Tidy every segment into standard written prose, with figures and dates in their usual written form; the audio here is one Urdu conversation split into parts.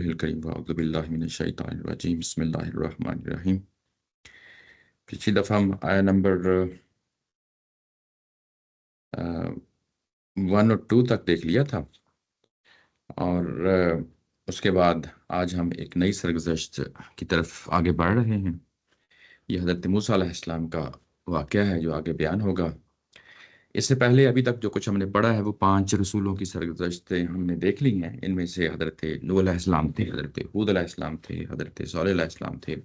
الکریم واعوذ باللہ من الشیطان الرجیم بسم اللہ الرحمن الرحیم۔ پچھلی دفعہ ہم آیا نمبر 1 اور 2 تک دیکھ لیا تھا، اور اس کے بعد آج ہم ایک نئی سرگزشت کی طرف آگے بڑھ رہے ہیں۔ یہ حضرت موسیٰ علیہ السلام کا واقعہ ہے جو آگے بیان ہوگا۔ اس سے پہلے ابھی تک جو کچھ ہم نے پڑھا ہے وہ 5 رسولوں کی سرگزشتیں ہم نے دیکھ لی ہیں۔ ان میں سے حضرت نوح علیہ السلام تھے، حضرت ہود علیہ السلام تھے، حضرت صالح علیہ السلام تھے،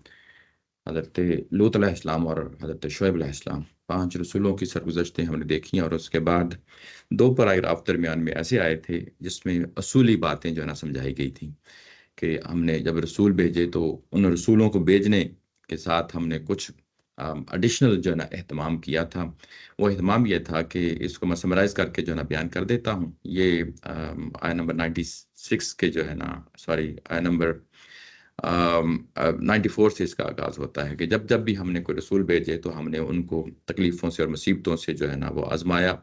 حضرت لوط علیہ السلام اور حضرت شعیب علیہ السلام۔ 5 رسولوں کی سرگزشتیں ہم نے دیکھی، اور اس کے بعد 2 پیراگراف درمیان میں ایسے آئے تھے جس میں اصولی باتیں جو ہے نا سمجھائی گئی تھیں کہ ہم نے جب رسول بھیجے تو ان رسولوں کو بھیجنے کے ساتھ ہم نے کچھ ایڈیشنل جو ہے نا اہتمام کیا تھا۔ وہ اہتمام یہ تھا کہ اس کو میں سمرائز کر کے جو ہے نا بیان کر دیتا ہوں۔ یہ آیا نمبر 96 کے جو ہے نا آیا نمبر 94 سے اس کا آغاز ہوتا ہے کہ جب جب بھی ہم نے کوئی رسول بھیجے تو ہم نے ان کو تکلیفوں سے اور مصیبتوں سے جو ہے نا وہ آزمایا۔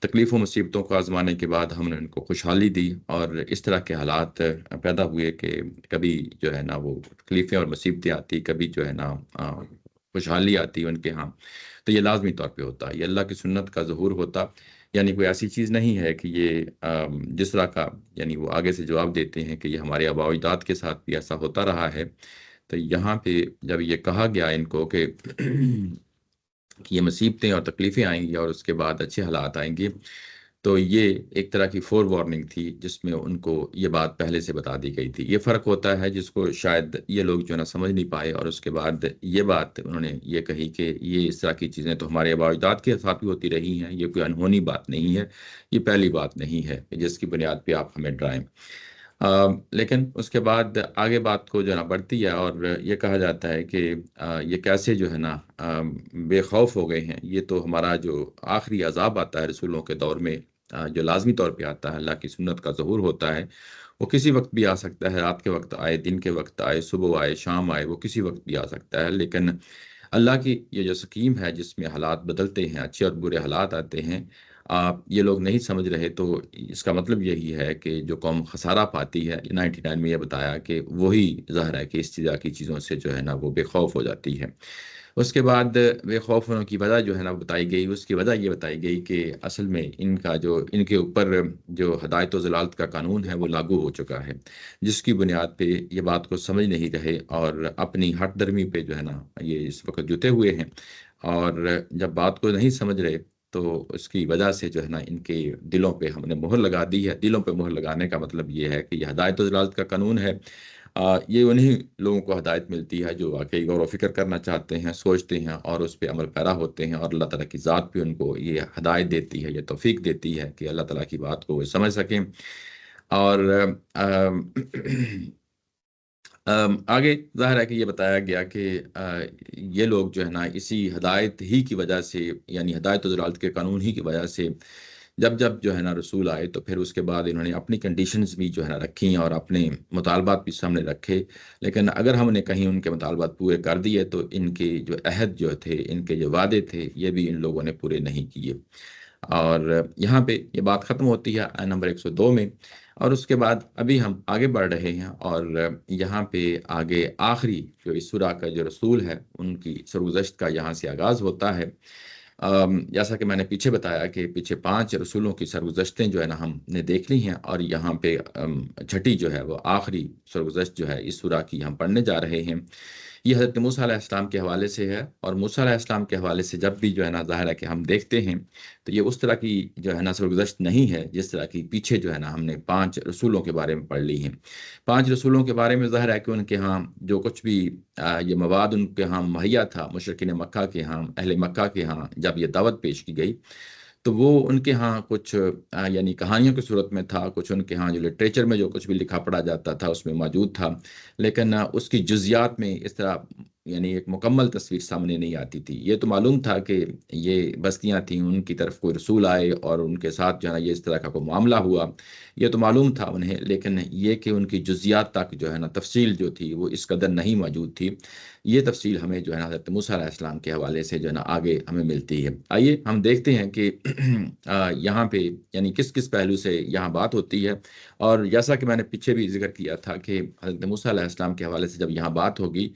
تکلیفوں مصیبتوں کو آزمانے کے بعد ہم نے ان کو خوشحالی دی، اور اس طرح کے حالات پیدا ہوئے کہ کبھی جو ہے نا وہ تکلیفیں اور مصیبتیں آتی، کبھی جو ہے نا خوشحالی آتی ان کے ہاں۔ تو یہ لازمی طور پہ ہوتا ہے، یہ اللہ کی سنت کا ظہور ہوتا، یعنی کوئی ایسی چیز نہیں ہے کہ یہ جس طرح کا یعنی وہ آگے سے جواب دیتے ہیں کہ یہ ہمارے آباء و اجداد کے ساتھ بھی ایسا ہوتا رہا ہے۔ تو یہاں پہ جب یہ کہا گیا ان کو کہ یہ مصیبتیں اور تکلیفیں آئیں گی اور اس کے بعد اچھے حالات آئیں گے، تو یہ ایک طرح کی فور وارننگ تھی جس میں ان کو یہ بات پہلے سے بتا دی گئی تھی۔ یہ فرق ہوتا ہے جس کو شاید یہ لوگ جو ہے نا سمجھ نہیں پائے، اور اس کے بعد یہ بات انہوں نے یہ کہی کہ یہ اس طرح کی چیزیں تو ہمارے آباء و اجداد کے ساتھ بھی ہوتی رہی ہیں، یہ کوئی انہونی بات نہیں ہے، یہ پہلی بات نہیں ہے جس کی بنیاد پہ آپ ہمیں ڈرائیں۔ لیکن اس کے بعد آگے بات کو جو ہے نا بڑھتی ہے، اور یہ کہا جاتا ہے کہ یہ کیسے جو ہے نا بے خوف ہو گئے ہیں۔ یہ تو ہمارا جو آخری عذاب آتا ہے رسولوں کے دور میں، جو لازمی طور پہ آتا ہے، اللہ کی سنت کا ظہور ہوتا ہے، وہ کسی وقت بھی آ سکتا ہے، رات کے وقت آئے، دن کے وقت آئے، صبح آئے، شام آئے، وہ کسی وقت بھی آ سکتا ہے۔ لیکن اللہ کی یہ جو سکیم ہے جس میں حالات بدلتے ہیں، اچھے اور برے حالات آتے ہیں، آپ یہ لوگ نہیں سمجھ رہے، تو اس کا مطلب یہی ہے کہ جو قوم خسارہ پاتی ہے، 99 میں یہ بتایا کہ وہی ظاہر ہے کہ اس طرح کی چیزوں سے جو ہے نا وہ بے خوف ہو جاتی ہے۔ اس کے بعد بے خوف ہونے کی وجہ جو ہے نا بتائی گئی، اس کی وجہ یہ بتائی گئی کہ اصل میں ان کے اوپر جو ہدایت و ضلالت کا قانون ہے وہ لاگو ہو چکا ہے، جس کی بنیاد پہ یہ بات کو سمجھ نہیں رہے اور اپنی ہٹ درمی پہ جو ہے نا یہ اس وقت جتے ہوئے ہیں، اور جب بات کو نہیں سمجھ رہے تو اس کی وجہ سے جو ہے نا ان کے دلوں پہ ہم نے مہر لگا دی ہے۔ دلوں پہ مہر لگانے کا مطلب یہ ہے کہ یہ ہدایت و ضلالت کا قانون ہے۔ یہ انہی لوگوں کو ہدایت ملتی ہے جو واقعی غور و فکر کرنا چاہتے ہیں، سوچتے ہیں اور اس پہ عمل پیرا ہوتے ہیں، اور اللہ تعالیٰ کی ذات بھی ان کو یہ ہدایت دیتی ہے، یہ توفیق دیتی ہے کہ اللہ تعالیٰ کی بات کو وہ سمجھ سکیں۔ اور آگے ظاہر ہے کہ یہ بتایا گیا کہ یہ لوگ جو ہے نا اسی ہدایت ہی کی وجہ سے، یعنی ہدایت و ضلالت کے قانون ہی کی وجہ سے جب جب جو ہے نا رسول آئے تو پھر اس کے بعد انہوں نے اپنی کنڈیشنز بھی جو ہے نا رکھی اور اپنے مطالبات بھی سامنے رکھے، لیکن اگر ہم نے کہیں ان کے مطالبات پورے کر دیے تو ان کے جو عہد جو تھے، ان کے جو وعدے تھے، یہ بھی ان لوگوں نے پورے نہیں کیے۔ اور یہاں پہ یہ بات ختم ہوتی ہے آیت نمبر 102 میں، اور اس کے بعد ابھی ہم آگے بڑھ رہے ہیں، اور یہاں پہ آگے آخری جو اس سورہ کا جو رسول ہے ان کی سرگزشت کا یہاں سے آغاز ہوتا ہے۔ جیسا کہ میں نے پیچھے بتایا کہ پیچھے 5 رسولوں کی سرگزشتیں جو ہے نا ہم نے دیکھ لی ہیں، اور یہاں پہ چھٹی جو ہے وہ آخری سرگزشت جو ہے اس سورہ کی ہم پڑھنے جا رہے ہیں۔ یہ حضرت موسیٰ علیہ السلام کے حوالے سے ہے، اور موسیٰ علیہ السلام کے حوالے سے جب بھی جو ہے نا ظاہر ہے کہ ہم دیکھتے ہیں تو یہ اس طرح کی جو ہے نا سرگزشت نہیں ہے جس طرح کی پیچھے جو ہے نا ہم نے 5 رسولوں کے بارے میں پڑھ لی ہیں۔ 5 رسولوں کے بارے میں ظاہر ہے کہ ان کے ہاں جو کچھ بھی یہ مواد ان کے ہاں مہیا تھا، مشرکین مکہ کے ہاں، اہل مکہ کے ہاں جب یہ دعوت پیش کی گئی تو وہ ان کے ہاں کچھ یعنی کہانیوں کی صورت میں تھا، کچھ ان کے ہاں جو لٹریچر میں جو کچھ بھی لکھا پڑھا جاتا تھا اس میں موجود تھا، لیکن اس کی جزیات میں اس طرح یعنی ایک مکمل تصویر سامنے نہیں آتی تھی۔ یہ تو معلوم تھا کہ یہ بستیاں تھیں، ان کی طرف کوئی رسول آئے اور ان کے ساتھ جو ہے نا یہ اس طرح کا کوئی معاملہ ہوا، یہ تو معلوم تھا انہیں، لیکن یہ کہ ان کی جزیات تک جو ہے نا تفصیل جو تھی وہ اس قدر نہیں موجود تھی۔ یہ تفصیل ہمیں جو ہے نا حضرت موسیٰ علیہ السلام کے حوالے سے جو ہے نا آگے ہمیں ملتی ہے۔ آئیے ہم دیکھتے ہیں کہ یہاں پہ یعنی کس کس پہلو سے یہاں بات ہوتی ہے، اور جیسا کہ میں نے پیچھے بھی ذکر کیا تھا کہ حضرت موسیٰ علیہ السلام کے حوالے سے جب یہاں بات ہوگی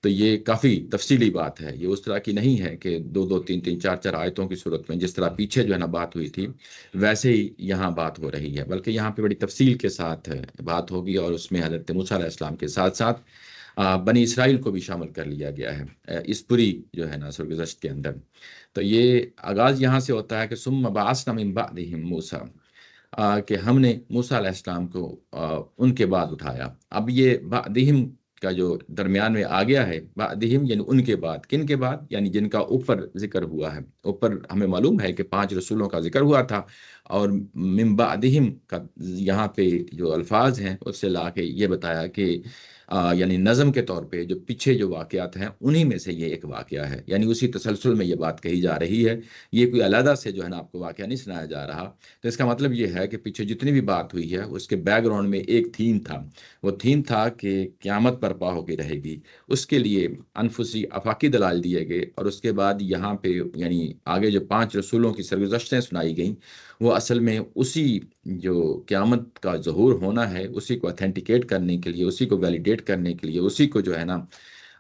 تو یہ کافی تفصیلی بات ہے، یہ اس طرح کی نہیں ہے کہ دو دو تین تین چار چار آیتوں کی صورت میں جس طرح پیچھے جو ہے نا بات ہوئی تھی ویسے ہی یہاں بات ہو رہی ہے، بلکہ یہاں پہ بڑی تفصیل کے ساتھ بات ہوگی، اور اس میں حضرت موسیٰ علیہ السلام کے ساتھ ساتھ بنی اسرائیل کو بھی شامل کر لیا گیا ہے اس پوری جو ہے نا سرگزشت کے اندر۔ تو یہ آغاز یہاں سے ہوتا ہے کہ ثم بعثنا من بعدہم موسیٰ، کہ ہم نے موسیٰ علیہ السلام کو ان کے بعد اٹھایا۔ اب یہ بعدہم کا جو درمیان میں آ گیا ہے، بعدہم یعنی ان کے بعد، کن کے بعد؟ یعنی جن کا اوپر ذکر ہوا ہے، اوپر ہمیں معلوم ہے کہ 5 رسولوں کا ذکر ہوا تھا، اور من بعدہم کا یہاں پہ جو الفاظ ہیں اس سے لا کے یہ بتایا کہ یعنی نظم کے طور پہ جو پیچھے جو واقعات ہیں انہی میں سے یہ ایک واقعہ ہے، یعنی اسی تسلسل میں یہ بات کہی جا رہی ہے، یہ کوئی علیحدہ سے جو ہے نا آپ کو واقعہ نہیں سنایا جا رہا۔ تو اس کا مطلب یہ ہے کہ پیچھے جتنی بھی بات ہوئی ہے اس کے بیک گراؤنڈ میں ایک تھیم تھا، وہ تھیم تھا کہ قیامت برپا ہو کے رہے گی، اس کے لیے انفسی آفاقی دلائل دیے گئے، اور اس کے بعد یہاں پہ یعنی آگے جو 5 رسولوں کی سرگزشتیں سنائی گئیں وہ اصل میں اسی جو قیامت کا ظہور ہونا ہے اسی کو اتھینٹیکیٹ کرنے کے لیے، اسی کو ویلیڈیٹ کرنے کے لیے، اسی کو جو ہے نا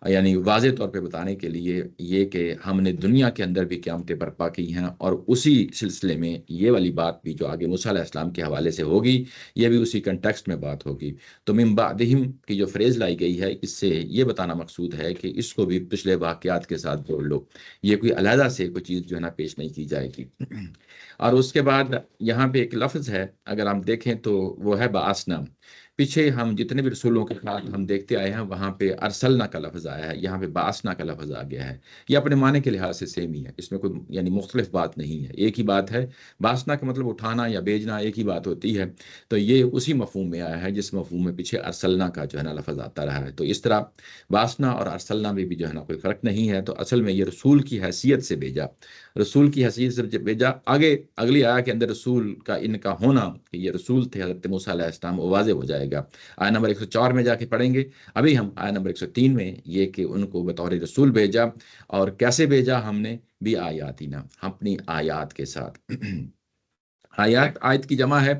یعنی واضح طور پہ بتانے کے لیے یہ کہ ہم نے دنیا کے اندر بھی قیامتیں برپا کی ہیں، اور اسی سلسلے میں یہ والی بات بھی جو آگے موسیٰ علیہ السلام کے حوالے سے ہوگی یہ بھی اسی کنٹیکسٹ میں بات ہوگی۔ تو من بعدہم کی جو فریز لائی گئی ہے اس سے یہ بتانا مقصود ہے کہ اس کو بھی پچھلے واقعات کے ساتھ جوڑ لو، یہ کوئی علیحدہ سے کوئی چیز جو ہے نا پیش نہیں کی جائے گی۔ اور اس کے بعد یہاں پہ ایک لفظ ہے اگر ہم دیکھیں تو وہ ہے بعثنا۔ پیچھے ہم جتنے بھی رسولوں کے ساتھ ہم دیکھتے آئے ہیں وہاں پہ ارسلنا کا لفظ آیا ہے، یہاں پہ بعثنا کا لفظ آ گیا ہے، یہ اپنے معنی کے لحاظ سے سیم ہی ہے، اس میں کوئی یعنی مختلف بات نہیں ہے، ایک ہی بات ہے۔ بعثنا کا مطلب اٹھانا یا بھیجنا ایک ہی بات ہوتی ہے، تو یہ اسی مفہوم میں آیا ہے جس مفہوم میں پیچھے ارسلنا کا جو ہے نا لفظ آتا رہا ہے۔ تو اس طرح بعثنا اور ارسلنا میں بھی جو ہے نا کوئی فرق نہیں ہے، تو اصل میں یہ رسول کی حیثیت سے بھیجا، رسول کی حیثیت سے جب بھیجا۔ آگے اگلی آیا کے اندر رسول کا ان کا ہونا کہ یہ رسول تھے حضرت موسیٰ علیہ السلام، وہ واضح ہو جائے گا، آیت نمبر 104 میں جا کے پڑھیں گے۔ ابھی ہم آیت نمبر 103 میں یہ کہ ان کو بطور رسول بھیجا، اور کیسے بھیجا ہم نے؟ بھی آیاتنا، اپنی آیات کے ساتھ۔ آیات آیت کی جمع ہے،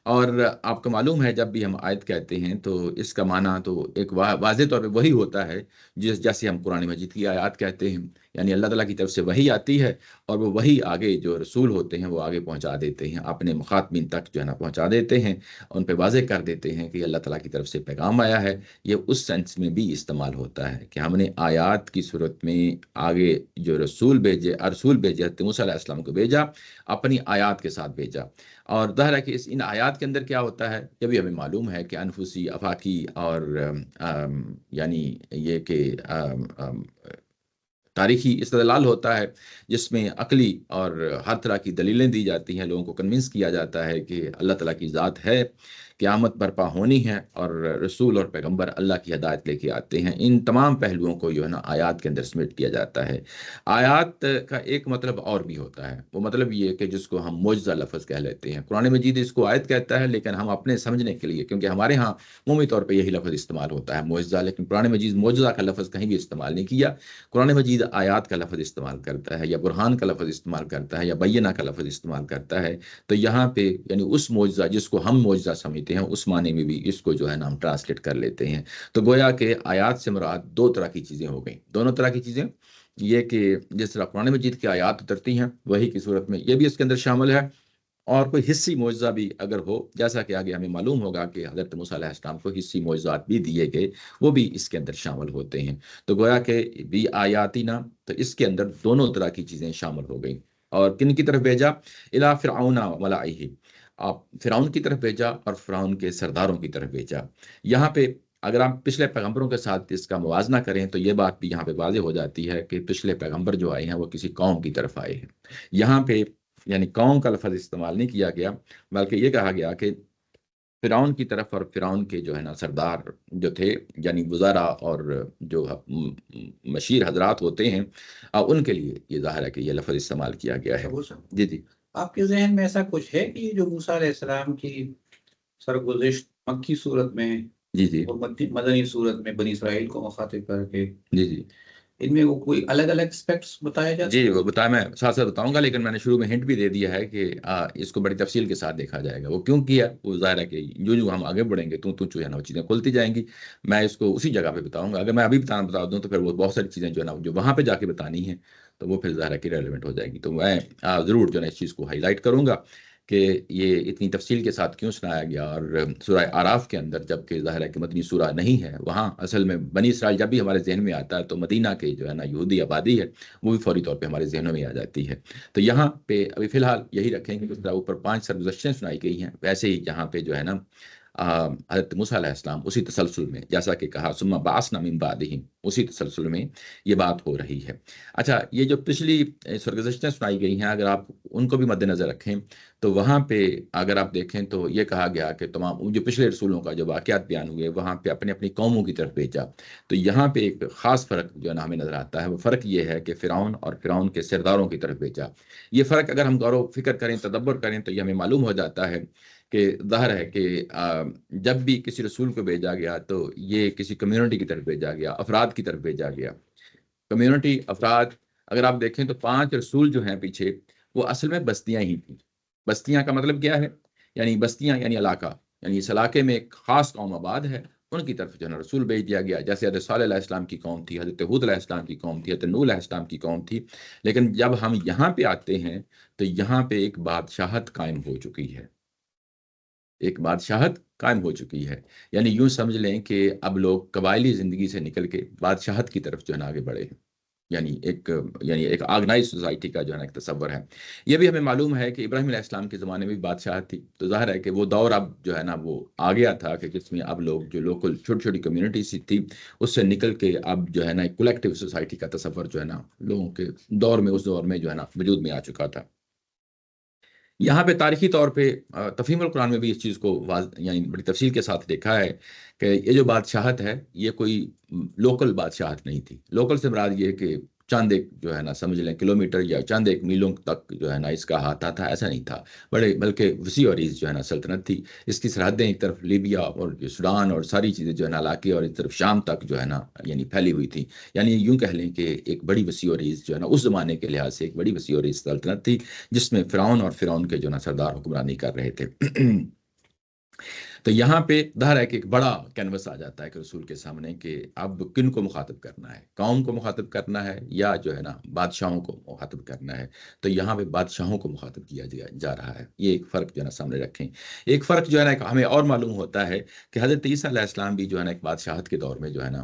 اور آپ کو معلوم ہے جب بھی ہم آیت کہتے ہیں تو اس کا معنی تو ایک واضح طور پہ وہی ہوتا ہے جیسے ہم قرآن مجید کی آیات کہتے ہیں، یعنی اللہ تعالیٰ کی طرف سے وہی آتی ہے، اور وہ وہی آگے جو رسول ہوتے ہیں وہ آگے پہنچا دیتے ہیں، اپنے مخاطبین تک جو ہے نا پہنچا دیتے ہیں، ان پہ واضح کر دیتے ہیں کہ اللہ تعالیٰ کی طرف سے پیغام آیا ہے۔ یہ اس سینس میں بھی استعمال ہوتا ہے کہ ہم نے آیات کی صورت میں آگے جو رسول بھیجے حضرت موسیٰ علیہ السلام کو بھیجا، اپنی آیات کے ساتھ بھیجا۔ اور ظاہر ہے کہ ان آیات کے اندر کیا ہوتا ہے یہ بھی ہمیں معلوم ہے کہ انفسی آفاقی اور یعنی یہ کہ تاریخی استدلال ہوتا ہے جس میں عقلی اور ہر طرح کی دلیلیں دی جاتی ہیں، لوگوں کو کنونس کیا جاتا ہے کہ اللہ تعالیٰ کی ذات ہے، قیامت برپا ہونی ہے، اور رسول اور پیغمبر اللہ کی ہدایت لے کے آتے ہیں۔ ان تمام پہلوؤں کو جو ہے نا آیات کے اندر سمیٹ کیا جاتا ہے۔ آیات کا ایک مطلب اور بھی ہوتا ہے، وہ مطلب یہ کہ جس کو ہم معجزہ لفظ کہہ لیتے ہیں۔ قرآن مجید اس کو آیت کہتا ہے، لیکن ہم اپنے سمجھنے کے لیے، کیونکہ ہمارے ہاں عمومی طور پہ یہی لفظ استعمال ہوتا ہے معجزہ، لیکن قرآن مجید معجزہ کا لفظ کہیں بھی استعمال نہیں کیا۔ قرآن مجید آیات کا لفظ استعمال کرتا ہے، یا برہان کا لفظ استعمال کرتا ہے، یا بینہ کا لفظ استعمال کرتا ہے۔ تو یہاں پہ یعنی اس معجزہ جس کو ہم معجزہ سمجھتے ہیں اس معنی میں بھی اس کو جو ہے نا ہم ٹرانسلیٹ کر لیتے ہیں۔ تو گویا کہ آیات سے مراد دو طرح کی چیزیں ہو گئیں، دونوں طرح کی چیزیں، یہ کہ جس طرح قرآن مجید کی آیات اترتی ہیں وہی کی صورت میں یہ بھی اس کے اندر شامل ہے، اور کوئی حصی معجزہ بھی اگر ہو، جیسا کہ آگے ہمیں معلوم ہوگا کہ حضرت موسیٰ علیہ السلام کو حصی معجزات بھی دیے گئے، وہ بھی اس کے اندر شامل ہوتے ہیں۔ تو گویا کہ بھی آیاتنا، تو اس کے اندر دونوں طرح کی چیزیں شامل ہو گئیں۔ اور کن کی طرف بھیجا؟ الی فرعون وملئہ، آپ فرعون کی طرف بھیجا اور فرعون کے سرداروں کی طرف بھیجا۔ یہاں پہ اگر آپ پچھلے پیغمبروں کے ساتھ اس کا موازنہ کریں تو یہ بات بھی یہاں پہ واضح ہو جاتی ہے کہ پچھلے پیغمبر جو آئے ہیں وہ کسی قوم کی طرف آئے ہیں، یہاں پہ یعنی قوم کا لفظ استعمال نہیں کیا گیا، بلکہ یہ کہا گیا کہ فرعون کی طرف اور فرعون کے جو ہے نا سردار جو تھے، یعنی وزراء اور جو مشیر حضرات ہوتے ہیں، ان کے لیے یہ ظاہر ہے کہ یہ لفظ استعمال کیا گیا ہے۔ جی جی آپ کے ذہن میں ایسا کچھ ہے کہ یہ جو موسیٰ علیہ السلام کی سرگزشت مکی صورت میں جی اور مدنی صورت میں بنی اسرائیل کو مخاطب کر کے، جی ان میں وہ کوئی الگ الگ اسپیکٹس بتائے جاتے جی وہ بتایا، میں ساتھ ساتھ بتاؤں گا، لیکن میں نے شروع میں ہنٹ بھی دے دیا ہے کہ اس کو بڑی تفصیل کے ساتھ دیکھا جائے گا۔ وہ کیوں کیا، وہ ظاہر ہے کہ جو ہم آگے بڑھیں گے تو جو ہے نا وہ چیزیں کھلتی جائیں گی۔ میں اس کو اسی جگہ پہ بتاؤں گا۔ اگر میں ابھی بتا دوں تو پھر وہ بہت ساری چیزیں جو ہے نا جو وہاں پہ جا کے بتانی ہیں تو وہ پھر ظاہر ہے کہ ریلیونٹ ہو جائے گی۔ تو میں ضرور جو ہے نا اس چیز کو ہائی لائٹ کروں گا کہ یہ اتنی تفصیل کے ساتھ کیوں سنایا گیا۔ اور سورہ آراف کے اندر جب کہ ظاہر ہے کہ مدنی سورہ نہیں ہے، وہاں اصل میں بنی اسرائیل جب بھی ہمارے ذہن میں آتا ہے تو مدینہ کے جو ہے نا یہودی آبادی ہے وہ بھی فوری طور پہ ہمارے ذہنوں میں آ جاتی ہے۔ تو یہاں پہ ابھی فی الحال یہی رکھیں گے، اس طرح اوپر 5 سرگزشتیں سنائی گئی ہیں، ویسے ہی یہاں پہ جو ہے نا حضرت موسیٰ علیہ السلام اسی تسلسل میں، جیسا کہ کہا ثم بعثنا من بعدہم، اسی تسلسل میں یہ بات ہو رہی ہے۔ اچھا، یہ جو پچھلی سرگزشتیں سنائی گئی ہیں، اگر آپ ان کو بھی مد نظر رکھیں تو وہاں پہ اگر آپ دیکھیں تو یہ کہا گیا کہ تمام جو پچھلے رسولوں کا جو واقعات بیان ہوئے وہاں پہ اپنی اپنی قوموں کی طرف بھیجا۔ تو یہاں پہ ایک خاص فرق جو ہے نا ہمیں نظر آتا ہے، وہ فرق یہ ہے کہ فرعون اور فرعون کے سرداروں کی طرف بھیجا۔ یہ فرق اگر ہم غور و فکر کریں، تدبر کریں، تو یہ ہمیں معلوم ہو جاتا ہے کہ ظاہر ہے کہ جب بھی کسی رسول کو بھیجا گیا تو یہ کسی کمیونٹی کی طرف بھیجا گیا، افراد کی طرف بھیجا گیا۔ کمیونٹی، افراد، اگر آپ دیکھیں تو 5 رسول جو ہیں پیچھے، وہ اصل میں بستیاں ہی تھیں۔ بستیاں کا مطلب کیا ہے؟ یعنی بستیاں یعنی علاقہ، یعنی اس علاقے میں ایک خاص قوم آباد ہے، ان کی طرف جو ہے نا رسول بھیج دیا گیا۔ جیسے حضرت صالح علیہ السلام کی قوم تھی، حضرت ہود علیہ السلام کی قوم تھی، حضرت نوح علیہ السلام کی قوم تھی۔ لیکن جب ہم یہاں پہ آتے ہیں تو یہاں پہ ایک بادشاہت قائم ہو چکی ہے، ایک بادشاہت قائم ہو چکی ہے۔ یعنی یوں سمجھ لیں کہ اب لوگ قبائلی زندگی سے نکل کے بادشاہت کی طرف جو ہے نا آگے بڑھے ہیں۔ یعنی ایک آرگنائز سوسائٹی کا جو ہے نا ایک تصور ہے۔ یہ بھی ہمیں معلوم ہے کہ ابراہیم علیہ السلام کے زمانے میں بھی بادشاہت تھی، تو ظاہر ہے کہ وہ دور اب جو ہے نا وہ آ گیا تھا کہ جس میں اب لوگ جو لوکل چھوٹی چھوٹی کمیونٹی سی تھی اس سے نکل کے اب جو ہے نا ایک کولیکٹیو سوسائٹی کا تصور جو ہے نا لوگوں کے دور میں، اس دور میں جو ہے نا وجود میں آ چکا تھا۔ یہاں پہ تاریخی طور پہ تفہیم القرآن میں بھی اس چیز کو یعنی بڑی تفصیل کے ساتھ دیکھا ہے کہ یہ جو بادشاہت ہے یہ کوئی لوکل بادشاہت نہیں تھی۔ لوکل سے مراد یہ ہے کہ چند ایک جو ہے نا سمجھ لیں کلومیٹر یا چند ایک میلوں تک جو ہے نا اس کا ہاتھ تھا، ایسا نہیں تھا۔ بلکہ وسیع عریض جو ہے نا سلطنت تھی۔ اس کی سرحدیں ایک طرف لیبیا اور سوڈان اور ساری چیزیں جو ہے نا علاقے، اور ایک طرف شام تک جو ہے نا یعنی پھیلی ہوئی تھی۔ یعنی یوں کہہ لیں کہ ایک بڑی وسیع عریض جو ہے نا اس زمانے کے لحاظ سے ایک بڑی وسیع عریض سلطنت تھی، جس میں فرعون اور فرعون کے جو نا سردار حکمرانی کر رہے تھے۔ تو یہاں پہ ظاہر ہے کہ ایک بڑا کینوس آ جاتا ہے کہ رسول کے سامنے کہ اب کن کو مخاطب کرنا ہے، قوم کو مخاطب کرنا ہے یا جو ہے نا بادشاہوں کو مخاطب کرنا ہے۔ تو یہاں پہ بادشاہوں کو مخاطب کیا جا رہا ہے۔ یہ ایک فرق جو ہے نا سامنے رکھیں۔ ایک فرق جو ہے نا ہمیں اور معلوم ہوتا ہے کہ حضرت عیسیٰ علیہ السلام بھی جو ہے نا ایک بادشاہت کے دور میں جو ہے نا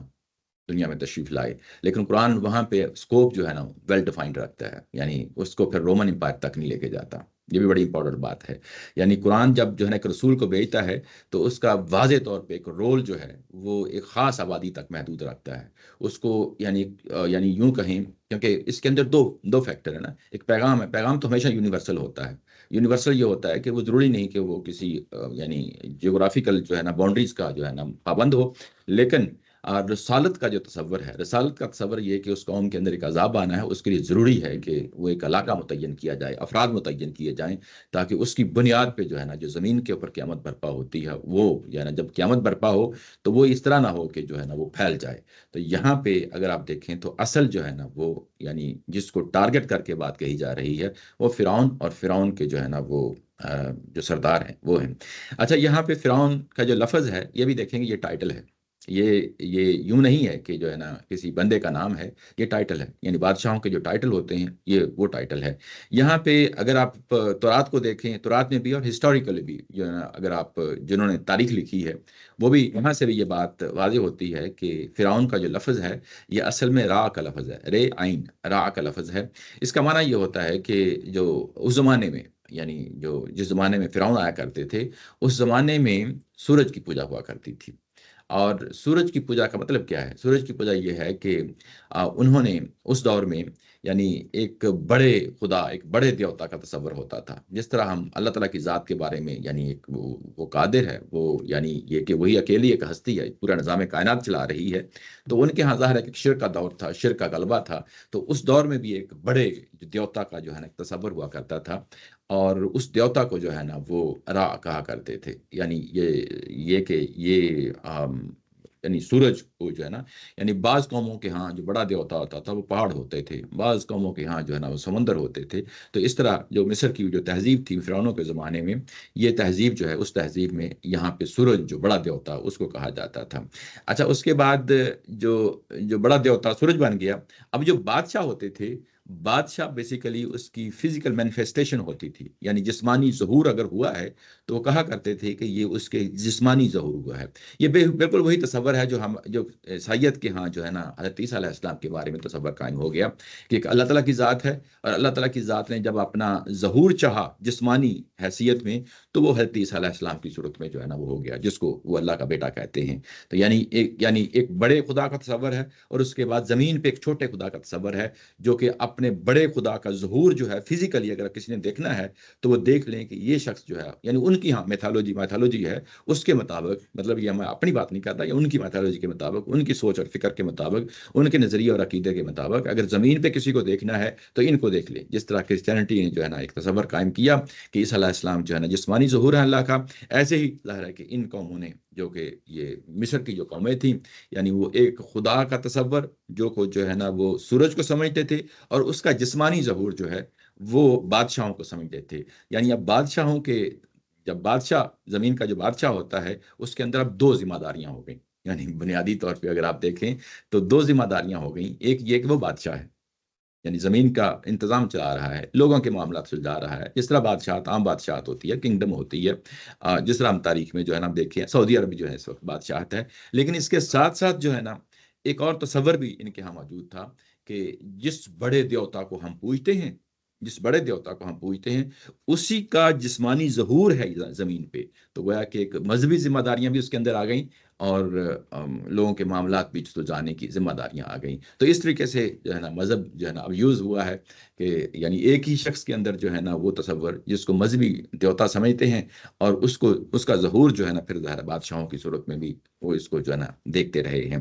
دنیا میں تشریف لائے، لیکن قرآن وہاں پہ اسکوپ جو ہے نا ویل ڈیفائنڈ رکھتا ہے، یعنی اس کو پھر رومن امپائر تک نہیں لے کے جاتا۔ یہ بھی بڑی امپورٹنٹ بات ہے۔ یعنی قرآن جب جو ہے نا ایک رسول کو بھیجتا ہے تو اس کا واضح طور پہ ایک رول جو ہے وہ ایک خاص آبادی تک محدود رکھتا ہے اس کو۔ یعنی یوں کہیں، کیونکہ اس کے اندر دو فیکٹر ہے نا۔ ایک پیغام ہے، پیغام تو ہمیشہ یونیورسل ہوتا ہے۔ یونیورسل یہ ہوتا ہے کہ وہ ضروری نہیں کہ وہ کسی یعنی جیوگرافیکل جو ہے نا باؤنڈریز کا جو ہے نا پابند ہو، لیکن رسالت کا جو تصور ہے، رسالت کا تصور یہ کہ اس قوم کے اندر ایک عذاب آنا ہے، اس کے لیے ضروری ہے کہ وہ ایک علاقہ متعین کیا جائے، افراد متعین کیے جائیں، تاکہ اس کی بنیاد پہ جو ہے نا جو زمین کے اوپر قیامت برپا ہوتی ہے وہ جو ہے نا جب قیامت برپا ہو تو وہ اس طرح نہ ہو کہ جو ہے نا وہ پھیل جائے۔ تو یہاں پہ اگر آپ دیکھیں تو اصل جو ہے نا وہ یعنی جس کو ٹارگٹ کر کے بات کہی جا رہی ہے وہ فرعون اور فرعون کے جو ہے نا وہ جو سردار ہیں وہ ہیں۔ اچھا، یہاں پہ فرعون کا جو لفظ ہے یہ بھی دیکھیں گے، یہ ٹائٹل ہے۔ یہ یوں نہیں ہے کہ جو ہے نا کسی بندے کا نام ہے، یہ ٹائٹل ہے۔ یعنی بادشاہوں کے جو ٹائٹل ہوتے ہیں یہ وہ ٹائٹل ہے۔ یہاں پہ اگر آپ تورات کو دیکھیں، تورات میں بھی اور ہسٹوریکلی بھی جو ہے نا اگر آپ جنہوں نے تاریخ لکھی ہے وہ بھی یہاں سے بھی یہ بات واضح ہوتی ہے کہ فرعون کا جو لفظ ہے یہ اصل میں را کا لفظ ہے، رے عین را کا لفظ ہے۔ اس کا معنی یہ ہوتا ہے کہ جو اس زمانے میں، یعنی جس زمانے میں فرعون آیا کرتے تھے اس زمانے میں سورج کی پوجا ہوا کرتی تھی۔ اور سورج کی پوجا کا مطلب کیا ہے؟ سورج کی پوجا یہ ہے کہ انہوں نے اس دور میں یعنی ایک بڑے خدا، ایک بڑے دیوتا کا تصور ہوتا تھا. جس طرح ہم اللہ تعالیٰ کی ذات کے بارے میں یعنی ایک وہ قادر ہے، وہ یعنی یہ کہ وہی اکیلی ایک ہستی ہے، پورا نظام کائنات چلا رہی ہے. تو ان کے ہاں ظاہر ہے کہ شرک کا دور تھا، شرک کا غلبہ تھا. تو اس دور میں بھی ایک بڑے دیوتا کا جو ہے نا ایک تصور ہوا کرتا تھا، اور اس دیوتا کو جو ہے نا وہ را کہا کرتے تھے. یعنی یہ کہ یہ یعنی سورج کو جو ہے نا، یعنی بعض قوموں کے ہاں جو بڑا دیوتا ہوتا تھا وہ پہاڑ ہوتے تھے، بعض قوموں کے ہاں جو ہے نا وہ سمندر ہوتے تھے. تو اس طرح جو مصر کی جو تہذیب تھی فرعونوں کے زمانے میں، یہ تہذیب جو ہے اس تہذیب میں یہاں پہ سورج جو بڑا دیوتا اس کو کہا جاتا تھا. اچھا، اس کے بعد جو بڑا دیوتا سورج بن گیا. اب جو بادشاہ ہوتے تھے، بادشاہ بیسیکلی اس کی فزیکل مینیفیسٹیشن ہوتی تھی، یعنی جسمانی ظہور اگر ہوا ہے تو وہ کہا کرتے تھے کہ یہ اس کے جسمانی ظہور ہوا ہے. یہ بالکل وہی تصور ہے جو سید کے ہاں جو ہے نا حضرت عیسیٰ علیہ السلام کے بارے میں تصور قائم ہو گیا کہ ایک اللہ تعالیٰ کی ذات ہے، اور اللہ تعالیٰ کی ذات نے جب اپنا ظہور چاہا جسمانی حیثیت میں، تو وہ حضرت عیسیٰ علیہ السلام کی صورت میں جو ہے نا وہ ہو گیا، جس کو وہ اللہ کا بیٹا کہتے ہیں. تو یعنی ایک بڑے خدا کا تصور ہے، اور اس کے بعد زمین پہ ایک چھوٹے خدا کا تصور ہے، جو کہ اپنے بڑے خدا کا ظہور جو ہے فزیکلی اگر کسی نے دیکھنا ہے تو وہ دیکھ لیں کہ یہ شخص جو ہے، یعنی ان کی ہاں میتھالوجی ہے اس کے مطابق، مطلب یہ میں اپنی بات نہیں کرتا، یا ان کی میتھالوجی کے مطابق، ان کی سوچ اور فکر کے مطابق، ان کے نظریے اور عقیدے کے مطابق اگر زمین پہ کسی کو دیکھنا ہے تو ان کو دیکھ لیں. جس طرح کرسچینٹی نے جو ہے نا ایک تصور قائم کیا کہ عیسیٰ علیہ السلام جو ہے نا جسمانی ظہور ہے اللہ کا، ایسے ہی ظاہر ہے کہ ان قوموں نے، جو کہ یہ مصر کی جو قومیں تھیں، یعنی وہ ایک خدا کا تصور جو ہے نا وہ سورج کو سمجھتے تھے، اور اس کا جسمانی ظہور جو ہے وہ بادشاہوں کو سمجھتے تھے. یعنی اب بادشاہوں کے، جب بادشاہ زمین کا جو بادشاہ ہوتا ہے اس کے اندر اب دو ذمہ داریاں ہو گئیں. یعنی بنیادی طور پہ اگر آپ دیکھیں تو دو ذمہ داریاں ہو گئیں. ایک یہ کہ وہ بادشاہ ہے، یعنی زمین کا انتظام چلا رہا ہے، لوگوں کے معاملات سلجھا رہا ہے. جس طرح بادشاہت، عام بادشاہت ہوتی ہے، کنگڈم ہوتی ہے، جس طرح ہم تاریخ میں جو ہے نا دیکھیں سعودی عرب جو ہے اس وقت بادشاہت ہے. لیکن اس کے ساتھ ساتھ جو ہے نا ایک اور تصور بھی ان کے ہاں موجود تھا کہ جس بڑے دیوتا کو ہم پوجتے ہیں، اسی کا جسمانی ظہور ہے زمین پہ. تو گویا کہ ایک مذہبی ذمہ داریاں بھی اس کے اندر آ گئیں، اور لوگوں کے معاملات بھی سلجھانے کی ذمہ داریاں آ گئیں. تو اس طریقے سے جو ہے نا مذہب جو ہے نا اب یوز ہوا ہے کہ یعنی ایک ہی شخص کے اندر جو ہے نا وہ تصور جس کو مذہبی دیوتا سمجھتے ہیں، اور اس کا ظہور جو ہے نا پھر ظاہر بادشاہوں کی صورت میں بھی وہ اس کو جو ہے نا دیکھتے رہے ہیں.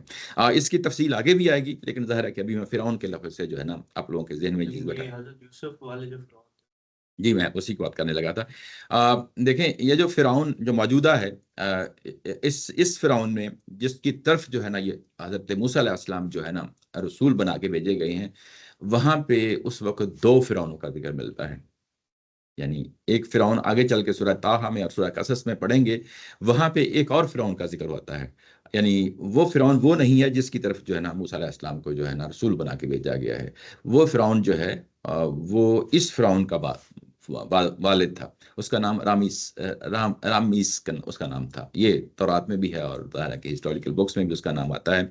اس کی تفصیل آگے بھی آئے گی، لیکن ظاہر ہے کہ ابھی میں فرعون کے لفظ سے جو ہے نا آپ لوگوں کے ذہن میں یہ حضرت یوسف والے جو فرعون، جی میں اسی کو بات کرنے لگا تھا. دیکھیں یہ جو فرعون جو موجودہ ہے، اس فرعون میں جس کی طرف جو ہے نا یہ حضرت موسیٰ علیہ السلام جو ہے نا رسول بنا کے بھیجے گئے ہیں، وہاں پہ اس وقت دو فرعونوں کا ذکر ملتا ہے. یعنی ایک فرعون آگے چل کے سورہ طٰہٰ میں اور سورہ قصص میں پڑھیں گے، وہاں پہ ایک اور فرعون کا ذکر ہوتا ہے. یعنی وہ فرعون وہ نہیں ہے جس کی طرف جو ہے نا موسیٰ علیہ السلام کو جو ہے نا رسول بنا کے بھیجا گیا ہے. وہ فرعون جو ہے وہ اس فرعون کا والد تھا. اس کا نام رامیس اس کا نام تھا. یہ تورات میں بھی ہے، اور ظاہر ہے کہ ہسٹوریکل بکس میں بھی اس کا نام آتا ہے.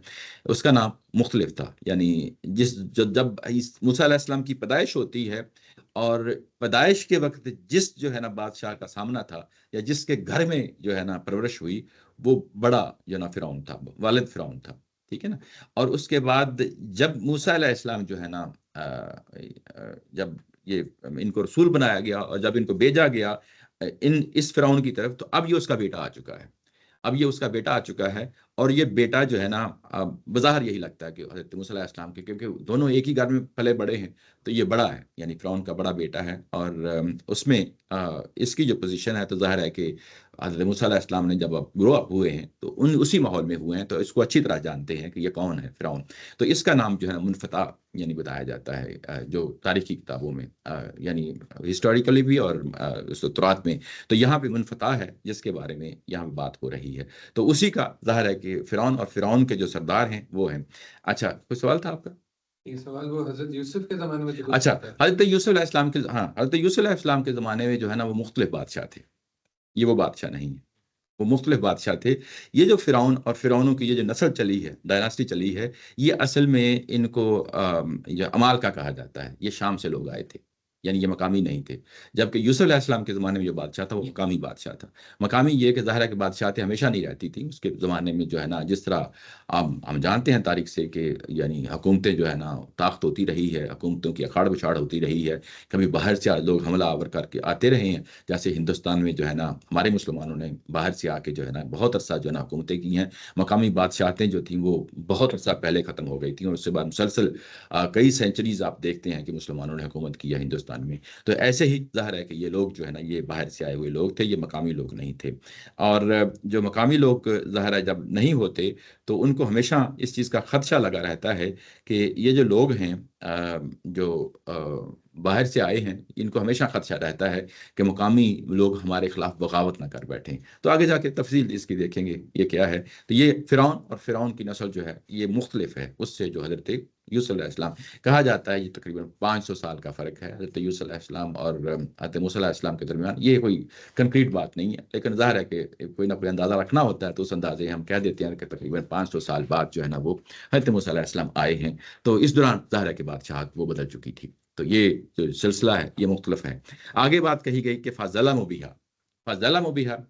اس کا نام مختلف تھا. یعنی جب موسیٰ علیہ السلام کی پیدائش ہوتی ہے، اور پیدائش کے وقت جس جو ہے نا بادشاہ کا سامنا تھا، یا جس کے گھر میں جو ہے نا پرورش ہوئی، وہ بڑا جو نا فرعون تھا، والد فرعون تھا. ٹھیک ہے نا. اور اس کے بعد جب موسیٰ علیہ السلام جو ہے نا جب یہ ان کو رسول بنایا گیا اور جب ان کو بھیجا گیا اس فرعون کی طرف، تو اب یہ اس کا بیٹا آ چکا ہے. اور یہ بیٹا جو ہے نا بظاہر یہی لگتا ہے کہ حضرت موسیٰ علیہ السلام کے، کیونکہ دونوں ایک ہی گھر میں پلے بڑے ہیں، تو یہ بڑا ہے، یعنی فرعون کا بڑا بیٹا ہے. اور اس میں اس کی جو پوزیشن ہے، تو ظاہر ہے کہ حضرت موسیٰ علیہ السلام نے جب گرو اپ ہوئے ہیں تو اسی ماحول میں ہوئے ہیں، تو اس کو اچھی طرح جانتے ہیں کہ یہ کون ہے فرعون. تو اس کا نام جو ہے منفتح یعنی بتایا جاتا ہے جو تاریخی کتابوں میں، یعنی ہسٹوریکلی بھی اور تورات میں. تو یہاں پہ منفتح ہے جس کے بارے میں یہاں پہ بات ہو رہی ہے. تو اسی کا ظاہر ہے کہ فرعون اور فرعون کے جو سردار ہیں وہ ہیں. اچھا، کوئی سوال تھا آپ کا؟ یہ سوال وہ حضرت یوسف کے زمانے میں اچھا، حضرت یوسف علیہ السلام حضرت یوسف علیہ السلام کے زمانے میں جو ہے نا وہ مختلف بادشاہ تھے. یہ وہ بادشاہ نہیں ہے، وہ مختلف بادشاہ تھے. یہ جو فرعون اور فرعونوں کی یہ جو نسل چلی ہے، ڈائناسٹی چلی ہے، یہ اصل میں ان کو یہ عمالقہ کہا جاتا ہے. یہ شام سے لوگ آئے تھے. یعنی یہ مقامی نہیں تھے، جبکہ یوسف علیہ السلام کے زمانے میں جو بادشاہ تھا وہ مقامی بادشاہ تھا۔ مقامی یہ کہ ظاہر ہے کہ بادشاہتیں ہمیشہ نہیں رہتی تھیں، اس کے زمانے میں جو ہے نا جس طرح ہم جانتے ہیں تاریخ سے کہ یعنی حکومتیں جو ہے نا طاقت ہوتی رہی ہے، حکومتوں کی اکھاڑ بچھاڑ ہوتی رہی ہے، کبھی باہر سے لوگ حملہ آور کر کے آتے رہے ہیں، جیسے ہندوستان میں جو ہے نا ہمارے مسلمانوں نے باہر سے آ کے جو ہے نا بہت عرصہ جو ہے نا حکومتیں کی ہیں۔ مقامی بادشاہتیں جو تھیں وہ بہت عرصہ پہلے ختم ہو گئی تھیں، اور اس کے بعد مسلسل کئی سینچریز آپ دیکھتے ہیں کہ مسلمانوں نے حکومت کی ہے ہندوستان میں۔ تو ایسے ہی ظاہر ہے کہ یہ لوگ جو ہے نا یہ باہر سے آئے ہوئے لوگ تھے، یہ مقامی لوگ نہیں تھے۔ اور جو مقامی لوگ ظاہر ہے جب نہیں ہوتے تو ان کو ہمیشہ اس چیز کا خدشہ لگا رہتا ہے کہ یہ جو لوگ ہیں جو باہر سے آئے ہیں، ان کو ہمیشہ خدشہ رہتا ہے کہ مقامی لوگ ہمارے خلاف بغاوت نہ کر بیٹھیں۔ تو آگے جا کے تفصیل اس کی دیکھیں گے یہ کیا ہے۔ تو یہ فرعون اور فرعون کی نسل جو ہے یہ مختلف ہے اس سے جو حضرت یوسف علیہ السلام کہا جاتا ہے، یہ تقریباً 500 سال کا فرق ہے حضرت یوسف علیہ السلام اور حضرت موسیٰ علیہ السلام کے درمیان۔ یہ کوئی کنکریٹ بات نہیں ہے، لیکن ظاہر ہے کہ کوئی نہ کوئی اندازہ رکھنا ہوتا ہے، تو اس اندازے ہم کہہ دیتے ہیں کہ تقریباً 500 سال بعد جو ہے نا وہ حضرت موسیٰ علیہ السلام آئے ہیں۔ تو اس دوران ظاہر ہے کہ بادشاہت وہ بدل چکی تھی۔ تو یہ جو سلسلہ ہے یہ مختلف ہے۔ آگے بات کہی گئی کہ فَظَلَمُوا بِهَا، فَظَلَمُوا بِهَا،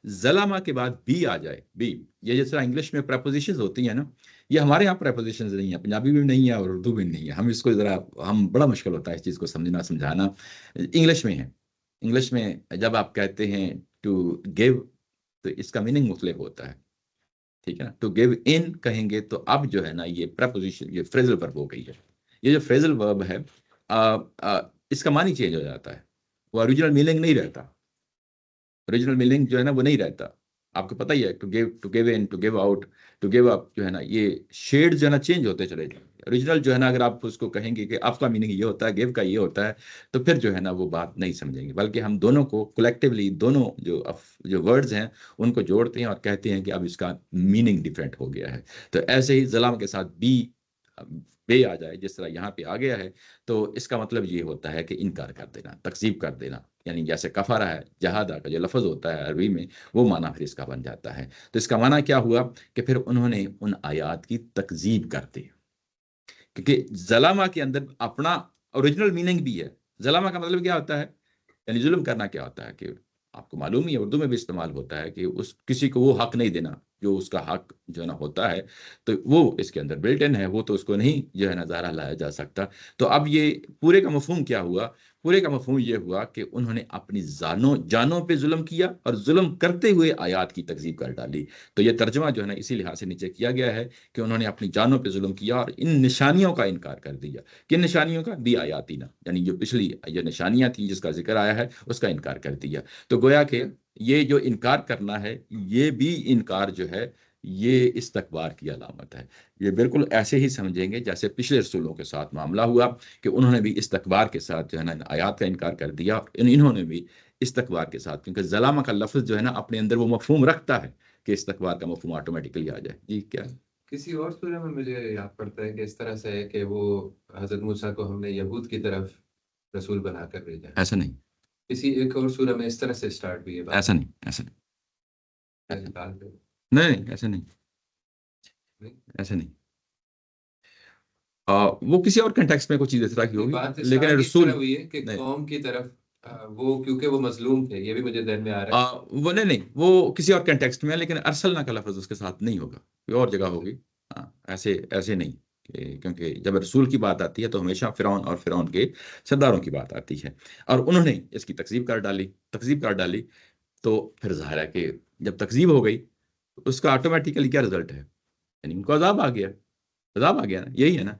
ظلمہ کے بعد بی آ جائے، بی، یہ جس طرح انگلش میں پریپوزیشنز ہوتی ہیں نا، یہ ہمارے یہاں پریپوزیشنز نہیں ہیں، پنجابی میں نہیں ہے اور اردو میں نہیں ہے۔ ہم اس کو ہم بڑا مشکل ہوتا ہے اس چیز کو سمجھنا سمجھانا۔ انگلش میں ہے، انگلش میں جب آپ کہتے ہیں ٹو گیو تو اس کا میننگ مختلف ہوتا ہے، ٹھیک ہے نا۔ ٹو گیو ان کہیں گے تو اب جو ہے نا یہ پریپوزیشن، یہ فریزل ورب ہو گئی ہے۔ یہ جو فریزل ورب ہے اس کا معنی چینج ہو جاتا ہے، وہ اوریجنل میننگ نہیں رہتا، اوریجنل میننگ جو ہے نا وہ نہیں رہتا۔ آپ کو پتہ ہی ہے to give, to give in, to give out, to give up, جو ہے نا یہ شیڈ جو ہے نا چینج ہوتے چلے جائیں گے۔ اوریجنل جو ہے نا اگر آپ اس کو کہیں گے کہ آپ کا میننگ یہ ہوتا ہے، گیو کا یہ ہوتا ہے، تو پھر جو ہے نا وہ بات نہیں سمجھیں گے، بلکہ ہم دونوں کو کولیکٹیولی دونوں جو ورڈز ہیں ان کو جوڑتے ہیں اور کہتے ہیں کہ اب اس کا میننگ ڈفرینٹ ہو گیا ہے۔ تو ایسے ہی ظلام کے ساتھ بے آ جائے جس طرح یہاں پہ آ گیا ہے، تو اس کا مطلب یہ ہوتا ہے کہ انکار کر دینا، تکذیب کر دینا، یعنی جیسے کفارہ ہے، جہادہ کا جو لفظ ہوتا ہے عربی میں وہ معنی پھر اس کا بن جاتا ہے۔ تو اس کا معنی کیا ہوا کہ پھر انہوں نے ان آیات کی تکذیب کر دی، کیونکہ ظلامہ کے اندر اپنا اوریجنل میننگ بھی ہے۔ ظلامہ کا مطلب کیا ہوتا ہے، یعنی ظلم کرنا کیا ہوتا ہے، کہ آپ کو معلوم ہی ہے اردو میں بھی استعمال ہوتا ہے کہ اس کسی کو وہ حق نہیں دینا جو اس کا حق جو ہے نا ہوتا ہے، تو وہ اس کے اندر بلٹ ان ہے، وہ تو اس کو نہیں جو ہے نا ظاہرہ لایا جا سکتا۔ تو اب یہ پورے کا مفہوم کیا ہوا، پورے کا مفہوم یہ ہوا کہ انہوں نے اپنی جانوں پہ ظلم کیا اور ظلم کرتے ہوئے آیات کی تکذیب کر ڈالی۔ تو یہ ترجمہ جو ہے نا اسی لحاظ سے نیچے کیا گیا ہے کہ انہوں نے اپنی جانوں پہ ظلم کیا اور ان نشانیوں کا انکار کر دیا۔ کن نشانیوں کا؟ بھی آیاتینا، یعنی جو پچھلی جو نشانیاں تھیں جس کا ذکر آیا ہے اس کا انکار کر دیا۔ تو گویا کہ یہ جو انکار کرنا ہے، یہ بھی انکار جو ہے یہ استکبار کی علامت ہے۔ یہ بالکل ایسے ہی سمجھیں گے جیسے پچھلے رسولوں کے ساتھ معاملہ ہوا کہ انہوں نے بھی استکبار کے ساتھ جو ہے نا آیات کا انکار کر دیا، انہوں نے بھی استکبار کے ساتھ، کیونکہ ظلامہ کا لفظ جو ہے نا اپنے اندر وہ مفہوم رکھتا ہے کہ استکبار کا مفہوم آٹومیٹکلی آ جائے۔ جی کیا کسی اور سورہ میں مجھے یاد پڑتا ہے کہ اس طرح سے ہے کہ وہ حضرت موسیٰ کو ہم نے یہود کی طرف رسول بنا کر بھیجا۔ ایسا نہیں، کسی ایک اور سورہ میں اس طرح سے سٹارٹ ہوئی ہے بات۔ ایسا نہیں، ایسا نہیں، نہیں نہیں، ایسا نہیں، ایسا نہیں۔ وہ کسی اور کنٹیکسٹ میں کوئی چیز اس طرح کی ہوگی، بات لیکن اس رسول طرح ہوئی ہے کہ نہیں، قوم کی طرف وہ کیونکہ وہ مظلوم تھے، یہ بھی مجھے ذہن میں آ رہا ہے۔ وہ نہیں، وہ کسی اور کنٹیکسٹ میں ہے، لیکن ارسلنا کا لفظ اس کے ساتھ نہیں ہوگا، کوئی اور جگہ ہوگی۔ ہاں، ایسے نہیں، کیونکہ جب رسول کی بات آتی ہے تو ہمیشہ فرعون اور فرعون کے سرداروں کی بات آتی ہے، اور انہوں نے اس کی تکذیب کر ڈالی۔ تو پھر ظاہر ہے کہ جب تکذیب ہو گئی تو اس کا آٹومیٹیکلی کیا رزلٹ ہے، یعنی ان کو عذاب آ گیا نا، یہی ہے نا۔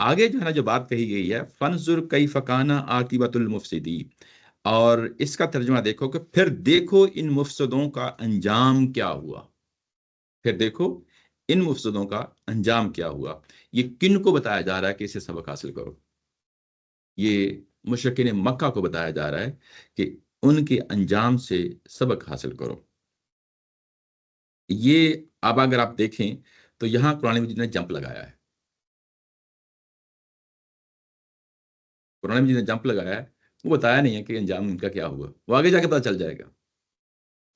آگے جو ہے نا جو بات کہی گئی ہے فَانظُرْ كَيْفَ كَانَ عَاقِبَةُ الْمُفْسِدِينَ، اور اس کا ترجمہ دیکھو کہ پھر دیکھو ان مفسدوں کا انجام کیا ہوا، پھر دیکھو ان مفسدوں کا انجام کیا ہوا۔ یہ کن کو بتایا جا رہا ہے کہ اسے سبق حاصل کرو؟ یہ مشرکین مکہ کو بتایا جا رہا ہے کہ ان کے انجام سے سبق حاصل کرو۔ یہ اب اگر آپ دیکھیں تو یہاں قرآن مجید نے جمپ لگایا ہے، قرآن مجید نے جمپ لگایا ہے، وہ بتایا نہیں ہے کہ انجام ان کا کیا ہوا، وہ آگے جا کے پتہ چل جائے گا،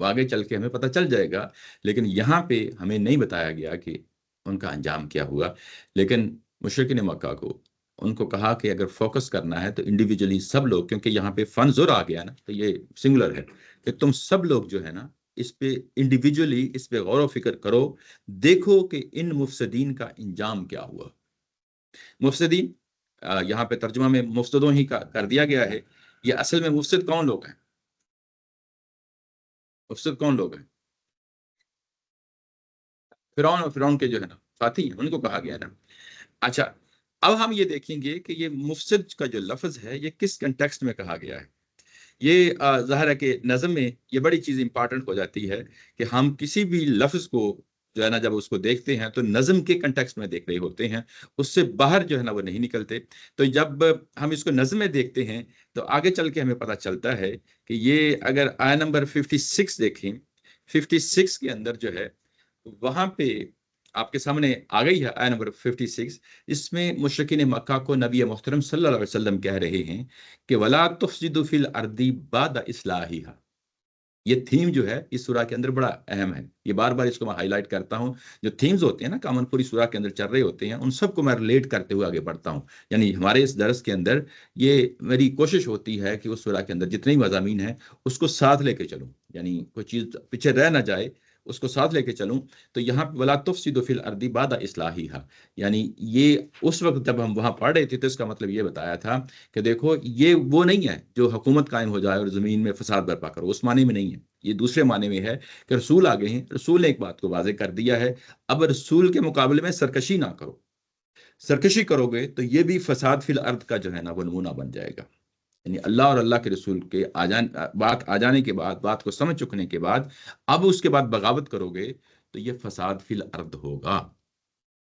وہ آگے چل کے ہمیں پتہ چل جائے گا، لیکن یہاں پہ ہمیں نہیں بتایا گیا کہ ان کا انجام کیا ہوا۔ لیکن مشرکین مکہ کو ان کو کہا کہ اگر فوکس کرنا ہے تو انڈیویجولی سب لوگ، کیونکہ یہاں پہ فنزور آ گیا نا، تو یہ سنگولر ہے کہ تم سب لوگ جو ہے نا اس پہ انڈیویجولی اس پہ غور و فکر کرو، دیکھو کہ ان مفسدین کا انجام کیا ہوا۔ مفسدین یہاں پہ ترجمہ میں مفسدوں ہی کر دیا گیا ہے، یہ اصل میں مفسد کون لوگ ہیں؟ مفسد کون لوگ ہیں؟ فرعون اور فرعون کے جو ہے نا ساتھی ہیں، ان کو کہا گیا نا۔ اچھا، اب ہم یہ دیکھیں گے کہ یہ مفسد کا جو لفظ ہے یہ کس کنٹیکسٹ میں کہا گیا ہے۔ یہ ظاہر ہے کہ نظم میں یہ بڑی چیز امپارٹنٹ ہو جاتی ہے کہ ہم کسی بھی لفظ کو جو ہے نا جب اس کو دیکھتے ہیں تو نظم کے کنٹیکسٹ میں دیکھ رہے ہوتے ہیں، اس سے باہر جو ہے نا وہ نہیں نکلتے۔ تو جب ہم اس کو نظم میں دیکھتے ہیں تو آگے چل کے ہمیں پتہ چلتا ہے کہ یہ اگر آیا نمبر 56 دیکھیں، 56 کے اندر جو ہے وہاں پہ آپ کے سامنے آ گئی ہے آیت نمبر 56، اس میں مشرکین مکہ کو نبی محترم صلی اللہ علیہ وسلم کہہ رہے ہیں کہ وَلَا تُفْسِدُوا فِي الْأَرْضِ بَعْدَ إِصْلَاحِهَا۔ یہ تھیم جو ہے اس سورہ کے اندر بڑا اہم ہے، یہ بار بار اس کو میں ہائی لائٹ کرتا ہوں۔ جو تھیمز ہوتے ہیں نا کامن پوری سورہ کے اندر چل رہے ہوتے ہیں، ان سب کو میں ریلیٹ کرتے ہوئے آگے بڑھتا ہوں۔ یعنی ہمارے اس درس کے اندر یہ میری کوشش ہوتی ہے کہ اس سورہ کے اندر جتنے مضامین ہیں اس کو ساتھ لے کے چلوں، یعنی کوئی چیز پیچھے رہ نہ جائے، اس کو ساتھ لے کے چلوں۔ تو یہاں پہ وَلَا تُفْسِدُوا فِي الْأَرْضِ بَعْدَ إِصْلَاحِهَا، یعنی یہ اس وقت جب ہم وہاں پڑھ رہے تھے تو اس کا مطلب یہ بتایا تھا کہ دیکھو یہ وہ نہیں ہے جو حکومت قائم ہو جائے اور زمین میں فساد برپا کرو، اس معنی میں نہیں ہے، یہ دوسرے معنی میں ہے کہ رسول آ گئے ہیں، رسول نے ایک بات کو واضح کر دیا ہے، اب رسول کے مقابلے میں سرکشی نہ کرو، سرکشی کرو گے تو یہ بھی فساد فی الارض کا جو ہے نا وہ نمونہ بن جائے گا۔ یعنی اللہ اور اللہ کے رسول کے بات آ جانے کے بعد، بات کو سمجھ چکنے کے بعد اب اس کے بعد بغاوت کرو گے تو یہ فساد فی الارض ہوگا،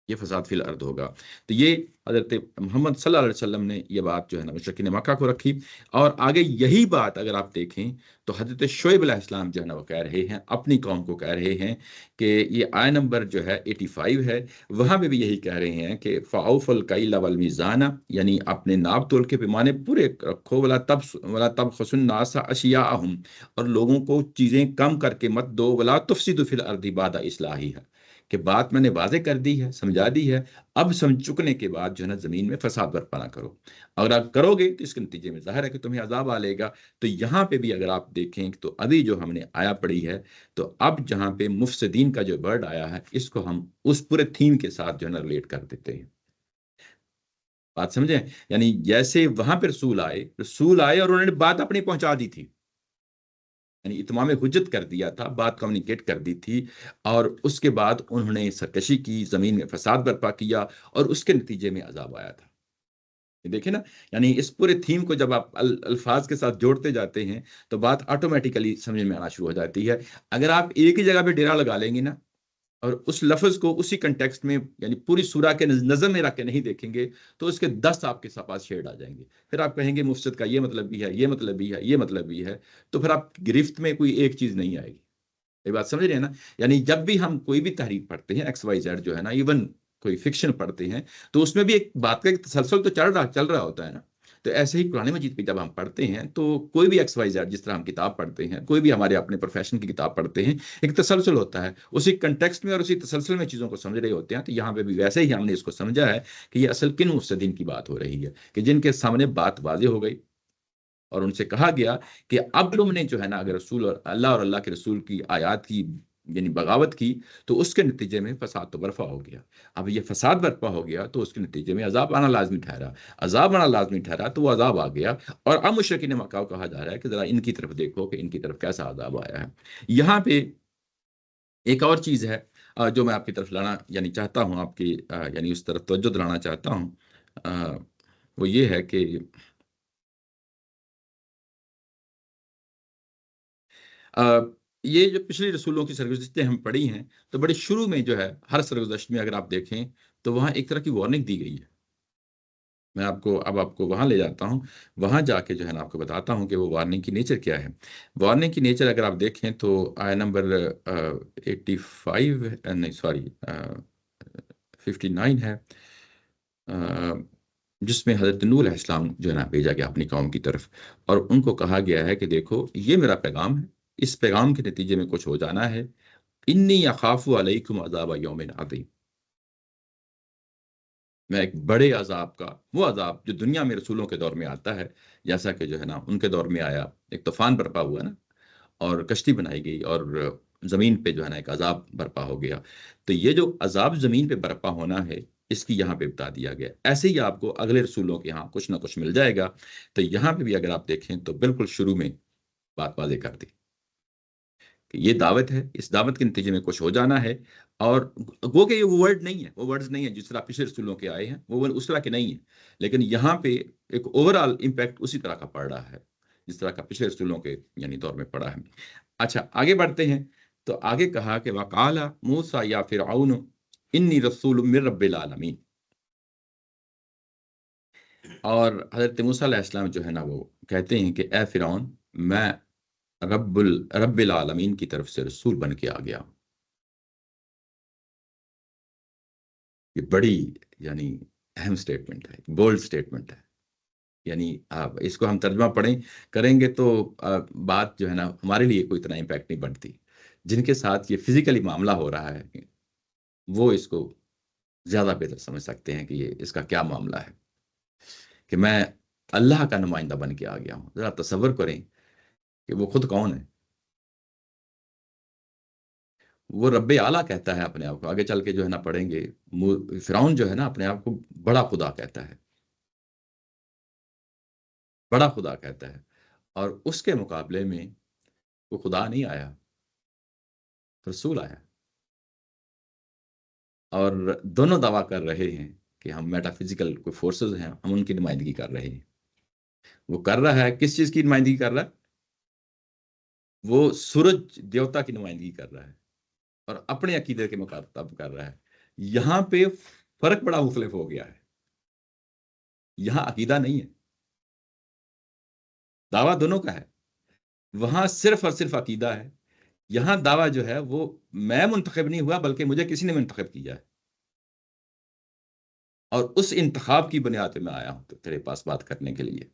یہ فساد فی الارض ہوگا۔ تو یہ حضرت محمد صلی اللہ علیہ وسلم نے یہ بات جو ہے نا مشرکین مکہ کو رکھی، اور آگے یہی بات اگر آپ دیکھیں تو حضرت شعیب علیہ السلام جو ہے نا وہ کہہ رہے ہیں، اپنی قوم کو کہہ رہے ہیں کہ یہ آیہ نمبر جو ہے 85 ہے، وہاں پہ بھی یہی کہہ رہے ہیں کہ فَأَوْفُوا الْكَيْلَ وَالْمِيزَانَ، یعنی اپنے ناپ تول کے پیمانے پورے رکھو، وَلَا تَبْخَسُوا النَّاسَ أَشْيَاءَهُمْ، اور لوگوں کو چیزیں کم کر کے مت دو، وَلَا تُفْسِدُوا فِي الْأَرْضِ بَعْدَ إِصْلَاحِهَا، کہ بات میں نے واضح کر دی ہے، سمجھا دی ہے، اب سمجھ چکنے کے بعد جو ہے نا زمین میں فساد برپا نہ کرو۔ اگر آپ کرو گے تو اس کے نتیجے میں ظاہر ہے کہ تمہیں عذاب آ لے گا۔ تو یہاں پہ بھی اگر آپ دیکھیں تو ابھی جو ہم نے آیا پڑھی ہے، تو اب جہاں پہ مفسدین کا جو ورڈ آیا ہے اس کو ہم اس پورے تھیم کے ساتھ جو ہے نا ریلیٹ کر دیتے ہیں۔ بات سمجھیں؟ یعنی جیسے وہاں پہ رسول آئے اور انہوں نے بات اپنی پہنچا دی تھی، یعنی اتمام حجت کر دیا تھا، بات کمیونیکیٹ کر دی تھی، اور اس کے بعد انہوں نے سرکشی کی، زمین میں فساد برپا کیا، اور اس کے نتیجے میں عذاب آیا تھا۔ یہ دیکھیں نا، یعنی اس پورے تھیم کو جب آپ الفاظ کے ساتھ جوڑتے جاتے ہیں تو بات آٹومیٹیکلی سمجھ میں آنا شروع ہو جاتی ہے۔ اگر آپ ایک ہی جگہ پہ ڈیرا لگا لیں گے نا اور اس لفظ کو اسی کنٹیکسٹ میں یعنی پوری سورہ کے نظم میں رکھ کے نہیں دیکھیں گے تو اس کے 10 آپ کے پاس شیڈ آ جائیں گے، پھر آپ کہیں گے مفسد کا یہ مطلب بھی ہے، یہ مطلب بھی ہے، یہ مطلب بھی ہے، تو پھر آپ گرفت میں کوئی ایک چیز نہیں آئے گی۔ یہ بات سمجھ رہے ہیں نا؟ یعنی جب بھی ہم کوئی بھی تحریر پڑھتے ہیں ایکس وائی زیڈ جو ہے نا، ایون کوئی فکشن پڑھتے ہیں تو اس میں بھی ایک بات کا ایک تسلسل تو چل رہا ہوتا ہے نا۔ تو ایسے ہی قرآن مجید پہ جب ہم پڑھتے ہیں تو کوئی بھی ایکس وائی زیڈ جس طرح ہم کتاب پڑھتے ہیں، کوئی بھی ہمارے اپنے پروفیشن کی کتاب پڑھتے ہیں، ایک تسلسل ہوتا ہے، اسی کنٹیکسٹ میں اور اسی تسلسل میں چیزوں کو سمجھ رہے ہوتے ہیں۔ تو یہاں پہ بھی ویسے ہی ہم نے اس کو سمجھا ہے کہ یہ اصل کن مفسدین کی بات ہو رہی ہے، کہ جن کے سامنے بات واضح ہو گئی اور ان سے کہا گیا کہ اب تم نے جو ہے نا اگر رسول اور اللہ کے رسول کی آیات کی یعنی بغاوت کی تو اس کے نتیجے میں فساد تو برپا ہو گیا۔ اب یہ فساد برپا ہو گیا تو اس کے نتیجے میں عذاب آنا لازمی ٹھہرا، تو وہ عذاب آ گیا، اور اب مشرکین مکہ کو کہا جا رہا ہے کہ ذرا ان کی طرف دیکھو کہ ان کی طرف کیسا عذاب آیا ہے۔ یہاں پہ ایک اور چیز ہے جو میں آپ کی طرف لانا یعنی چاہتا ہوں، آپ کی یعنی اس طرف توجہ دلانا چاہتا ہوں، وہ یہ ہے کہ یہ جو پچھلی رسولوں کی سرگزشتیں ہم پڑھی ہیں تو بڑے شروع میں جو ہے ہر سرگزشت میں اگر آپ دیکھیں تو وہاں ایک طرح کی وارننگ دی گئی ہے۔ میں آپ کو وہاں لے جاتا ہوں، وہاں جا کے جو ہے نا آپ کو بتاتا ہوں کہ وہ وارننگ کی نیچر کیا ہے۔ وارننگ کی نیچر اگر آپ دیکھیں تو آیہ نمبر 85 نہیں سوری 59 ہے، جس میں حضرت نوح علیہ السلام جو ہے نا بھیجا گیا اپنی قوم کی طرف، اور ان کو کہا گیا ہے کہ دیکھو یہ میرا پیغام ہے، اس پیغام کے نتیجے میں کچھ ہو جانا ہے، انی اخاف علیکم عذاب یوم عظیم، میں ایک بڑے عذاب کا، وہ عذاب جو دنیا میں رسولوں کے دور میں آتا ہے، جیسا کہ جو ہے نا ان کے دور میں آیا، ایک طوفان برپا ہوا نا، اور کشتی بنائی گئی، اور زمین پہ جو ہے نا ایک عذاب برپا ہو گیا. تو یہ جو عذاب زمین پہ برپا ہونا ہے، اس کی یہاں پہ بتا دیا گیا. ایسے ہی آپ کو اگلے رسولوں کے یہاں کچھ نہ کچھ مل جائے گا. تو یہاں پہ بھی اگر آپ دیکھیں تو بالکل شروع میں بات واضح کر دی کہ یہ دعوت ہے، اس دعوت کے نتیجے میں کچھ ہو جانا ہے. اور وہ کہ یہ ورڈ نہیں ہے، وہ ورڈز نہیں ہیں جس طرح پچھلے رسولوں کے آئے ہیں، وہ اس طرح کے نہیں ہیں. لیکن یہاں پہ ایک اوور آل امپیکٹ اسی طرح کا پڑ رہا ہے جس طرح کا پچھلے رسولوں کے یعنی دور میں پڑا ہے. اچھا آگے بڑھتے ہیں. تو آگے کہا کہ وقال موسیٰ یا فرعون انی رسول من رب العالمین. اور حضرت موسیٰ علیہ السلام جو ہے نا وہ کہتے ہیں کہ اے فرعون، میں رب العالمین کی طرف سے رسول بن کے آ گیا. یہ بڑی یعنی اہم سٹیٹمنٹ ہے، بولڈ سٹیٹمنٹ ہے. یعنی آپ اس کو ہم ترجمہ کریں گے تو بات جو ہے نا ہمارے لیے کوئی اتنا امپیکٹ نہیں بنتی. جن کے ساتھ یہ فزیکلی معاملہ ہو رہا ہے وہ اس کو زیادہ بہتر سمجھ سکتے ہیں کہ یہ اس کا کیا معاملہ ہے کہ میں اللہ کا نمائندہ بن کے آ گیا ہوں. ذرا تصور کریں کہ وہ خود کون ہے. وہ رب اعلیٰ کہتا ہے اپنے آپ کو. آگے چل کے جو ہے نا پڑھیں گے، فرعون جو ہے نا اپنے آپ کو بڑا خدا کہتا ہے، بڑا خدا کہتا ہے. اور اس کے مقابلے میں وہ خدا نہیں آیا، رسول آیا. اور دونوں دعویٰ کر رہے ہیں کہ ہم میٹا فزیکل کوئی فورسز ہیں، ہم ان کی نمائندگی کر رہے ہیں. وہ کر رہا ہے کس چیز کی نمائندگی کر رہا ہے؟ وہ سورج دیوتا کی نمائندگی کر رہا ہے اور اپنے عقیدے کے مطابق کر رہا ہے. یہاں پہ فرق بڑا مختلف ہو گیا ہے. یہاں عقیدہ نہیں ہے، دعویٰ دونوں کا ہے. وہاں صرف اور صرف عقیدہ ہے. یہاں دعویٰ جو ہے وہ میں منتخب نہیں ہوا بلکہ مجھے کسی نے منتخب کیا ہے، اور اس انتخاب کی بنیاد پہ میں آیا ہوں تو تیرے پاس بات کرنے کے لیے.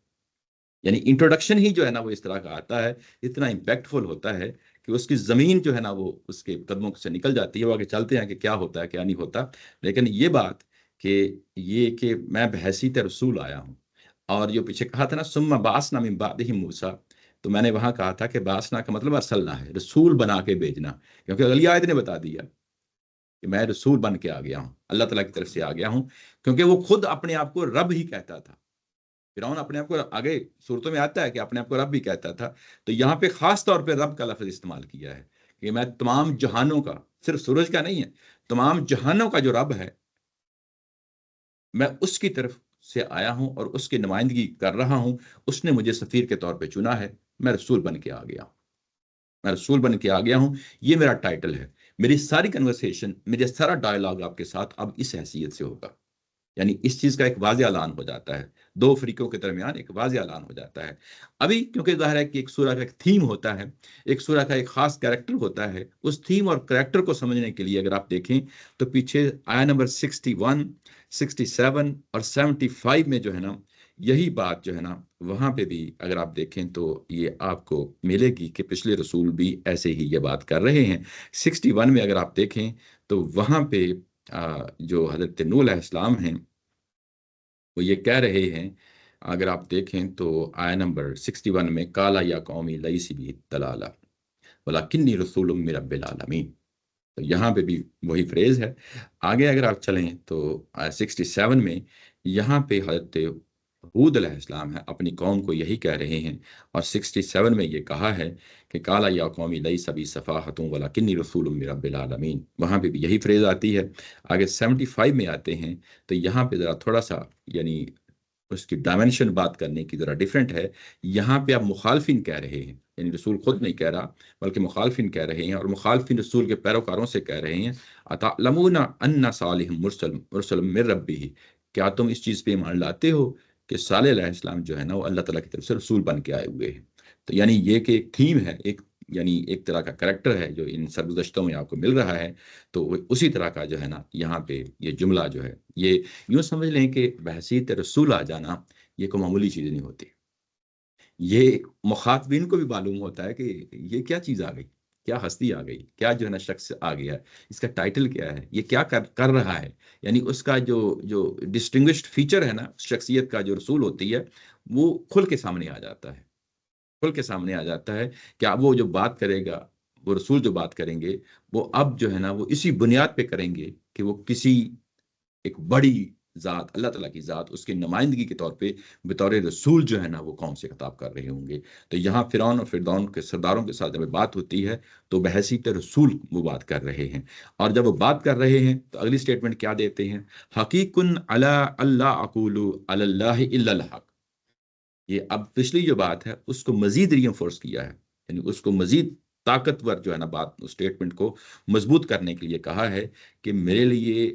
یعنی انٹروڈکشن ہی جو ہے نا وہ اس طرح کا آتا ہے، اتنا امپیکٹفل ہوتا ہے کہ اس کی زمین جو ہے نا وہ اس کے قدموں سے نکل جاتی ہے. وہ آگے چلتے ہیں کہ کیا ہوتا ہے کیا نہیں ہوتا. لیکن یہ بات کہ میں بحیثیت رسول آیا ہوں. اور جو پیچھے کہا تھا نا ثم بعثنا من بعدہ موسیٰ، تو میں نے وہاں کہا تھا کہ بعثنا کا مطلب ارسلنا ہے، رسول بنا کے بھیجنا. کیونکہ اگلی آیت نے بتا دیا کہ میں رسول بن کے آ گیا ہوں، اللہ تعالیٰ کی طرف سے آ گیا ہوں. کیونکہ وہ خود اپنے آپ کو رب ہی کہتا تھا. فرعون اپنے آپ کو، آگے صورتوں میں آتا ہے کہ اپنے آپ کو رب بھی کہتا تھا. تو یہاں پہ خاص طور پہ رب کا لفظ استعمال کیا ہے کہ میں تمام جہانوں کا، صرف سورج کا نہیں ہے، تمام جہانوں کا جو رب ہے، میں اس کی طرف سے آیا ہوں اور اس کی نمائندگی کر رہا ہوں. اس نے مجھے سفیر کے طور پہ چنا ہے. میں رسول بن کے آ گیا ہوں، میں رسول بن کے آ گیا ہوں. یہ میرا ٹائٹل ہے. میری ساری کنورسیشن، میرا سارا ڈائلاگ آپ کے ساتھ اب اس حیثیت سے ہوگا. یعنی اس چیز کا ایک واضح اعلان ہو جاتا ہے، دو فریقوں کے درمیان ایک واضح اعلان ہو جاتا ہے. ابھی کیونکہ ظاہر ہے کہ ایک سورہ کا ایک تھیم ہوتا ہے، ایک سورہ کا ایک خاص کریکٹر ہوتا ہے. اس تھیم اور کریکٹر کو سمجھنے کے لیے اگر آپ دیکھیں تو پیچھے آیا نمبر 61، 67 اور 75 میں جو ہے نا یہی بات جو ہے نا وہاں پہ بھی اگر آپ دیکھیں تو یہ آپ کو ملے گی کہ پچھلے رسول بھی ایسے ہی یہ بات کر رہے ہیں. 61 میں اگر آپ دیکھیں تو وہاں پہ جو حضرت نوح علیہ السلام ہیں وہ یہ کہہ رہے ہیں. اگر آپ دیکھیں تو آیا نمبر 61 میں کالا یا قومی لیس بی دلالہ ولکنی رسول من رب العالمین. تو یہاں پہ بھی وہی فریز ہے. آگے اگر آپ چلیں تو 67 میں یہاں پہ حضرت ہود علیہ السلام ہے اپنی قوم کو یہی کہہ رہے ہیں. اور 67 میں یہ کہا ہے کہ کالا یا قومی لیس بی صفاحۃ ولکنی رسول من رب العالمین. وہاں پہ بھی یہی فریز آتی ہے. آگے 75 میں آتے ہیں تو یہاں پہ ذرا تھوڑا سا یعنی اس کی ڈائمنشن بات کرنے کی ذرا ڈیفرنٹ ہے. یہاں پہ آپ مخالفین کہہ رہے ہیں، یعنی رسول خود نہیں کہہ رہا بلکہ مخالفین کہہ رہے ہیں. اور مخالفین رسول کے پیروکاروں سے کہہ رہے ہیں اتعلمون ان صالح مرسل من ربہ، کیا تم اس چیز پہ ایمان لاتے ہو کہ صالح علیہ السلام جو ہے نا وہ اللہ تعالیٰ کی طرف سے رسول بن کے آئے ہوئے ہیں. تو یعنی یہ کہ ایک تھیم ہے، یعنی ایک طرح کا کریکٹر ہے جو ان سرگزشتوں میں آپ کو مل رہا ہے. تو اسی طرح کا جو ہے نا یہاں پہ یہ جملہ جو ہے یہ یوں سمجھ لیں کہ بحیثیت رسول آ جانا یہ کوئی معمولی چیز نہیں ہوتی. یہ مخاطبین کو بھی معلوم ہوتا ہے کہ یہ کیا چیز آ گئی، کیا ہستی آ گئی، کیا جو ہے نا شخص آ گیا ہے، اس کا ٹائٹل کیا ہے، یہ کیا کر رہا ہے، یعنی اس کا جو ڈسٹنگوشڈ فیچر ہے نا شخصیت کا، جو رسول ہوتی ہے، وہ کھل کے سامنے آ جاتا ہے، کھل کے سامنے آ جاتا ہے کہ اب وہ جو بات کرے گا، وہ رسول جو بات کریں گے، وہ اب جو ہے نا وہ اسی بنیاد پہ کریں گے کہ وہ کسی ایک بڑی ذات، اللہ تعالیٰ کی ذات، اس کی نمائندگی کے طور پہ بطور رسول جو ہے نا وہ قوم سے خطاب کر رہے ہوں گے۔ تو یہاں فرعون اور فرعون کے سرداروں کے ساتھ جب بات ہوتی ہے تو بحیثیت رسول وہ بات کر رہے ہیں، اور جب وہ بات کر رہے ہیں تو اگلی سٹیٹمنٹ کیا دیتے ہیں؟ حقیقن علی اللہ اقول علی اللہ الا الحق۔ یہ اب پچھلی جو بات ہے اس کو مزید ری انفورس کیا ہے، یعنی اس کو مزید طاقتور جو ہے نا بات، اسٹیٹمنٹ کو مضبوط کرنے کے لیے کہا ہے کہ میرے لیے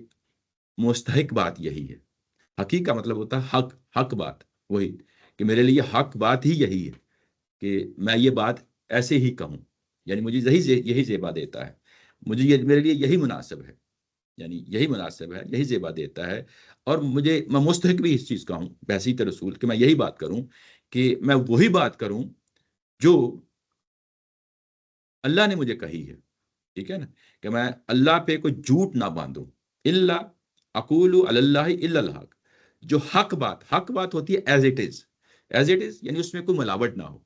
مستحق بات یہی ہے۔ حقیق کا مطلب ہوتا ہے حق بات، وہی کہ میرے لیے حق بات ہی یہی ہے کہ میں یہ بات ایسے ہی کہوں، یعنی مجھے یہی زیبا دیتا ہے، مجھے میرے لیے یہی مناسب ہے، یعنی یہی مناسب ہے، یہی زیبا دیتا ہے، اور میں مستحق بھی اس چیز کا ہوں بحیثیت رسول کہ میں یہی بات کروں، کہ میں وہی بات کروں جو اللہ نے مجھے کہی ہے، ٹھیک ہے نا، کہ میں اللہ پہ کوئی جھوٹ نہ باندھوں، الا اقول علی اللہ الا الحق، جو حق بات ہوتی ہے ایز اٹ از، یعنی اس میں کوئی ملاوٹ نہ ہو۔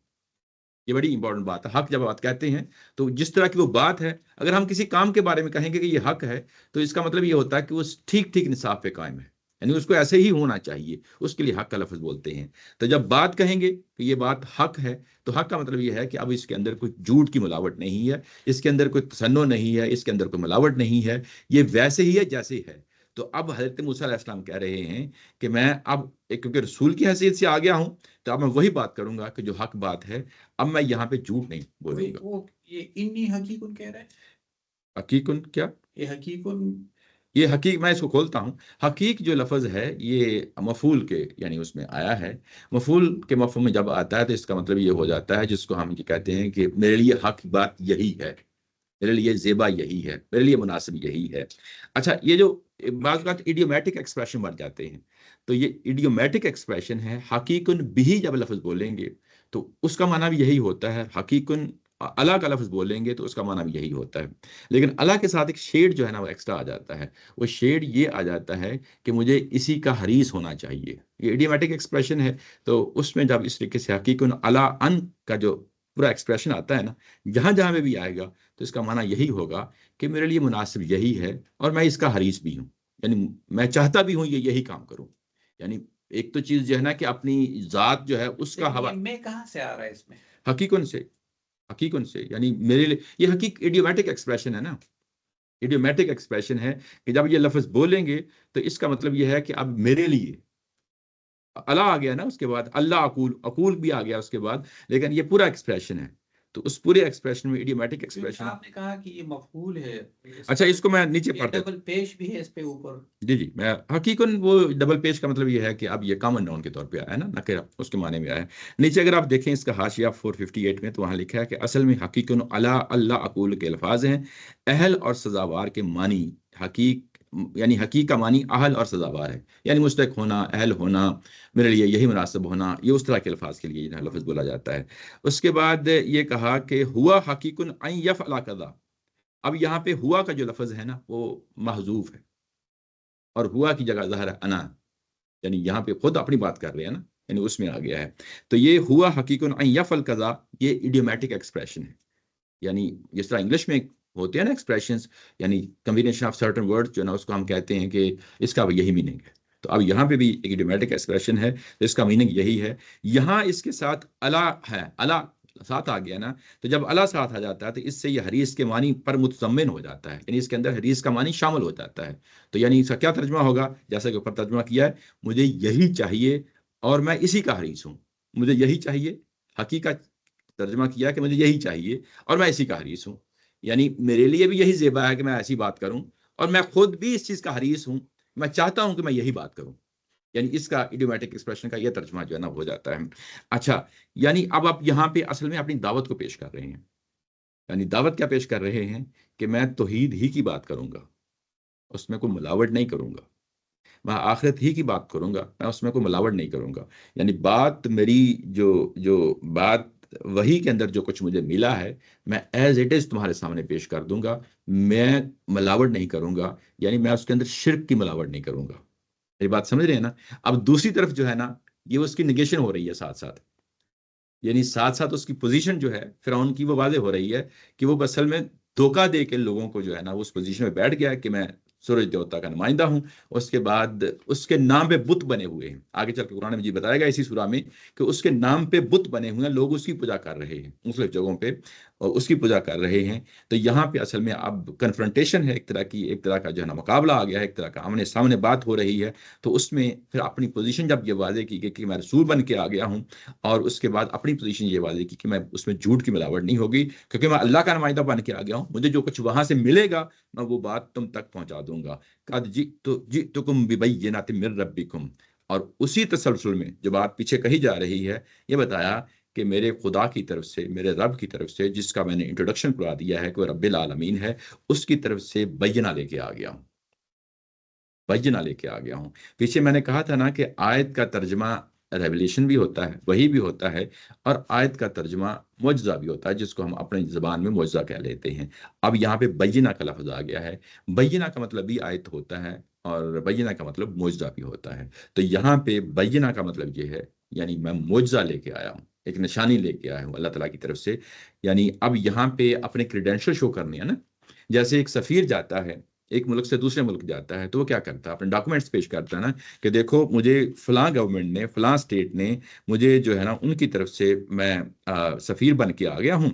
یہ بڑی امپورٹنٹ بات ہے۔ حق جب بات کہتے ہیں تو جس طرح کی وہ بات ہے، اگر ہم کسی کام کے بارے میں کہیں گے کہ یہ حق ہے، تو اس کا مطلب یہ ہوتا ہے کہ وہ ٹھیک نصاب پہ قائم ہے، یعنی اس کو ایسے ہی ہونا چاہیے، اس کے لیے حق کا لفظ بولتے ہیں۔ تو جب بات کہیں گے کہ یہ بات حق ہے، تو حق کا مطلب یہ ہے کہ اب اس کے اندر کوئی جھوٹ کی ملاوٹ نہیں ہے، اس کے اندر کوئی تصنع نہیں ہے، اس کے اندر کوئی ملاوٹ نہیں ہے، یہ ویسے ہی ہے جیسے ہے۔ تو اب حضرت موسیٰ علیہ السلام کہہ رہے ہیں کہ میں اب کیونکہ رسول کی حیثیت سے آ گیا ہوں، تو اب میں وہی بات کروں گا کہ جو حق بات ہے، اب میں یہاں پہ جھوٹ نہیں بولوں گا۔ وہ یہ انی حقیقن کہہ رہے ہیں، حقیقن کیا؟ یہ حقیقن، یہ حقیق، میں اس کو کھولتا ہوں۔ حقیق جو لفظ ہے یہ مفعول کے یعنی اس میں آیا ہے، مفعول کے مفہوم میں جب آتا ہے تو اس کا مطلب یہ ہو جاتا ہے جس کو ہم یہ کہتے ہیں کہ میرے لیے حق بات یہی ہے، میرے لیے زیبا یہی ہے، میرے لیے مناسب یہی ہے۔ اچھا، یہ جو بعض اوقات ایڈیومیٹک ایکسپریشن بن جاتے ہیں، تو یہ ایڈیومیٹک ایکسپریشن ہے، حقیقن بھی جب لفظ بولیں گے تو اس کا معنی بھی یہی ہوتا ہے، حقیقن اللہ کا لفظ بولیں گے تو اس کا معنی بھی یہی ہوتا ہے، لیکن اللہ کے ساتھ ایک شیڈ جو ہے نا وہ ایکسٹرا آ جاتا ہے، وہ شیڈ یہ آ جاتا ہے کہ مجھے اسی کا حریص ہونا چاہیے۔ یہ ایڈیومیٹک ایکسپریشن ہے، تو اس میں جب اس طریقے سے حقیقن اللہ ان کا جو پورا ایکسپریشن آتا ہے نا، جہاں جہاں میں بھی آئے گا تو اس کا معنی یہی ہوگا کہ میرے لیے مناسب یہی ہے اور میں اس کا حریص بھی ہوں، یعنی میں چاہتا بھی ہوں یہ یہی کام کروں۔ یعنی ایک تو چیز جو ہے نا کہ اپنی ذات جو ہے اس کا ہوا، میں کہاں سے آ رہا ہے اس میں؟ حقیقن سے یعنی میرے لیے یہ حقیق ایڈیومیٹک ایکسپریشن ہے نا، ایڈیومیٹک ایکسپریشن ہے کہ جب یہ لفظ بولیں گے تو اس کا مطلب یہ ہے کہ اب میرے لیے اللہ آ گیا نا، اس کے بعد اللہ اقول بھی آ گیا اس کے بعد، لیکن یہ پورا ایکسپریشن ہے، تو اس پورے ایکسپریشن میں ایڈیومیٹک ایکسپریشن۔ آپ نے کہا کہ یہ مفعول ہے، اچھا، اس کو میں نیچے یہ پڑھتا ہوں۔ ڈبل پیش بھی ہے اس پہ اوپر۔ جی میں حقیقاً وہ ڈبل پیج کا مطلب یہ ہے کہ اب یہ کامن ناؤن کے طور پہ آیا ہے نا، نکرہ اس کے معنی میں آیا ہے۔ نیچے اگر آپ دیکھیں اس کا حاشیہ 458 میں، تو وہاں لکھا ہے کہ اصل میں حقیقاً اللہ اقول کے الفاظ ہیں، اہل اور سزاوار کے معنی حقیق، یعنی حقیق کا معنی اہل اور سزاوار ہے، یعنی مستحق ہونا، اہل ہونا، میرے لیے یہی مناسب ہونا، یہ اس طرح کے الفاظ کے لیے یہ لفظ بولا جاتا ہے۔ اس کے بعد یہ کہا کہ ہوا حقیقاً ان یفعل کذا، اب یہاں پہ ہوا کا جو لفظ ہے نا وہ محذوف ہے، اور ہوا کی جگہ ظاہر ہے انا، یعنی یہاں پہ خود اپنی بات کر رہے ہیں نا، یعنی اس میں آ گیا ہے۔ تو یہ ہوا حقیقاً ان یفعل کذا، یہ ایڈیومیٹک ایکسپریشن ہے، یعنی جس طرح انگلش میں ہوتے ہیں نا ایکسپریشنز، یعنی کمبینیشن آف سرٹن ورڈ جو ہے نا، اس کو ہم کہتے ہیں کہ اس کا یہی میننگ ہے۔ تو اب یہاں پہ بھی ایک ایڈیومیٹک ایکسپریشن ہے، اس کا میننگ یہی ہے۔ یہاں اس کے ساتھ اللہ ہے، اللہ ساتھ آ گیا نا، تو جب اللہ ساتھ آ جاتا ہے تو اس سے یہ حریص کے معنی پر متضمن ہو جاتا ہے، یعنی اس کے اندر حریص کا معنی شامل ہو جاتا ہے۔ تو یعنی اس کا کیا ترجمہ ہوگا؟ جیسا کہ اوپر ترجمہ کیا ہے، مجھے یہی چاہیے اور میں اسی کا حریص ہوں، مجھے یہی چاہیے، حقیقت ترجمہ کیا کہ مجھے یہی چاہیے اور میں اسی کا حریص ہوں، یعنی میرے لیے بھی یہی زیبا ہے کہ میں ایسی بات کروں، اور میں خود بھی اس چیز کا حریص ہوں، میں چاہتا ہوں کہ میں یہی بات کروں، یعنی اس کا ایڈیومیٹک ایکسپریشن کا یہ ترجمہ جو ہے نا ہو جاتا ہے۔ اچھا، یعنی اب آپ یہاں پہ اصل میں اپنی دعوت کو پیش کر رہے ہیں، یعنی دعوت کیا پیش کر رہے ہیں کہ میں توحید ہی کی بات کروں گا، اس میں کوئی ملاوٹ نہیں کروں گا، میں آخرت ہی کی بات کروں گا، میں اس میں کوئی ملاوٹ نہیں کروں گا، یعنی بات میری جو بات وحی کے اندر جو کچھ مجھے ملا ہے میں ایز اٹ از تمہارے سامنے پیش کر دوں گا، میں ملاوٹ نہیں کروں گا، یعنی میں اس کے اندر شرک کی ملاوٹ نہیں کروں گا۔ میری بات سمجھ رہے ہیں نا؟ اب دوسری طرف جو ہے نا، یہ اس کی نگیشن ہو رہی ہے ساتھ ساتھ، یعنی ساتھ ساتھ اس کی پوزیشن جو ہے فرعون کی وہ واضح ہو رہی ہے کہ وہ اصل میں دھوکہ دے کے لوگوں کو جو ہے نا اس پوزیشن میں بیٹھ گیا کہ میں سورج دیوتا کا نمائندہ ہوں، اس کے بعد اس کے نام پہ بت بنے ہوئے ہیں۔ آگے چل کے قرآن مجید بتائے گا اسی سورہ میں کہ اس کے نام پہ بت بنے ہوئے ہیں، لوگ اس کی پوجا کر رہے ہیں مختلف جگہوں پہ اور اس کی پوجا کر رہے ہیں۔ تو یہاں پہ اصل میں اب کنفرنٹیشن ہے، ایک طرح کا جو ہے نا مقابلہ آ گیا ہے، ایک طرح کا آمنے سامنے بات ہو رہی ہے۔ تو اس میں پھر اپنی پوزیشن جب یہ واضح کی گئی کہ میں رسول بن کے آ گیا ہوں، اور اس کے بعد اپنی پوزیشن یہ واضح کی کہ میں اس میں جھوٹ کی ملاوٹ نہیں ہوگی، کیونکہ میں اللہ کا نمائندہ بن کے آ گیا ہوں، مجھے جو کچھ وہاں سے ملے گا میں وہ بات تم تک پہنچا دوں گا۔ قد جئتکم ببینۃ من ربکم، اور اسی تسلسل میں جو بات پیچھے کہی جا رہی ہے یہ بتایا کہ میرے خدا کی طرف سے، میرے رب کی طرف سے، جس کا میں نے انٹروڈکشن کرا دیا ہے کہ وہ رب العالمین ہے، اس کی طرف سے بینہ لے کے آ گیا ہوں، بینہ لے کے آ گیا ہوں۔ پیچھے میں نے کہا تھا نا کہ آیت کا ترجمہ ریولیشن بھی ہوتا ہے، وہی بھی ہوتا ہے، اور آیت کا ترجمہ معجزہ بھی ہوتا ہے، جس کو ہم اپنی زبان میں معجزہ کہہ لیتے ہیں۔ اب یہاں پہ بینہ کا لفظ آ گیا ہے، بینہ کا مطلب بھی آیت ہوتا ہے اور بینہ کا مطلب معجزہ بھی ہوتا ہے۔ تو یہاں پہ بینہ کا مطلب یہ ہے، یعنی میں معجزہ لے کے آیا ہوں، ایک نشانی لے کے آیا ہوں اللہ تعالیٰ کی طرف سے۔ یعنی اب یہاں پہ اپنے کریڈینشل شو کرنے ہیں نا، جیسے ایک سفیر جاتا ہے ایک ملک سے دوسرے ملک جاتا ہے تو وہ کیا کرتا ہے، اپنے ڈاکومنٹس پیش کرتا ہے نا کہ دیکھو مجھے فلاں گورنمنٹ نے، فلاں اسٹیٹ نے مجھے جو ہے نا ان کی طرف سے میں سفیر بن کے آ گیا ہوں،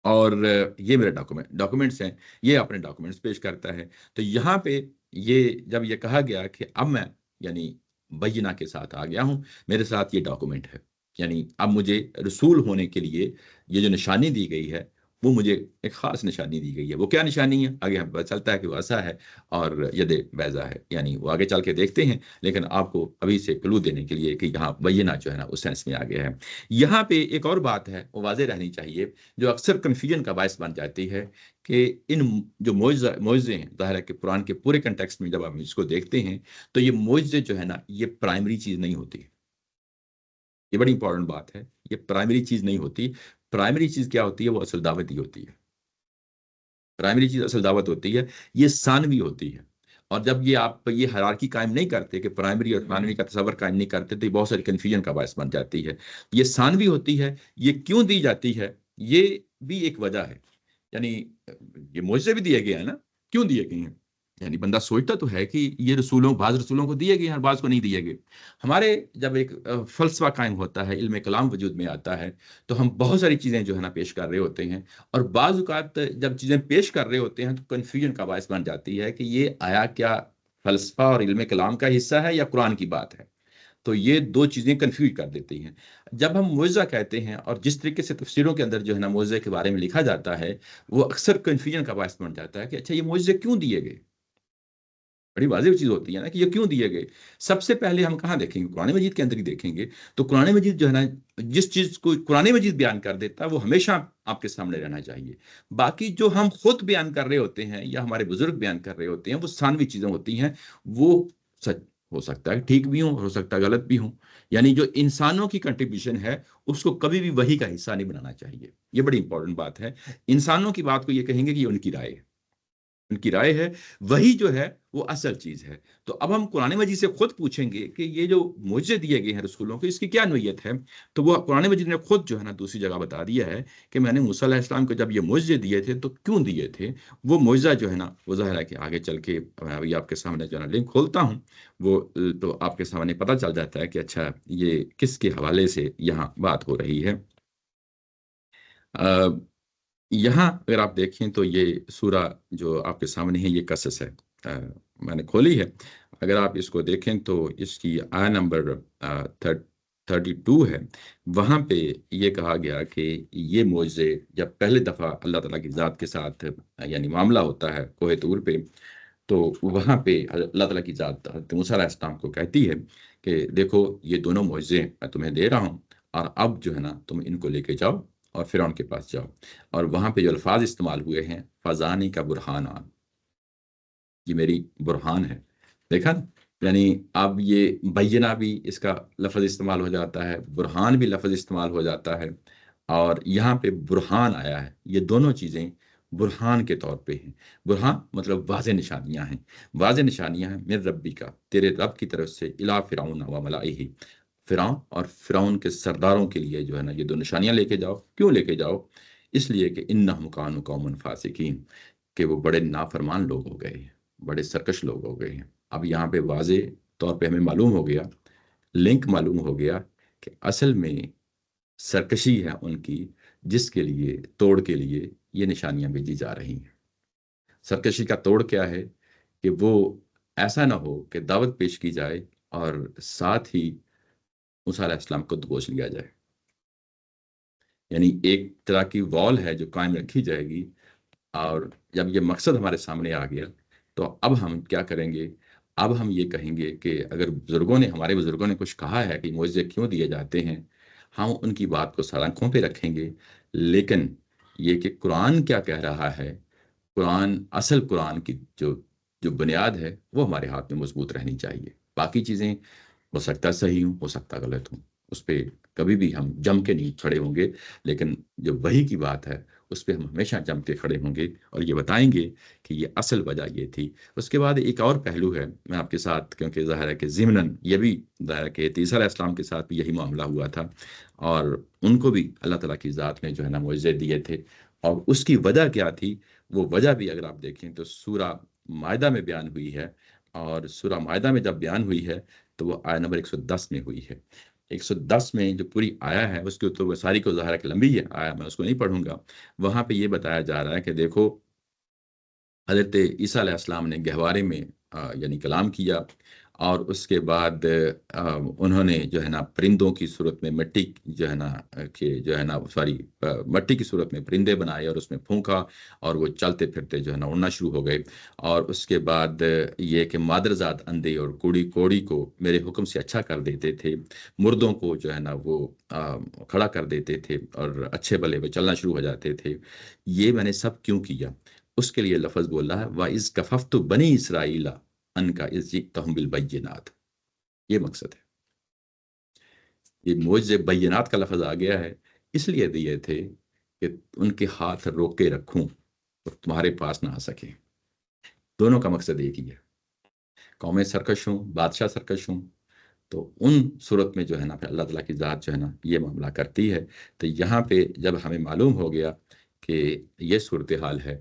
اور یہ میرے ڈاکومنٹس ہیں، یہ اپنے ڈاکومنٹس پیش کرتا ہے۔ تو یہاں پہ یہ جب یہ کہا گیا کہ اب میں یعنی بینہ کے ساتھ آ گیا ہوں، میرے ساتھ یہ ڈاکومنٹ ہے، یعنی اب مجھے رسول ہونے کے لیے یہ جو نشانی دی گئی ہے وہ مجھے ایک خاص نشانی دی گئی ہے۔ وہ کیا نشانی ہے آگے ہم پتہ چلتا ہے کہ وہ عصا ہے اور ید بیضا ہے، یعنی وہ آگے چل کے دیکھتے ہیں، لیکن آپ کو ابھی سے کلو دینے کے لیے کہ یہاں بینہ جو ہے نا اس سینس میں آ گیا ہے۔ یہاں پہ ایک اور بات ہے وہ واضح رہنی چاہیے جو اکثر کنفیوژن کا باعث بن جاتی ہے کہ ان جو معجزے ہیں، ظاہر ہے کہ قرآن کے پورے کنٹیکسٹ میں جب ہم اس کو دیکھتے ہیں تو یہ معجزے جو ہے نا یہ پرائمری چیز نہیں ہوتی۔ یہ بڑی امپورٹنٹ بات ہے، یہ پرائمری چیز نہیں ہوتی۔ پرائمری چیز کیا ہوتی ہے؟ وہ اصل دعوت ہی ہوتی ہے۔ پرائمری چیز اصل دعوت ہوتی ہے، یہ ثانوی ہوتی ہے۔ اور جب یہ آپ یہ ہیرارکی قائم نہیں کرتے کہ پرائمری اور ثانوی کا تصور قائم نہیں کرتے تو یہ بہت ساری کنفیوژن کا باعث بن جاتی ہے۔ یہ ثانوی ہوتی ہے، یہ کیوں دی جاتی ہے؟ یہ بھی ایک وجہ ہے، یعنی یہ معجزے بھی دیے گئے ہیں نا، کیوں دیے گئے ہیں؟ یعنی بندہ سوچتا تو ہے کہ یہ بعض رسولوں کو دیے گئے ہیں اور بعض کو نہیں دیے گئے۔ ہمارے جب ایک فلسفہ قائم ہوتا ہے، علم کلام وجود میں آتا ہے تو ہم بہت ساری چیزیں جو ہے نا پیش کر رہے ہوتے ہیں، اور بعض اوقات جب چیزیں پیش کر رہے ہوتے ہیں تو کنفیوژن کا باعث بن جاتی ہے کہ یہ آیا کیا فلسفہ اور علم کلام کا حصہ ہے یا قرآن کی بات ہے؟ تو یہ دو چیزیں کنفیوز کر دیتی ہیں۔ جب ہم معجزہ کہتے ہیں اور جس طریقے سے تفسیروں کے اندر جو ہے نا معجزے کے بارے میں لکھا جاتا ہے وہ اکثر کنفیوژن کا باعث بن جاتا ہے کہ اچھا یہ معجزے کیوں دیے گئے؟ بڑی واضح چیز ہوتی ہے نا کہ یہ کیوں دیے گئے۔ سب سے پہلے ہم کہاں دیکھیں گے؟ قرآن مجید کے اندر ہی دیکھیں گے۔ تو قرآن مجید جو ہے نا جس چیز کو قرآن مجید بیان کر دیتا ہے وہ ہمیشہ آپ کے سامنے رہنا چاہیے۔ باقی جو ہم خود بیان کر رہے ہوتے ہیں یا ہمارے بزرگ بیان کر رہے ہوتے ہیں وہ ثانوی چیزیں ہوتی ہیں، وہ سچ ہو سکتا ہے ٹھیک بھی ہوں، ہو سکتا ہے غلط بھی ہوں، یعنی جو انسانوں کی کنٹریبیوشن ہے اس کو کبھی بھی وحی کا حصہ نہیں بنانا چاہیے۔ یہ بڑی امپورٹنٹ بات ہے۔ انسانوں کی بات کو یہ کہیں گے کہ یہ ان کی رائے ہے، ان کی رائے ہے، وہی جو ہے وہ اصل چیز ہے۔ تو اب ہم قرآن مجید سے خود پوچھیں گے کہ یہ جو معجزے دیے گئے ہیں رسولوں کو اس کی کیا نوعیت ہے؟ تو وہ قرآن مجید نے خود جو ہے نا دوسری جگہ بتا دیا ہے کہ میں نے موسیٰ علیہ السلام کو جب یہ معجزے دیے تھے تو کیوں دیے تھے۔ وہ معجزہ جو ہے نا وہ ظاہر ہے کہ آگے چل کے میں ابھی آپ کے سامنے جو ہے نا لنک کھولتا ہوں وہ تو آپ کے سامنے پتہ چل جاتا ہے کہ اچھا یہ کس کے حوالے سے یہاں بات ہو رہی ہے۔ یہاں اگر آپ دیکھیں تو یہ سورہ جو آپ کے سامنے ہے یہ قصص ہے، میں نے کھولی ہے۔ اگر آپ اس کو دیکھیں تو اس کی آیت نمبر 32 ہے، وہاں پہ یہ کہا گیا کہ یہ معجزے جب پہلے دفعہ اللہ تعالیٰ کی ذات کے ساتھ یعنی معاملہ ہوتا ہے کوہ طور پہ، تو وہاں پہ اللہ تعالیٰ کی ذات حضرت موسیٰ علیہ السلام کو کہتی ہے کہ دیکھو یہ دونوں معجزے میں تمہیں دے رہا ہوں، اور اب جو ہے نا تم ان کو لے کے جاؤ اور فرعون کے پاس جاؤ۔ اور وہاں پہ جو الفاظ استعمال ہوئے ہیں فَذَانِكَ کا برہان، یہ میری برہان ہے۔ دیکھا نا، یعنی اب یہ بینہ بھی اس کا لفظ استعمال ہو جاتا ہے، برہان بھی لفظ استعمال ہو جاتا ہے۔ اور یہاں پہ برہان آیا ہے، یہ دونوں چیزیں برہان کے طور پہ ہیں۔ برہان مطلب واضح نشانیاں ہیں، واضح نشانیاں ہیں من ربی کا، تیرے رب کی طرف سے، الا فرعون و ملائہ، فرعون اور فرعون کے سرداروں کے لیے جو ہے نا یہ دو نشانیاں لے کے جاؤ۔ کیوں لے کے جاؤ؟ اس لیے کہ انہم کانوا قوما فاسقین، کہ وہ بڑے نافرمان لوگ ہو گئے ہیں، بڑے سرکش لوگ ہو گئے ہیں۔ اب یہاں پہ واضح طور پہ ہمیں معلوم ہو گیا، لنک معلوم ہو گیا کہ اصل میں سرکشی ہے ان کی، جس کے لیے توڑ کے لیے یہ نشانیاں بھیجی جا رہی ہیں۔ سرکشی کا توڑ کیا ہے کہ وہ ایسا نہ ہو کہ دعوت پیش کی جائے اور ساتھ ہی موسیٰ علیہ السلام کو دبوچ لیا جائے، یعنی ایک طرح کی وال ہے جو قائم رکھی جائے گی۔ اور جب یہ مقصد ہمارے سامنے آ گیا تو اب ہم کیا کریں گے؟ اب ہم یہ کہیں گے کہ اگر ہمارے بزرگوں نے کچھ کہا ہے کہ معجزے کیوں دیے جاتے ہیں، ہم ان کی بات کو سر آنکھوں پہ رکھیں گے، لیکن یہ کہ قرآن کیا کہہ رہا ہے، اصل قرآن کی جو بنیاد ہے وہ ہمارے ہاتھ میں مضبوط رہنی چاہیے۔ باقی چیزیں ہو سکتا صحیح ہوں، ہو سکتا غلط ہوں، اس پہ کبھی بھی ہم جم کے نہیں کھڑے ہوں گے، لیکن جو وحی کی بات ہے اس پہ ہم ہمیشہ جم کے کھڑے ہوں گے اور یہ بتائیں گے کہ یہ اصل وجہ یہ تھی۔ اس کے بعد ایک اور پہلو ہے، میں آپ کے ساتھ، کیونکہ ظاہر ہے کہ ضمناً یہ بھی ظاہر ہے کہ عیسیٰ علیہ السلام کے ساتھ بھی یہی معاملہ ہوا تھا، اور ان کو بھی اللہ تعالیٰ کی ذات نے جو ہے نا معجزے دیے تھے، اور اس کی وجہ کیا تھی؟ وہ وجہ بھی اگر آپ دیکھیں تو سورہ مائدہ میں بیان ہوئی ہے، اور سورہ مائدہ میں جب بیان ہوئی ہے تو وہ آیت نمبر 110 میں ہوئی ہے۔ 110 میں جو پوری آیا ہے اس کے تو وہ ساری کو ظاہر ہے کہ لمبی ہے آیا، میں اس کو نہیں پڑھوں گا۔ وہاں پہ یہ بتایا جا رہا ہے کہ دیکھو حضرت عیسیٰ علیہ السلام نے گہوارے میں یعنی کلام کیا، اور اس کے بعد انہوں نے جو ہے نا پرندوں کی صورت میں مٹی جو ہے نا مٹی کی صورت میں پرندے بنائے اور اس میں پھونکا، اور وہ چلتے پھرتے جو ہے نا اڑنا شروع ہو گئے۔ اور اس کے بعد یہ کہ مادرزاد اندھے اور کوڑی کو میرے حکم سے اچھا کر دیتے تھے، مردوں کو جو ہے نا وہ کھڑا کر دیتے تھے، اور اچھے بھلے وہ چلنا شروع ہو جاتے تھے۔ یہ میں نے سب کیوں کیا؟ اس کے لیے لفظ بولا ہے وَإِذْ كَفَفْتُ بَنِي إِسْرَائِيلَ عَنْكَ إِذْ جِئْتَهُم بِالْبَيِّنَاتِ، یہ مقصد ہے۔ یہ معجزے بینات کا لفظ آ گیا ہے، اس لیے دیے تھے کہ ان کے ہاتھ روک کے رکھوں اور تمہارے پاس نہ آ سکیں۔ دونوں کا مقصد ایک ہی ہے، قومیں سرکش ہوں، بادشاہ سرکش ہوں، تو ان صورت میں جو ہے نا پھر اللہ تعالیٰ کی ذات جو ہے نا یہ معاملہ کرتی ہے۔ تو یہاں پہ جب ہمیں معلوم ہو گیا کہ یہ صورتحال ہے،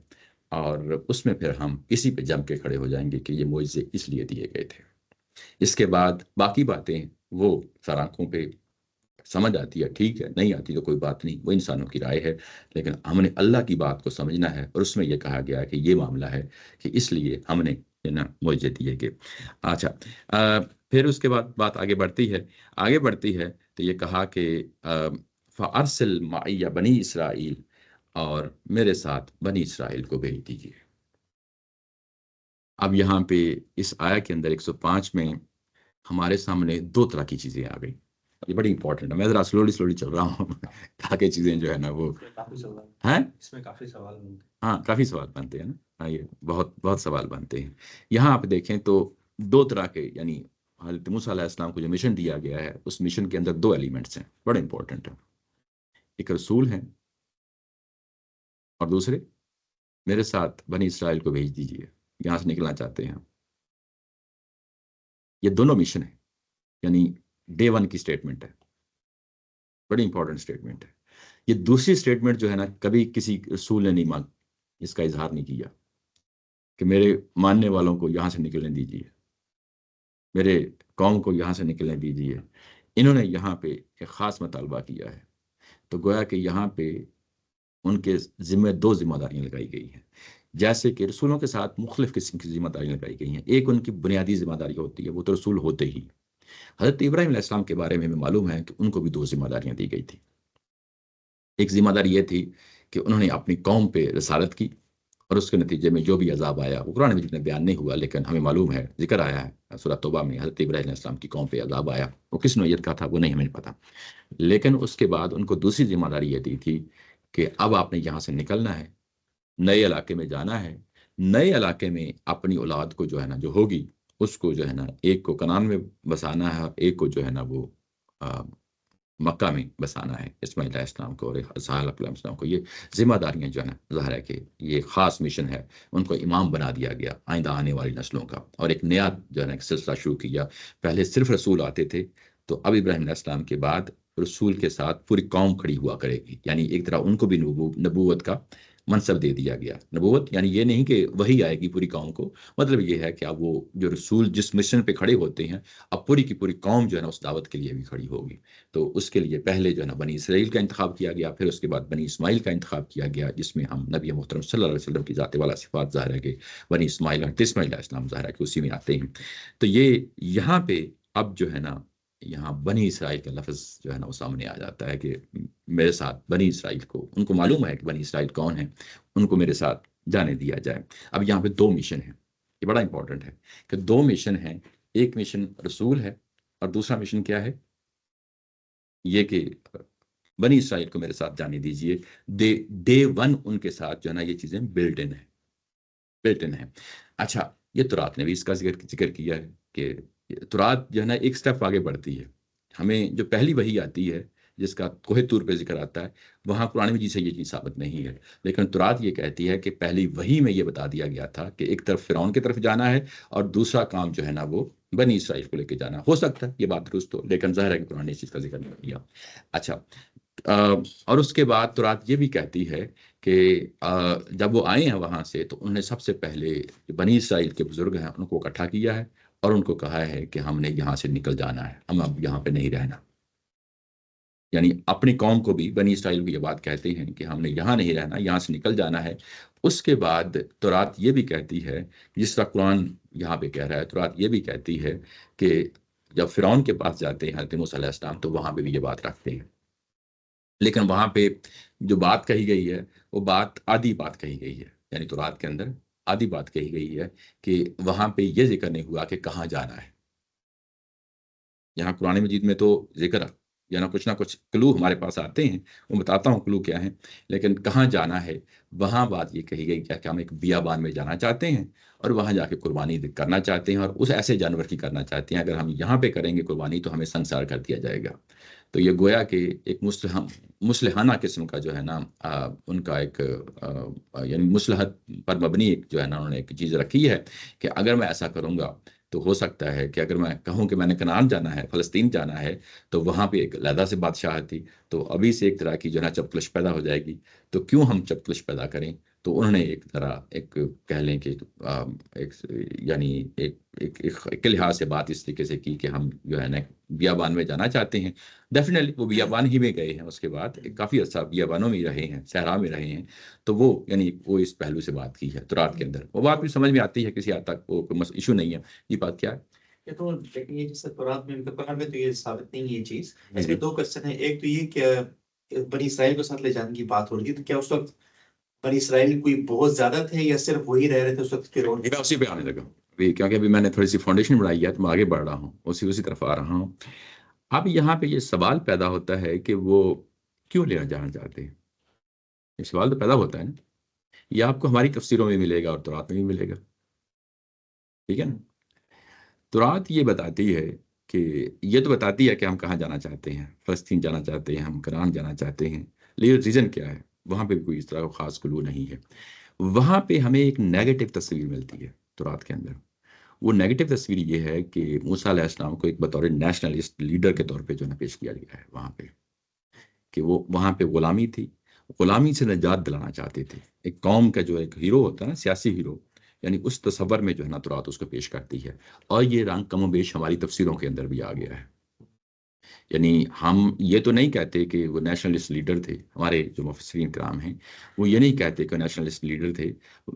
اور اس میں پھر ہم اسی پہ جم کے کھڑے ہو جائیں گے کہ یہ معجزے اس لیے دیے گئے تھے۔ اس کے بعد باقی باتیں وہ سر آنکھوں پہ سمجھ آتی ہے، ٹھیک ہے، نہیں آتی تو کوئی بات نہیں، وہ انسانوں کی رائے ہے، لیکن ہم نے اللہ کی بات کو سمجھنا ہے، اور اس میں یہ کہا گیا ہے کہ یہ معاملہ ہے کہ اس لیے ہم نے معجزے دیے گئے۔ اچھا، پھر اس کے بعد بات آگے بڑھتی ہے تو یہ کہا کہ فَأَرْسِلْ مَعِیَ بَنِی اسرائیل، اور میرے ساتھ بنی اسرائیل کو بھیج دیجیے۔ اب یہاں پہ اس آیا کے اندر 105 میں ہمارے سامنے دو طرح کی چیزیں آ گئی، یہ بڑی امپورٹنٹ ہے، میں ذرا سلولی چل رہا ہوں تاکہ چیزیں جو ہے نا وہ اس میں کافی سوال بنتے ہیں۔ ہاں کافی سوال بنتے ہیں نا، ہاں یہ بہت بہت سوال بنتے ہیں۔ یہاں آپ دیکھیں تو دو طرح کے، یعنی حضرت موسیٰ علیہ السلام کو جو مشن دیا گیا ہے اس مشن کے اندر دو ایلیمنٹس ہیں، بڑے امپورٹنٹ ہیں، ایک رسول ہیں، اور دوسرے میرے ساتھ بنی اسرائیل کو بھیج دیجیے، یہاں سے نکلنا چاہتے ہیں۔ یہ دونوں مشن ہیں، یعنی ڈے 1 کی سٹیٹمنٹ ہے، بڑی امپورٹنٹ سٹیٹمنٹ ہے۔ یہ دوسری سٹیٹمنٹ جو ہے نا کبھی کسی رسول نے نہیں اس کا اظہار نہیں کیا کہ میرے ماننے والوں کو یہاں سے نکلنے دیجیے، میرے قوم کو یہاں سے نکلنے دیجیے۔ انہوں نے یہاں پہ ایک خاص مطالبہ کیا ہے، تو گویا کہ یہاں پہ ان کے ذمہ دو ذمہ داریاں لگائی گئی ہیں، جیسے کہ رسولوں کے ساتھ مختلف قسم کی ذمہ داریاں لگائی گئی ہیں۔ ایک ان کی بنیادی ذمہ داری ہوتی ہے، وہ تو رسول ہوتے ہی۔ حضرت ابراہیم علیہ السلام کے بارے میں ہمیں معلوم ہے کہ ان کو بھی دو ذمہ داریاں دی گئی تھی۔ ایک ذمہ داری یہ تھی کہ انہوں نے اپنی قوم پہ رسالت کی، اور اس کے نتیجے میں جو بھی عذاب آیا، وہ قرآن مجید میں بیان نہیں ہوا لیکن ہمیں معلوم ہے، ذکر آیا ہے سورہ توبہ میں، حضرت ابراہیم علیہ السلام کی قوم پہ عذاب آیا، وہ کس نوعیت کا تھا وہ نہیں ہمیں پتہ، لیکن اس کے بعد ان کو دوسری ذمہ داری یہ دی تھی کہ اب آپ نے یہاں سے نکلنا ہے، نئے علاقے میں جانا ہے، نئے علاقے میں اپنی اولاد کو جو ہے نا جو ہوگی اس کو جو ہے نا ایک کو کنعان میں بسانا ہے، اور ایک کو جو ہے نا وہ مکہ میں بسانا ہے اسماعیل علیہ السلام کو اور اسحاق علیہ السلام کو. یہ ذمہ داریاں جو ہے نا ظاہر ہے کہ یہ خاص مشن ہے. ان کو امام بنا دیا گیا آئندہ آنے والی نسلوں کا, اور ایک نیا جو ہے نا سلسلہ شروع کیا. پہلے صرف رسول آتے تھے, تو اب ابراہیم علیہ السلام کے بعد رسول کے ساتھ پوری قوم کھڑی ہوا کرے گی. یعنی ایک طرح ان کو بھی نبوت کا منصب دے دیا گیا. نبوت یعنی یہ نہیں کہ وہی آئے گی پوری قوم کو, مطلب یہ ہے کہ اب وہ جو رسول جس مشن پہ کھڑے ہوتے ہیں, اب پوری کی پوری قوم جو ہے نا اس دعوت کے لیے بھی کھڑی ہوگی. تو اس کے لیے پہلے جو ہے نا بنی اسرائیل کا انتخاب کیا گیا, پھر اس کے بعد بنی اسماعیل کا انتخاب کیا گیا, جس میں ہم نبی محترم صلی اللہ علیہ وسلم کی ذات والا صفات ظاہر ہے کہ بنی اسماعیل اور اسماعیل علیہ السلام ظاہر ہے کہ اسی میں آتے ہیں. تو یہ یہاں پہ اب جو ہے نا یہاں بنی اسرائیل کا لفظ جو ہے نا وہ سامنے آ جاتا ہے کہ میرے ساتھ بنی اسرائیل کو, ان کو معلوم ہے کہ بنی اسرائیل کون ہے, ان کو میرے ساتھ جانے دیا جائے. اب یہاں پہ دو مشن ہیں, یہ بڑا امپورٹنٹ ہے کہ دو مشن ہیں. ایک مشن رسول ہے اور دوسرا مشن کیا ہے, یہ کہ بنی اسرائیل کو میرے ساتھ جانے دیجئے. ڈے ون ان کے ساتھ جو ہے نا یہ چیزیں بلٹ ان ہے. اچھا, یہ تورات نے بھی اس کا ذکر کیا ہے کہ تورات جو ہے نا ایک سٹیپ آگے بڑھتی ہے. ہمیں جو پہلی وحی آتی ہے جس کا کوہ طور پہ ذکر آتا ہے, وہاں قرآن مجید سے یہ چیز ثابت نہیں ہے, لیکن تورات یہ کہتی ہے کہ پہلی وحی میں یہ بتا دیا گیا تھا کہ ایک طرف فرعون کی طرف جانا ہے اور دوسرا کام جو ہے نا وہ بنی اسرائیل کو لے کے جانا. ہو سکتا ہے یہ بات درست ہو, لیکن ظاہر ہے کہ قرآن نے اس چیز کا ذکر نہیں کیا. اچھا, اور اس کے بعد تورات یہ بھی کہتی ہے کہ جب وہ آئے ہیں وہاں سے, تو انہوں نے سب سے پہلے بنی اسرائیل کے بزرگ ہیں ان کو اکٹھا کیا ہے اور ان کو کہا ہے کہ ہم نے یہاں سے نکل جانا ہے, ہم اب یہاں پہ نہیں رہنا. یعنی اپنی قوم کو بھی, بنی اسرائیل کو یہ بات کہتے ہیں کہ ہم نے یہاں نہیں رہنا, یہاں سے نکل جانا ہے. اس کے بعد تورات یہ بھی کہتی ہے, جس طرح قرآن یہاں پہ کہہ رہا ہے, تورات یہ بھی کہتی ہے کہ جب فرعون کے پاس جاتے ہیں حضرت موسیٰ علیہ السلام, تو وہاں پہ بھی یہ بات رکھتے ہیں. لیکن وہاں پہ جو بات کہی گئی ہے وہ بات آدھی بات کہی گئی ہے. یعنی تورات کے اندر آدھی بات کہی گئی ہے کہ وہاں پہ یہ ذکر نہیں ہوا کہ کہاں جانا ہے. یہاں قرآن مجید میں تو ذکر یا کچھ نہ کچھ کلو ہمارے پاس آتے ہیں, وہ بتاتا ہوں کلو کیا ہیں, لیکن کہاں جانا ہے وہاں بات یہ کہی گئی کہ ہم ایک بیابان میں جانا چاہتے ہیں اور وہاں جا کے قربانی کرنا چاہتے ہیں, اور اس ایسے جانور کی کرنا چاہتے ہیں. اگر ہم یہاں پہ کریں گے قربانی تو ہمیں سنسار کر دیا جائے گا. تو یہ گویا کہ ایک مصلحانہ قسم کا جو ہے نا ان کا ایک یعنی مصلحت پر مبنی ایک جو ہے نا انہوں نے ایک چیز رکھی ہے کہ اگر میں ایسا کروں گا تو ہو سکتا ہے کہ اگر میں کہوں کہ میں نے کنعان جانا ہے, فلسطین جانا ہے, تو وہاں پہ ایک علیحدہ سے بادشاہت تھی, تو ابھی سے ایک طرح کی جو ہے نا چپکلش پیدا ہو جائے گی. تو کیوں ہم چپکلش پیدا کریں؟ تو انہوں نے ایک طرح ایک کہہ لیں کہ یعنی ایک لحاظ سے بات اس طریقے سے کی کہ ہم جو ہے نا بیابان میں جانا چاہتے ہیں. ڈیفینیٹلی وہ بیابان ہی میں گئے ہیں, اس کے بعد کافی عرصہ بیابانوں میں رہے ہیں, صحرا میں رہے ہیں. تو وہ یعنی وہ اس پہلو سے بات کی ہے تورات کے اندر, وہ بات بھی سمجھ میں آتی ہے کسی حد تک, وہ کوئی ایشو نہیں ہے. یہ بات کیا ہے؟ یہ تو لیکن یہ جیسے تورات میں قرآن میں تو یہ ثابت نہیں ہے یہ چیز. اس میں دو کوشچن ہیں. ایک تو یہ کہ بنی اسرائیل کو ساتھ لے جانے کی بات ہو رہی تھی, تو کیا اس وقت بنی اسرائیل کوئی بہت زیادہ تھے یا صرف وہی رہ رہے تھے اس وقت؟ میں اسی پہ آنے لگا کیونکہ ابھی میں نے تھوڑی سی فاؤنڈیشن بڑھائی ہے, تو میں آگے بڑھ رہا ہوں, اسی طرف آ رہا ہوں. اب یہاں پہ یہ سوال پیدا ہوتا ہے کہ وہ کیوں لے جانا چاہتے ہیں. یہ سوال تو پیدا ہوتا ہے نا, یہ آپ کو ہماری تفسیروں میں ملے گا اور تورات میں بھی ملے گا. ٹھیک ہے نا. تورات یہ بتاتی ہے کہ یہ تو بتاتی ہے کہ ہم کہاں جانا چاہتے ہیں, فلسطین جانا چاہتے ہیں, ہم کنعان جانا چاہتے ہیں, لیکن ریزن کیا ہے؟ وہاں پہ کوئی اس طرح کا خاص کلو نہیں ہے. وہاں پہ ہمیں ایک نیگیٹو تصویر ملتی ہے تورات کے اندر. وہ نیگیٹو تصویر یہ ہے کہ موسیٰ علیہ السلام کو ایک بطور نیشنلسٹ لیڈر کے طور پہ جو ہے پیش کیا گیا ہے وہاں پہ, کہ وہ وہاں پہ غلامی تھی, غلامی سے نجات دلانا چاہتے تھے. ایک قوم کا جو ایک ہیرو ہوتا ہے نا, سیاسی ہیرو, یعنی اس تصور میں جو ہے نا تورات اس کو پیش کرتی ہے. اور یہ رنگ کم و بیش ہماری تفسیروں کے اندر بھی آ گیا ہے. یعنی ہم یہ تو نہیں کہتے کہ وہ نیشنلسٹ لیڈر تھے, ہمارے جو مفسرین کرام ہیں وہ یہ نہیں کہتے کہ نیشنلسٹ لیڈر تھے,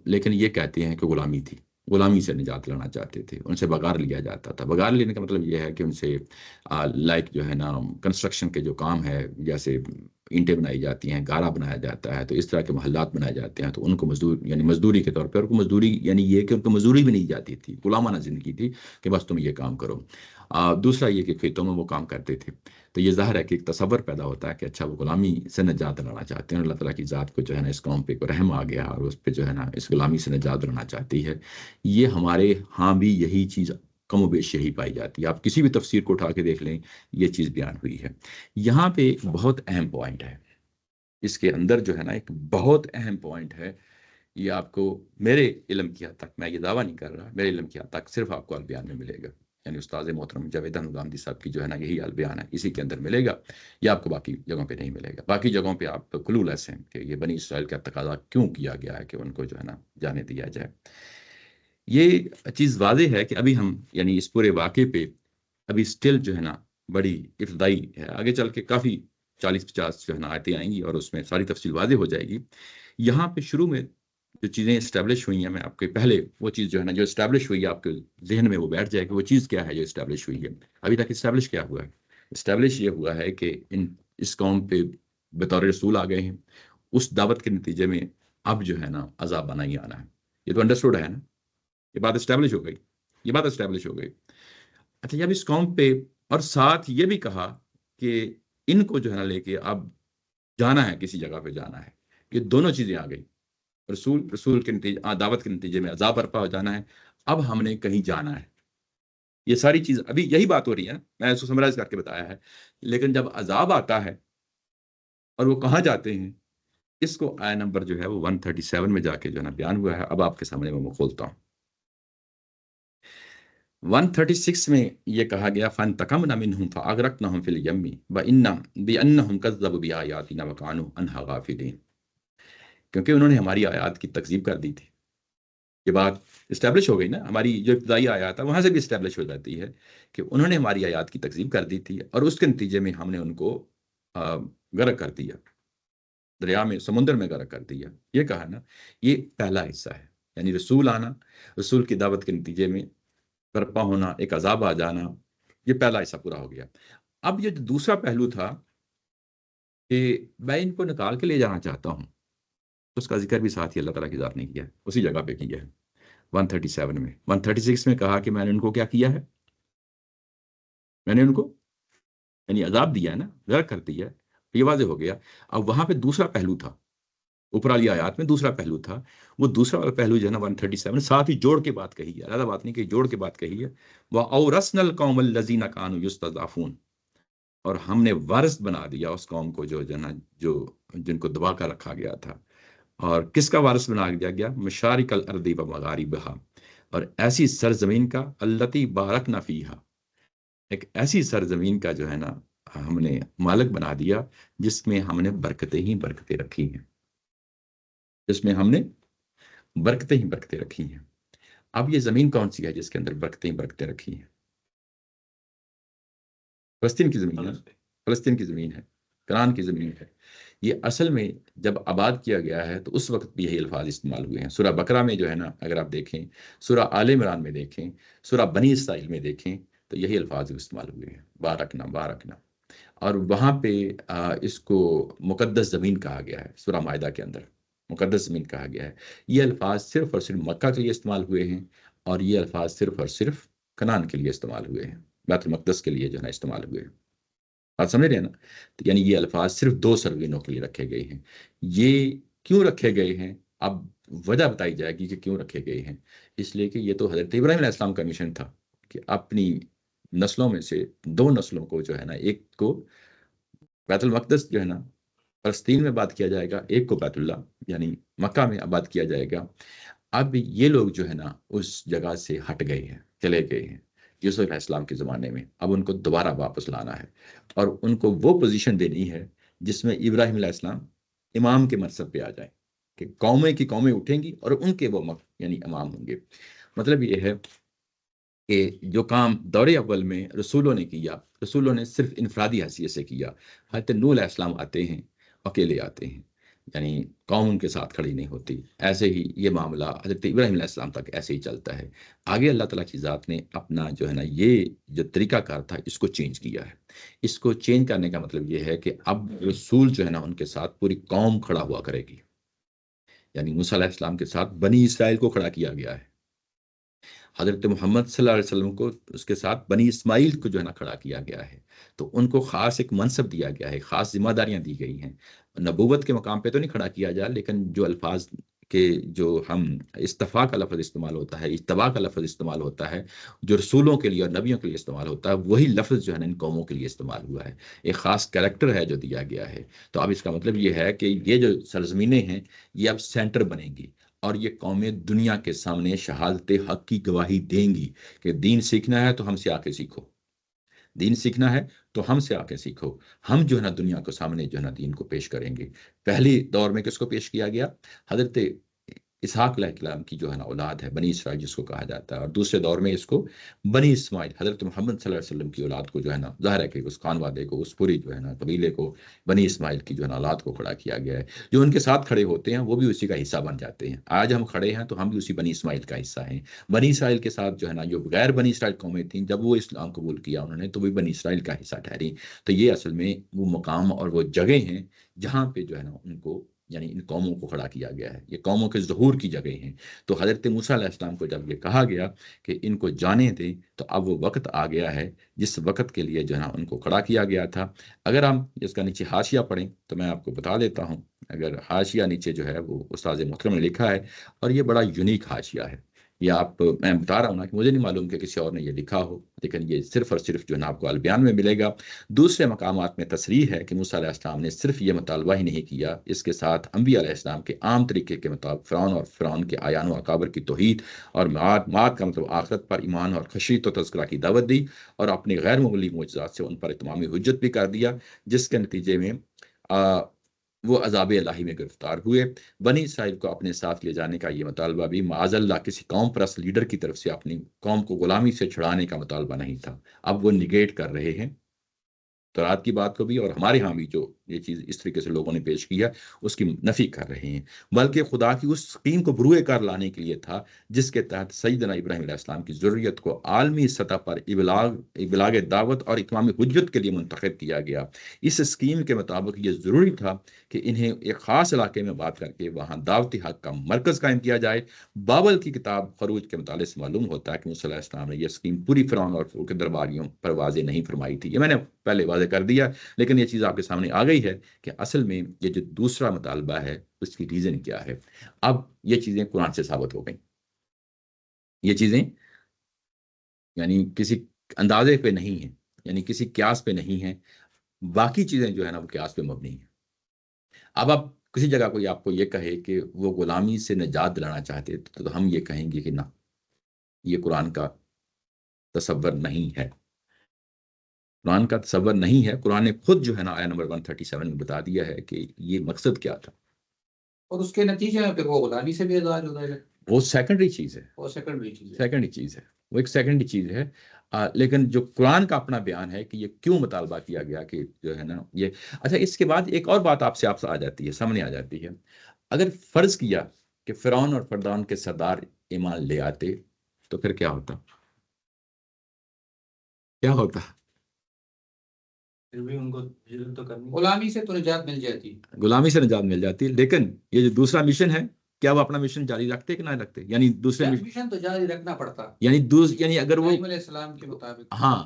لیکن یہ کہتے ہیں کہ غلامی تھی, غلامی سے نجات لینا چاہتے تھے. ان سے بغار لیا جاتا تھا. بغار لینے کا مطلب یہ ہے کہ ان سے لائک جو ہے نا کنسٹرکشن کے جو کام ہے, جیسے اینٹیں بنائی جاتی ہیں, گارا بنایا جاتا ہے, تو اس طرح کے محلات بنائے جاتے ہیں, تو ان کو یعنی مزدوری کے طور پر, ان کو مزدوری یعنی یہ کہ ان کو مزدوری بھی نہیں جاتی تھی, غلامانہ زندگی تھی کہ بس تم یہ کام کرو. دوسرا یہ کہ کھیتوں میں وہ کام کرتے تھے. تو یہ ظاہر ہے کہ ایک تصور پیدا ہوتا ہے کہ اچھا وہ غلامی سے نجات دلانا چاہتے ہیں, اللہ تعالیٰ کی ذات کو جو ہے نا اس قوم پہ رحم آ گیا اور اس پہ جو ہے نا اس غلامی سے نجات دلانا چاہتی ہے. یہ ہمارے ہاں بھی یہی چیز کم و بیش یہی پائی جاتی ہے. آپ کسی بھی تفسیر کو اٹھا کے دیکھ لیں یہ چیز بیان ہوئی ہے. یہاں پہ ایک بہت اہم پوائنٹ ہے، اس کے اندر جو ہے نا ایک بہت اہم پوائنٹ ہے. یہ آپ کو میرے علم کی حد تک، میں یہ دعویٰ نہیں کر رہا، میرے علم کی حد تک صرف آپ کو البیان میں ملے گا. یعنی استاد محترم جاوید احمد گامدی صاحب کی جو ہے نا یہی البیان ہے، اسی کے اندر ملے گا. یہ آپ کو باقی جگہوں پہ نہیں ملے گا. باقی جگہوں پہ آپ کلو لیس ہیں کہ یہ بنی اسرائیل کا تقاضا کیوں کیا گیا ہے کہ ان کو جو ہے نا جانے دیا جائے. یہ چیز واضح ہے کہ ابھی ہم یعنی اس پورے واقعے پہ ابھی سٹل جو ہے نا بڑی ابتدائی ہے. آگے چل کے کافی 40-50 جو ہے نا آیتیں آئیں گی اور اس میں ساری تفصیل واضح ہو جائے گی. یہاں پہ شروع میں جو چیزیں اسٹیبلش ہوئی ہیں، میں آپ کے پہلے وہ چیز جو ہے نا جو اسٹیبلش ہوئی ہے آپ کے ذہن میں وہ بیٹھ جائے کہ وہ چیز کیا ہے جو اسٹیبلش ہوئی ہے. ابھی تک اسٹیبلش کیا ہوا ہے؟ اسٹیبلش یہ ہوا ہے کہ اس قوم پہ بطور رسول آ گئے ہیں. اس دعوت کے نتیجے میں اب جو ہے نا عذاب آنا ہی آنا ہے. یہ تو انڈرسٹوڈ ہے نا، یہ بات اسٹیبلش ہو گئی، یہ بات اسٹیبلش ہو گئی. اچھا، جب اس قوم پہ اور ساتھ یہ بھی کہا کہ ان کو جو ہے نا لے کے اب جانا ہے، کسی جگہ پہ جانا ہے، یہ دونوں چیزیں آ گئی. رسول کے نتیجے، دعوت کے نتیجے میں عذاب برپا ہو جانا ہے، اب ہم نے کہیں جانا ہے. یہ ساری چیز ابھی یہی بات ہو رہی ہے، میں اس کو سمرائز کر کے بتایا ہے. لیکن جب عذاب آتا ہے اور وہ کہاں جاتے ہیں، اس کو آیا نمبر جو ہے وہ 137 میں جا کے جو ہے نا بیان ہوا ہے. اب آپ کے سامنے میں کھولتا ہوں. 136 میں یہ کہا گیا فَانْتَقَمْنَا مِنْهُمْ فَأَغْرَقْنَاهُمْ فِي الْيَمِّ بِأَنَّهُمْ كَذَّبُوا بِآيَاتِنَا وَكَانُوا عَنْهَا غَافِلِينَ. کیونکہ انہوں نے ہماری آیات کی تکذیب کر دی تھی. یہ بات اسٹیبلش ہو گئی نا، ہماری جو ابتدائی آیات ہے وہاں سے بھی اسٹیبلش ہو جاتی ہے کہ انہوں نے ہماری آیات کی تکذیب کر دی تھی اور اس کے نتیجے میں ہم نے ان کو غرق کر دیا، دریا میں، سمندر میں غرق کر دیا. یہ کہا نا، یہ پہلا حصہ ہے. یعنی رسول آنا، رسول کی دعوت کے نتیجے میں برپا ہونا، ایک عذاب آ جانا، یہ پہلا حصہ پورا ہو گیا. اب یہ جو دوسرا پہلو تھا کہ میں ان کو نکال کے لے جانا چاہتا ہوں، اس کا ذکر بھی ساتھ ہی اللہ تعالیٰ کی ذات نے کیا ہے، اسی جگہ پہ کیا ہے 137 میں. 136 میں کہا کہ میں نے ان کو کیا کیا ہے، میں نے ان کو یعنی عذاب دیا ہے نا، غرق کر دیا ہے. یہ واضح ہو گیا. اب وہاں پہ دوسرا پہلو تھا، اوپر والی آیات میں دوسرا پہلو تھا. وہ دوسرا والا پہلو جو ہے نا 137 ساتھ ہی جوڑ کے بات کہی ہے، علیحدہ بات نہیں کہ جوڑ کے بات کہی ہے. وَأَوْرَثْنَا الْقَوْمَ الَّذِينَ كَانُوا يُسْتَضْعَفُونَ، اور ہم نے وارث بنا دیا اس قوم کو جو ہے نا جو جن کو دبا کر رکھا گیا تھا. اور کس کا وارث بنا دیا گیا؟ مشارق الارض و مغاربہا، اور ایسی سرزمین کا، التی بارکنا فیہا، ایک ایسی سرزمین کا جو ہے نا ہم نے مالک بنا دیا جس میں ہم نے برکتیں ہی برکتیں رکھی ہیں، جس میں ہم نے برکتیں ہی برکتیں رکھی ہیں. اب یہ زمین کون سی ہے جس کے اندر برکتیں ہی برکتیں رکھی ہیں؟ فلسطین کی زمین ہے، فلسطین کی زمین ہے، کنعان کی زمین ہے. یہ اصل میں جب آباد کیا گیا ہے تو اس وقت بھی یہی الفاظ استعمال ہوئے ہیں. سورہ بقرہ میں جو ہے نا اگر آپ دیکھیں، سورہ آل عمران میں دیکھیں، سورہ بنی اسرائیل میں دیکھیں تو یہی الفاظ استعمال ہوئے ہیں، بارکنا بارکنا. اور وہاں پہ اس کو مقدس زمین کہا گیا ہے. سورہ مائدہ کے اندر مقدس زمین کہا گیا ہے. یہ الفاظ صرف اور صرف مکہ کے لیے استعمال ہوئے ہیں، اور یہ الفاظ صرف اور صرف کنعان کے لیے استعمال ہوئے ہیں، بیت المقدس کے لیے جو ہے نا استعمال ہوئے ہیں. آپ سمجھ رہے ہیں نا؟ تو یعنی یہ الفاظ صرف 2 سرزمینوں کے لیے رکھے گئے ہیں. یہ کیوں رکھے گئے ہیں؟ اب وجہ بتائی جائے گی کہ کیوں رکھے گئے ہیں. اس لیے کہ یہ تو حضرت ابراہیم علیہ السلام کا مشن تھا کہ اپنی نسلوں میں سے 2 نسلوں کو جو ہے نا، ایک کو بیت المقدس جو ہے نا فلسطین میں آباد کیا جائے گا، ایک کو بیت اللہ یعنی مکہ میں آباد کیا جائے گا. اب یہ لوگ جو ہے نا اس جگہ سے ہٹ گئے ہیں، چلے گئے ہیں یوسف علیہ السلام کے زمانے میں. اب ان کو دوبارہ واپس لانا ہے اور ان کو وہ پوزیشن دینی ہے جس میں ابراہیم علیہ السلام امام کے منصب پہ آ جائیں، کہ قومیں کی قومیں اٹھیں گی اور ان کے وہ یعنی امام ہوں گے. مطلب یہ ہے کہ جو کام دور اول میں رسولوں نے کیا، رسولوں نے صرف انفرادی حیثیت سے کیا. حضرت نوح علیہ السلام آتے ہیں، اکیلے آتے ہیں، یعنی قوم ان کے ساتھ کھڑی نہیں ہوتی. ایسے ہی یہ معاملہ حضرت ابراہیم علیہ السلام تک ایسے ہی چلتا ہے. آگے اللہ تعالیٰ کی ذات نے اپنا جو ہے نا یہ جو طریقہ کار تھا اس کو چینج کیا ہے. اس کو چینج کرنے کا مطلب یہ ہے کہ اب رسول جو ہے نا ان کے ساتھ پوری قوم کھڑا ہوا کرے گی. یعنی موسیٰ علیہ السلام کے ساتھ بنی اسرائیل کو کھڑا کیا گیا ہے، حضرت محمد صلی اللہ علیہ وسلم کو اس کے ساتھ بنی اسماعیل کو جو ہے نا کھڑا کیا گیا ہے. تو ان کو خاص ایک منصب دیا گیا ہے، خاص ذمہ داریاں دی گئی ہیں. نبوت کے مقام پہ تو نہیں کھڑا کیا جائے، لیکن جو الفاظ کہ جو ہم استفاء کا لفظ استعمال ہوتا ہے، اجتباء کا لفظ استعمال ہوتا ہے، جو رسولوں کے لیے اور نبیوں کے لیے استعمال ہوتا ہے، وہی لفظ جو ہے نا ان قوموں کے لیے استعمال ہوا ہے، ایک خاص کریکٹر ہے جو دیا گیا ہے۔ تو اب اس کا مطلب یہ ہے کہ یہ جو سرزمینیں ہیں یہ اب سینٹر بنیں گی، اور یہ قومیں دنیا کے سامنے شہادت حق کی گواہی دیں گی کہ دین سیکھنا ہے تو ہم سے آ کے سیکھو، دین سیکھنا ہے تو ہم سے آ کے سیکھو۔ ہم جو ہے نا دنیا کو سامنے جو ہے نا دین کو پیش کریں گے۔ پہلی دور میں کس کو پیش کیا گیا؟ حضرت اسحاق علیہ السلام کی جو ہے نا اولاد ہے، بنی اسرائیل جس کو کہا جاتا ہے، اور دوسرے دور میں اس کو بنی اسماعیل، حضرت محمد صلی اللہ علیہ وسلم کی اولاد کو جو ہے نا ظاہر ہے کہ اس خانوادے کو، اس پوری جو ہے نا قبیلے کو، بنی اسماعیل کی جو ہے نا اولاد کو کھڑا کیا گیا ہے۔ جو ان کے ساتھ کھڑے ہوتے ہیں وہ بھی اسی کا حصہ بن جاتے ہیں۔ آج ہم کھڑے ہیں تو ہم بھی اسی بنی اسماعیل کا حصہ ہیں۔ بنی اسرائیل کے ساتھ جو ہے نا جو غیر بنی اسرائیل قومیں تھیں، جب وہ اسلام قبول کیا انہوں نے، تو وہ بنی اسرائیل کا حصہ ٹھہری۔ تو یہ اصل میں وہ مقام اور وہ جگہ ہیں جہاں پہ جو ہے نا ان کو، یعنی ان قوموں کو کھڑا کیا گیا ہے، یہ قوموں کے ظہور کی جگہ ہیں۔ تو حضرت موسیٰ علیہ السلام کو جب یہ کہا گیا کہ ان کو جانے دیں، تو اب وہ وقت آ گیا ہے جس وقت کے لیے جو ہے نا ان کو کھڑا کیا گیا تھا۔ اگر ہم اس کا نیچے حاشیہ پڑھیں تو میں آپ کو بتا دیتا ہوں، اگر حاشیہ نیچے جو ہے وہ استاد محترم نے لکھا ہے، اور یہ بڑا یونیک حاشیہ ہے۔ یہ میں بتا رہا ہوں نا کہ مجھے نہیں معلوم کہ کسی اور نے یہ لکھا ہو، لیکن یہ صرف اور صرف جو ہے نا آپ کو البیان میں ملے گا۔ دوسرے مقامات میں تصریح ہے کہ موسیٰ علیہ السلام نے صرف یہ مطالبہ ہی نہیں کیا، اس کے ساتھ انبیاء علیہ السلام کے عام طریقے کے مطابق فرعون کے آیان و اکابر کی توحید اور معاد کا مطلب آخرت پر ایمان اور خشیت و تذکرہ کی دعوت دی، اور اپنے غیر معمولی معجزات سے ان پر اتمام حجت بھی کر دیا، جس کے نتیجے میں وہ عذاب الہی میں گرفتار ہوئے۔ بنی اسرائیل کو اپنے ساتھ لے جانے کا یہ مطالبہ بھی معاذ اللہ کسی قوم پرست لیڈر کی طرف سے اپنی قوم کو غلامی سے چھڑانے کا مطالبہ نہیں تھا۔ اب وہ نگیٹ کر رہے ہیں تورات کی بات کو بھی، اور ہمارے ہاں بھی جو یہ چیز اس طریقے سے لوگوں نے پیش کیا اس کی نفی کر رہے ہیں، بلکہ خدا کی اس اسکیم کو بروئے کار لانے کے لیے تھا جس کے تحت سیدنا ابراہیم علیہ السلام کی ضروریت کو عالمی سطح پر ابلاغ دعوت اور اتمام حجت کے لیے منتخب کیا گیا۔ اس اسکیم کے مطابق یہ ضروری تھا کہ انہیں ایک خاص علاقے میں بات کر کے وہاں دعوتی حق کا مرکز قائم کیا جائے۔ بابل کی کتاب خروج کے مطالعے سے معلوم ہوتا ہے کہ موسیٰ علیہ السلام نے یہ اسکیم پوری فرعون اور کے درباریوں پر واضح نہیں فرمائی تھی۔ یہ میں نے پہلے واضح کر دیا، لیکن یہ چیز آپ کے سامنے آ گئی ہے کہ اصل میں یہ جو دوسرا مطالبہ ہے اس کی ریزن کیا ہے۔ اب یہ چیزیں قرآن سے ثابت ہو گئیں، یہ چیزیں یعنی کسی اندازے پہ نہیں ہیں، یعنی کسی قیاس پہ نہیں ہیں، باقی چیزیں جو ہے نا وہ قیاس پہ مبنی ہیں۔ اب کسی جگہ کوئی آپ کو یہ کہے کہ وہ غلامی سے نجات دلانا چاہتے تو ہم یہ کہیں گے کہ نہ، یہ قرآن کا تصور نہیں ہے، قرآن کا تصور نہیں ہے۔ قرآن نے خود جو ہے نا آیہ نمبر 137 میں بتا دیا ہے کہ یہ مقصد کیا تھا، اور اس کے نتیجے میں پھر وہ غلامی سے بھی آزاد ہو جائے گا۔ وہ سیکنڈری چیز ہے، وہ سیکنڈری چیز ہے، سیکنڈری چیز ہے، وہ ایک سیکنڈری چیز ہے۔ لیکن جو قرآن کا اپنا بیان ہے کہ یہ کیوں مطالبہ کیا گیا کہ جو ہے نا یہ اچھا۔ اس کے بعد ایک اور بات آپ سے آ جاتی ہے، سامنے آ جاتی ہے۔ اگر فرض کیا کہ فرعون اور فردون کے سردار ایمان لے آتے تو پھر کیا ہوتا؟ کیا ہوتا؟ پھر بھی ان کو ہجرت تو کرنی، غلامی سے تو نجات مل جاتی، غلامی سے نجات مل جاتی، لیکن یہ جو دوسرا مشن ہے کیا وہ اپنا مشن جاری رکھتے کہ نہ رکھتے؟ یعنی دوسرے مشن تو جاری رکھنا پڑتا، یعنی اگر وہ ابراہیم علیہ السلام کے مطابق۔ ہاں،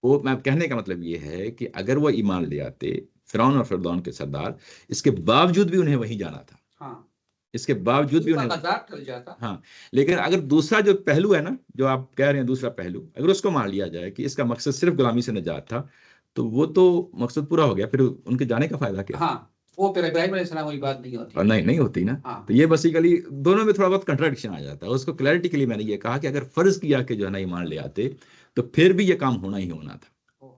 وہ میں کہنے کا مطلب یہ ہے کہ اگر وہ ایمان لے آتے فرعون اور فردون کے سردار، اس کے باوجود بھی انہیں وہیں جانا تھا، ہاں، اس کے باوجود بھی انہیں عذاب ٹل جاتا۔ ہاں، لیکن اگر دوسرا جو پہلو ہے نا جو آپ کہہ رہے ہیں، دوسرا پہلو اگر اس کو مان لیا جائے کہ اس کا مقصد صرف غلامی سے نجات تھا، تو وہ تو مقصد پورا ہو گیا، پھر ان کے جانے کا فائدہ کیا؟ ہاں، وہ پھر ابراہیم علیہ السلام والی بات نہیں ہوتی، اور نہیں ہوتی نا۔ ہاں، تو یہ بیسیکلی دونوں میں تھوڑا بہت کنٹراڈکشن آ جاتا ہے۔ اس کو کلیئرٹی کے لیے میں نے یہ کہا کہ اگر فرض کیا کہ جو ہے نا ایمان لے آتے تو پھر بھی یہ کام ہونا ہی ہونا تھا،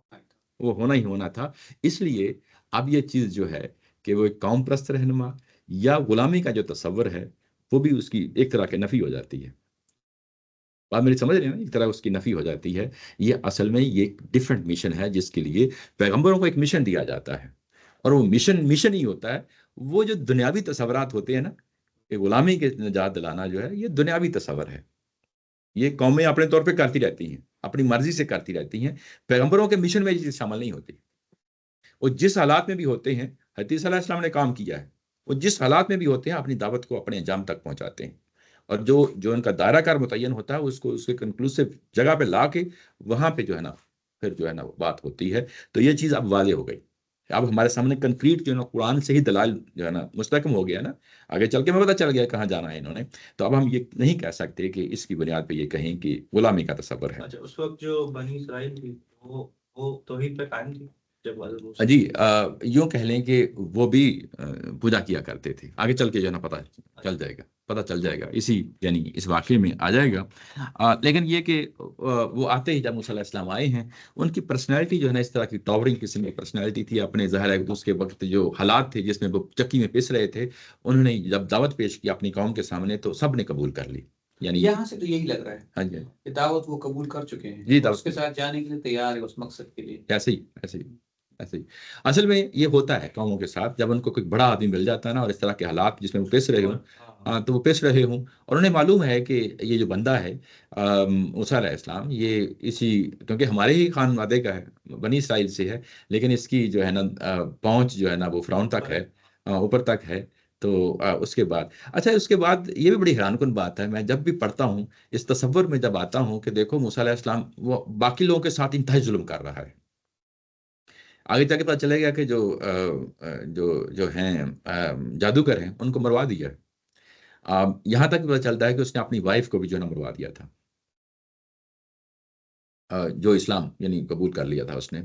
وہ ہونا ہی ہونا تھا۔ اس لیے اب یہ چیز جو ہے کہ وہ ایک قوم پرست رہنما یا غلامی کا جو تصور ہے وہ بھی اس کی ایک طرح کی نفی ہو جاتی ہے۔ بات میری سمجھ رہے ہیں نا، ایک طرح اس کی نفی ہو جاتی ہے۔ یہ اصل میں یہ ایک ڈفرینٹ مشن ہے جس کے لیے پیغمبروں کو ایک مشن دیا جاتا ہے، اور وہ مشن ہی ہوتا ہے۔ وہ جو دنیاوی تصورات ہوتے ہیں نا کہ غلامی کے نجات دلانا جو ہے، یہ دنیاوی تصور ہے، یہ قومیں اپنے طور پہ کرتی رہتی ہیں، اپنی مرضی سے کرتی رہتی ہیں۔ پیغمبروں کے مشن میں یہ چیز شامل نہیں ہوتی۔ وہ جس حالات میں بھی ہوتے ہیں، حضرت صلی اللہ علیہ وسلم نے کام کیا ہے، وہ جس حالات میں بھی ہوتے ہیں اپنی دعوت کو اپنے انجام تک پہنچاتے ہیں، اور جو ان کا دائرہ کار متعین ہوتا ہے اس کو اس کے کنکلوسیو جگہ پہ لا کے وہاں پہ جو ہے نا پھر جو ہے نا بات ہوتی ہے۔ تو یہ چیز اب واضح ہو گئی، اب ہمارے سامنے کنکریٹ جو ہے نا قرآن سے ہی دلائل جو ہے نا مستحکم ہو گیا نا، آگے چل کے ہمیں پتہ چل گیا کہاں جانا ہے انہوں نے. تو اب ہم یہ نہیں کہہ سکتے کہ اس کی بنیاد پہ یہ کہیں کہ غلامی کا تصور ہے. اچھا، اس وقت جو بنی اسرائیل تھی وہ توحید پہ قائم تھی جب حضرت موسیٰ جی یوں کہہ لیں کہ وہ بھی پوجا کیا کرتے تھے. آگے چل کے جو ہے نا پتہ چل جائے گا اسی یعنی اس واقعے میں آ جائے گا. لیکن یہ کہ وہ آتے ہی جب موسیٰ علیہ السلام آئے ہیں، ان کی پرسنالٹی جو ہے نا اس طرح کی ٹاورنگ قسم کی پرسنالٹی تھی. اپنے ظاہر ہے اس کے وقت جو حالات تھے جس میں وہ چکی میں پس رہے تھے، انہوں نے جب دعوت پیش کی اپنی قوم کے سامنے تو سب نے قبول کر لی. یعنی یہاں سے تو یہی لگ رہا ہے ہاں جی کہ دعوت وہ قبول کر چکے ہیں، جی، اور اس کے ساتھ جانے کے لیے تیار ہے اس مقصد کے لیے. ایسے ہی اصل میں یہ ہوتا ہے قوموں کے ساتھ، جب ان کو کوئی بڑا آدمی مل جاتا ہے نا اور اس طرح کے حالات جس میں وہ پس رہے ہوں تو وہ پس رہے ہوں، اور انہیں معلوم ہے کہ یہ جو بندہ ہے موسیٰ علیہ السلام، یہ اسی کیونکہ ہمارے ہی خانوادے کا ہے، بنی اسرائیل سے ہے، لیکن اس کی جو ہے نا پہنچ جو ہے نا وہ فرعون تک ہے، اوپر تک ہے. تو اس کے بعد اس کے بعد یہ بھی بڑی حیران کن بات ہے. میں جب بھی پڑھتا ہوں اس تصور میں جب آتا ہوں کہ دیکھو موسیٰ علیہ السلام وہ باقی لوگوں کے ساتھ انتہائی ظلم کر رہا ہے. آگے جا کے پتہ چلے گا کہ جو ہیں جادوگر ہیں ان کو مروا دیا. یہاں تک پتہ چلتا ہے کہ اس نے اپنی وائف کو بھی جو ہے نا مروا دیا تھا، جو اسلام یعنی قبول کر لیا تھا اس نے.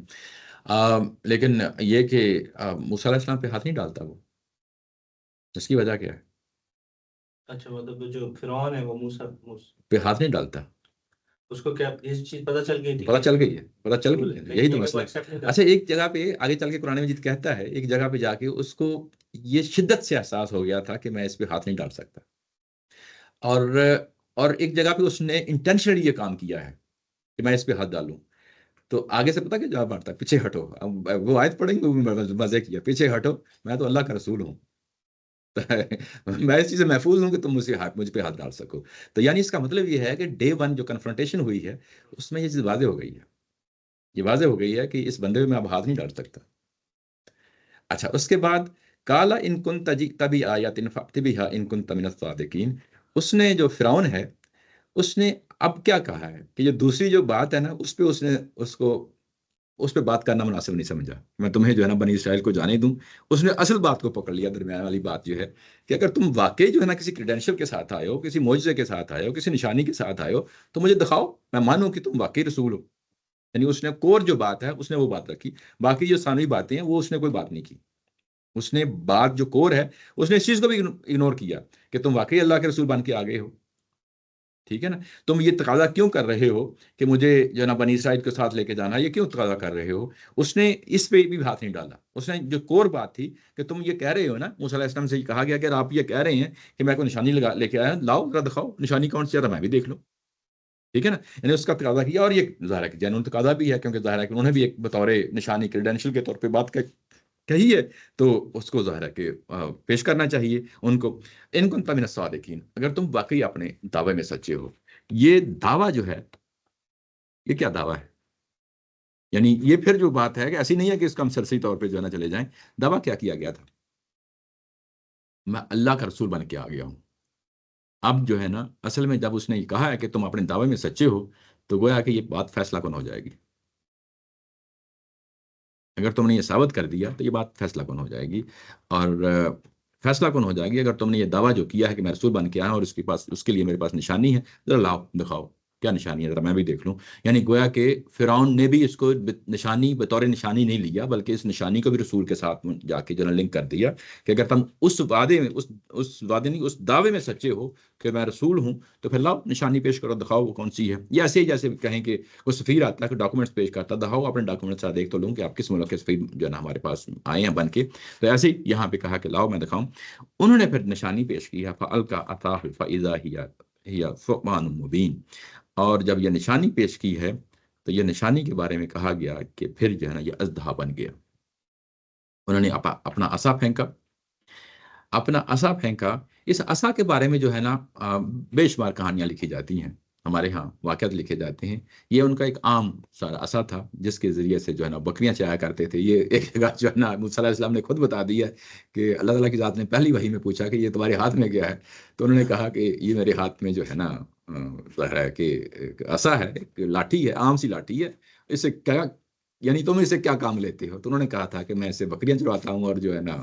لیکن یہ کہ موسیٰ علیہ السلام پہ ہاتھ نہیں ڈالتا وہ. اس کی وجہ کیا ہے؟ اچھا، مطلب جو فرعون ہے وہ موسیٰ پہ ہاتھ نہیں ڈالتا. اس کو کیا یہ چیز پتہ چل گئی تھی؟ پتہ چل گئی ہے، یہی تو مسئلہ ہے. اچھا، ایک جگہ پہ آگے چل کے قرآن مجید کہتا ہے، ایک جگہ پہ جا کے اس کو یہ شدت سے احساس ہو گیا تھا کہ میں اس پہ ہاتھ نہیں ڈال سکتا، اور ایک جگہ پہ اس نے انٹینشنلی یہ کام کیا ہے کہ میں اس پہ ہاتھ ڈالوں. تو آگے سے پتہ کہ جواب آتا ہے، پیچھے ہٹو. وہ آیت پڑھیں گے مزے کیا، پیچھے ہٹو، میں تو اللہ کا رسول ہوں، میں اس چیز سے محفوظ ہوں کہ تم مجھ پہ ہاتھ ڈال سکو. تو یعنی اس کا مطلب یہ ہے کہ ڈے ون جو کنفرنٹیشن ہوئی ہے اس میں یہ چیز واضح ہو گئی ہے، یہ واضح ہو گئی ہے کہ اس بندے میں اب ہاتھ نہیں ڈال سکتا. اچھا، اس کے بعد کالا ان کن تبی آیات فاتبھا ان کنت من الصادقین. اس نے جو فرعون ہے اس نے اب کیا کہا ہے کہ جو دوسری جو بات ہے نا اس پہ اس نے اس پہ بات کرنا مناسب نہیں سمجھا. میں تمہیں جو ہے نا بنی اسرائیل کو جانے دوں. اس نے اصل بات کو پکڑ لیا، درمیان والی بات جو ہے کہ اگر تم واقعی جو ہے نا کسی کریڈینشل کے ساتھ آئے ہو، کسی معجزے کے ساتھ آئے ہو، کسی نشانی کے ساتھ آئے ہو تو مجھے دکھاؤ، میں مانوں کہ تم واقعی رسول ہو. یعنی اس نے کور جو بات ہے اس نے وہ بات رکھی، باقی جو ثانوی باتیں ہیں وہ اس نے کوئی بات نہیں کی. اس نے بات جو کور ہے اس نے اس چیز کو بھی اگنور کیا کہ تم واقعی اللہ کے رسول بن کے آ گئے ہو. ٹھیک ہے نا، تم یہ تقاضا کیوں کر رہے ہو کہ مجھے جو ہے نا بنی اسرائیل کے ساتھ لے کے جانا، یہ کیوں تقاضا کر رہے ہو؟ اس نے اس پہ بھی ہاتھ نہیں ڈالا. اس نے جو کور بات تھی کہ تم یہ کہہ رہے ہو نا، موسیٰ علیہ السلام سے کہا گیا کہ آپ یہ کہہ رہے ہیں کہ میں کوئی نشانی لے کے آیا، لاؤ ذرا دکھاؤ نشانی کون سی ہے، میں بھی دیکھ لوں. ٹھیک ہے نا، یعنی اس کا تقاضا کیا، اور یہ ظاہر ہے کہ جنون تقاضا بھی ہے، کیونکہ ظاہر ہے کہ انہوں نے بھی ایک بطور نشانی کریڈینشل کے طور پہ بات کہی ہے، تو اس کو ظاہر ہے کہ پیش کرنا چاہیے ان کو. ان کنت من الصادقین، اگر تم واقعی اپنے دعوے میں سچے ہو. یہ دعویٰ جو ہے یہ کیا دعویٰ ہے؟ یعنی یہ پھر جو بات ہے کہ ایسی نہیں ہے کہ اس کا ہم سرسری طور پہ جو ہے نا چلے جائیں. دعویٰ کیا کیا گیا تھا؟ میں اللہ کا رسول بن کے آ گیا ہوں. اب جو ہے نا اصل میں جب اس نے یہ کہا ہے کہ تم اپنے دعوے میں سچے ہو تو گویا کہ یہ بات فیصلہ کن ہو جائے گی. اگر تم نے یہ ثابت کر دیا تو یہ بات فیصلہ کن ہو جائے گی، اور فیصلہ کن ہو جائے گی اگر تم نے یہ دعویٰ جو کیا ہے کہ میں رسول بن کے آیا ہوں اور اس کے لیے میرے پاس نشانی ہے، ذرا لاؤ دکھاؤ کیا نشانی ہے، ذرا میں بھی دیکھ لوں. یعنی گویا کہ فرعون نے بھی اس کو نشانی بطور نشانی نہیں لیا، بلکہ اس نشانی کو بھی رسول کے ساتھ جا کے جو لنک کر دیا کہ اگر تم اس وعدے میں اس دعوے میں سچے ہو کہ میں رسول ہوں تو پھر لاؤ نشانی پیش کرو، دکھاؤ وہ کون سی ہے. یہ ایسے ہی جیسے کہیں کہ کوئی سفیر آتا ہے کہ ڈاکومنٹس پیش کرتا، دکھاؤ اپنے ڈاکومنٹس دیکھ تو لوں کہ آپ کس ملک کے سفیر جو ہے نا ہمارے پاس آئے ہیں بن کے. تو ایسے ہی یہاں پہ کہا کہ لاؤ میں دکھاؤں. انہوں نے پھر نشانی پیش کی ہے، فَأَلْقَىٰ عَصَاهُ فَإِذَا هِيَ ثُعْبَانٌ مُّبِينٌ. اور جب یہ نشانی پیش کی ہے تو یہ نشانی کے بارے میں کہا گیا کہ پھر جو ہے نا یہ اژدہا بن گیا. انہوں نے اپنا عصا پھینکا. اس عصا کے بارے میں جو ہے نا بے شمار کہانیاں لکھی جاتی ہیں، ہمارے ہاں واقعات لکھے جاتے ہیں. یہ ان کا ایک عام سارا عصا تھا جس کے ذریعے سے جو ہے نا بکریاں چایا کرتے تھے. یہ ایک جگہ جو ہے نا موسیٰ علیہ السلام نے خود بتا دیا ہے کہ اللہ تعالیٰ کی ذات نے پہلی وحی میں پوچھا کہ یہ تمہارے ہاتھ میں کیا ہے، تو انہوں نے کہا کہ یہ میرے ہاتھ میں جو ہے نا ظاہر ہے کہ عصا ہے، ایک لاٹھی ہے، عام سی لاٹھی ہے. اس سے کیا یعنی تم اسے کیا کام لیتے ہو؟ تو انہوں نے کہا تھا کہ میں اسے بکریاں چرواتا ہوں، اور جو ہے نا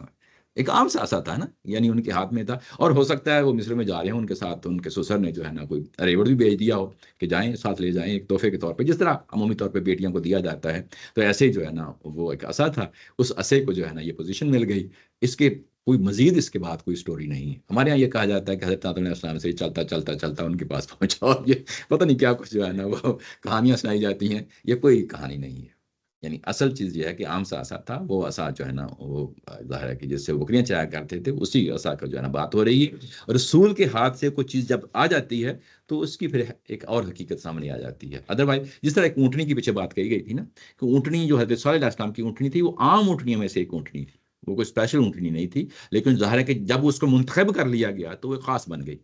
ایک عام سا عصا تھا نا، یعنی ان کے ہاتھ میں تھا، اور ہو سکتا ہے وہ مصر میں جا رہے ہیں ان کے ساتھ، ان کے سسر نے جو ہے نا کوئی ریوڑ بھی بھیج دیا ہو کہ جائیں ساتھ لے جائیں ایک تحفے کے طور پہ، جس طرح عمومی طور پہ بیٹیوں کو دیا جاتا ہے، تو ایسے ہی جو ہے نا وہ ایک عصا تھا، اس عصے کو جو ہے نا یہ پوزیشن مل گئی، اس کے کوئی مزید اس کے بعد کوئی سٹوری نہیں ہے۔ ہمارے یہاں یہ کہا جاتا ہے کہ حضرت آدم علیہ السلام سے چلتا چلتا چلتا ان کے پاس پہنچا، اور یہ پتہ نہیں کیا کچھ جو ہے نا وہ کہانیاں سنائی جاتی ہیں، یہ کوئی کہانی نہیں ہے۔ یعنی اصل چیز یہ ہے کہ عام سا عصا تھا، وہ عصا جو ہے نا وہ ظاہر ہے کہ جس سے بکریاں چرایا کرتے تھے، اسی عصا کا جو ہے نا بات ہو رہی ہے۔ رسول کے ہاتھ سے کوئی چیز جب آ جاتی ہے تو اس کی پھر ایک اور حقیقت سامنے آ جاتی ہے۔ ادروائز جس طرح ایک اونٹنی کی پیچھے بات کہی گئی تھی نا کہ اونٹنی جو حضرت صالح علیہ السلام کی اونٹنی تھی، وہ عام اونٹنیوں میں سے ایک اونٹنی تھی، وہ کوئی اسپیشل اونٹنی نہیں تھی، لیکن ظاہر ہے کہ جب اس کو منتخب کر لیا گیا تو وہ خاص بن گئی،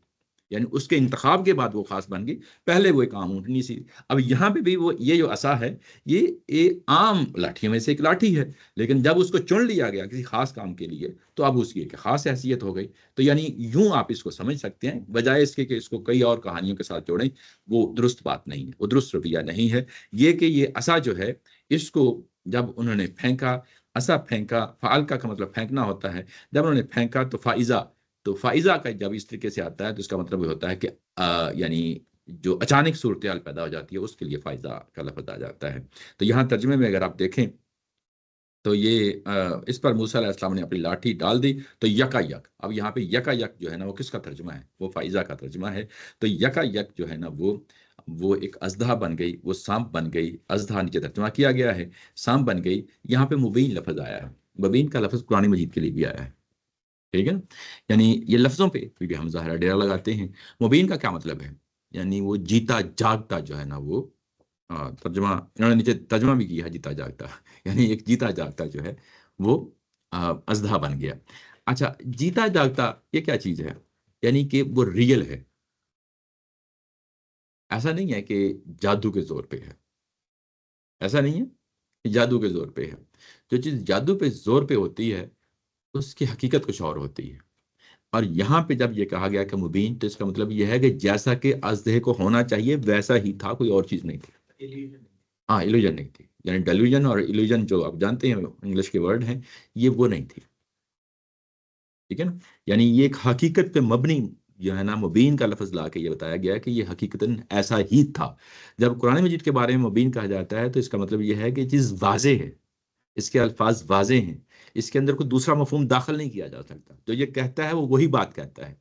یعنی اس کے انتخاب کے بعد وہ خاص بن گئی، پہلے وہ ایک عام اونٹنی سی۔ اب یہاں پہ بھی وہ یہ جو عصا ہے یہ ایک عام لاٹھیوں میں سے ایک لاٹھی ہے، لیکن جب اس کو چن لیا گیا کسی خاص کام کے لیے تو اب اس کی ایک خاص حیثیت ہو گئی۔ تو یعنی یوں آپ اس کو سمجھ سکتے ہیں، بجائے اس کے کہ اس کو کئی اور کہانیوں کے ساتھ جوڑیں، وہ درست بات نہیں ہے، وہ درست رویہ نہیں ہے۔ یہ کہ یہ عصا جو ہے اس کو جب انہوں نے پھینکا، عصا پھینکا، فعالکا کا مطلب پھینکنا ہوتا ہے، جب انہوں نے پھینکا تو فائزہ، تو فائزہ کا جب اس طریقے سے آتا ہے تو اس کا مطلب یہ ہوتا ہے کہ یعنی جو اچانک صورتحال پیدا ہو جاتی ہے اس کے لیے فائزہ کا لفظ آ جاتا ہے۔ تو یہاں ترجمے میں اگر آپ دیکھیں تو یہ اس پر موسیٰ علیہ السلام نے اپنی لاٹھی ڈال دی تو یکا یک، اب یہاں پہ یکا یک جو ہے نا وہ کس کا ترجمہ ہے؟ وہ فائزہ کا ترجمہ ہے۔ تو یکا یک جو ہے نا وہ ایک اژدہا بن گئی، وہ سانپ بن گئی، اژدہا نیچے ترجمہ کیا گیا ہے، سانپ بن گئی۔ یہاں پہ مبین لفظ آیا ہے، مبین کا لفظ قرآن مجید کے لیے بھی آیا ہے، ٹھیک ہے نا؟ یعنی یہ لفظوں پہ بھی ہم ظاہرہ ڈیرا لگاتے ہیں۔ مبین کا کیا مطلب ہے؟ یعنی وہ جیتا جاگتا جو ہے نا وہ ترجمہ انہوں نے نیچے ترجمہ بھی کیا ہے جیتا جاگتا، یعنی ایک جیتا جاگتا جو ہے وہ اژدہا بن گیا۔ اچھا، جیتا جاگتا یہ کیا چیز ہے؟ یعنی کہ وہ ریئل ہے، ایسا نہیں ہے کہ جادو کے زور پہ ہے، ایسا نہیں ہے کہ جادو کے زور پہ ہے۔ جو چیز جادو پہ زور پہ ہوتی ہے اس کی حقیقت کچھ اور ہوتی ہے، اور یہاں پہ جب یہ کہا گیا کہ مبین تو اس کا مطلب یہ ہے کہ جیسا کہ اژدہے کو ہونا چاہیے ویسا ہی تھا، کوئی اور چیز نہیں تھی۔ ہاں، ایلوژن نہیں تھی، یعنی ڈیلوژن اور ایلوژن جو آپ جانتے ہیں انگلش کے ورڈ ہیں، یہ وہ نہیں تھی، ٹھیک ہے نا؟ یعنی یہ ایک حقیقت پہ مبنی جو ہے نا مبین کا لفظ لا کے یہ بتایا گیا کہ یہ حقیقتاً ایسا ہی تھا۔ جب قرآن مجید کے بارے میں مبین کہا جاتا ہے تو اس کا مطلب یہ ہے کہ چیز واضح ہے، اس کے الفاظ واضح ہیں، اس کے اندر کوئی دوسرا مفہوم داخل نہیں کیا جا سکتا، جو یہ کہتا ہے وہ وہی بات کہتا ہے۔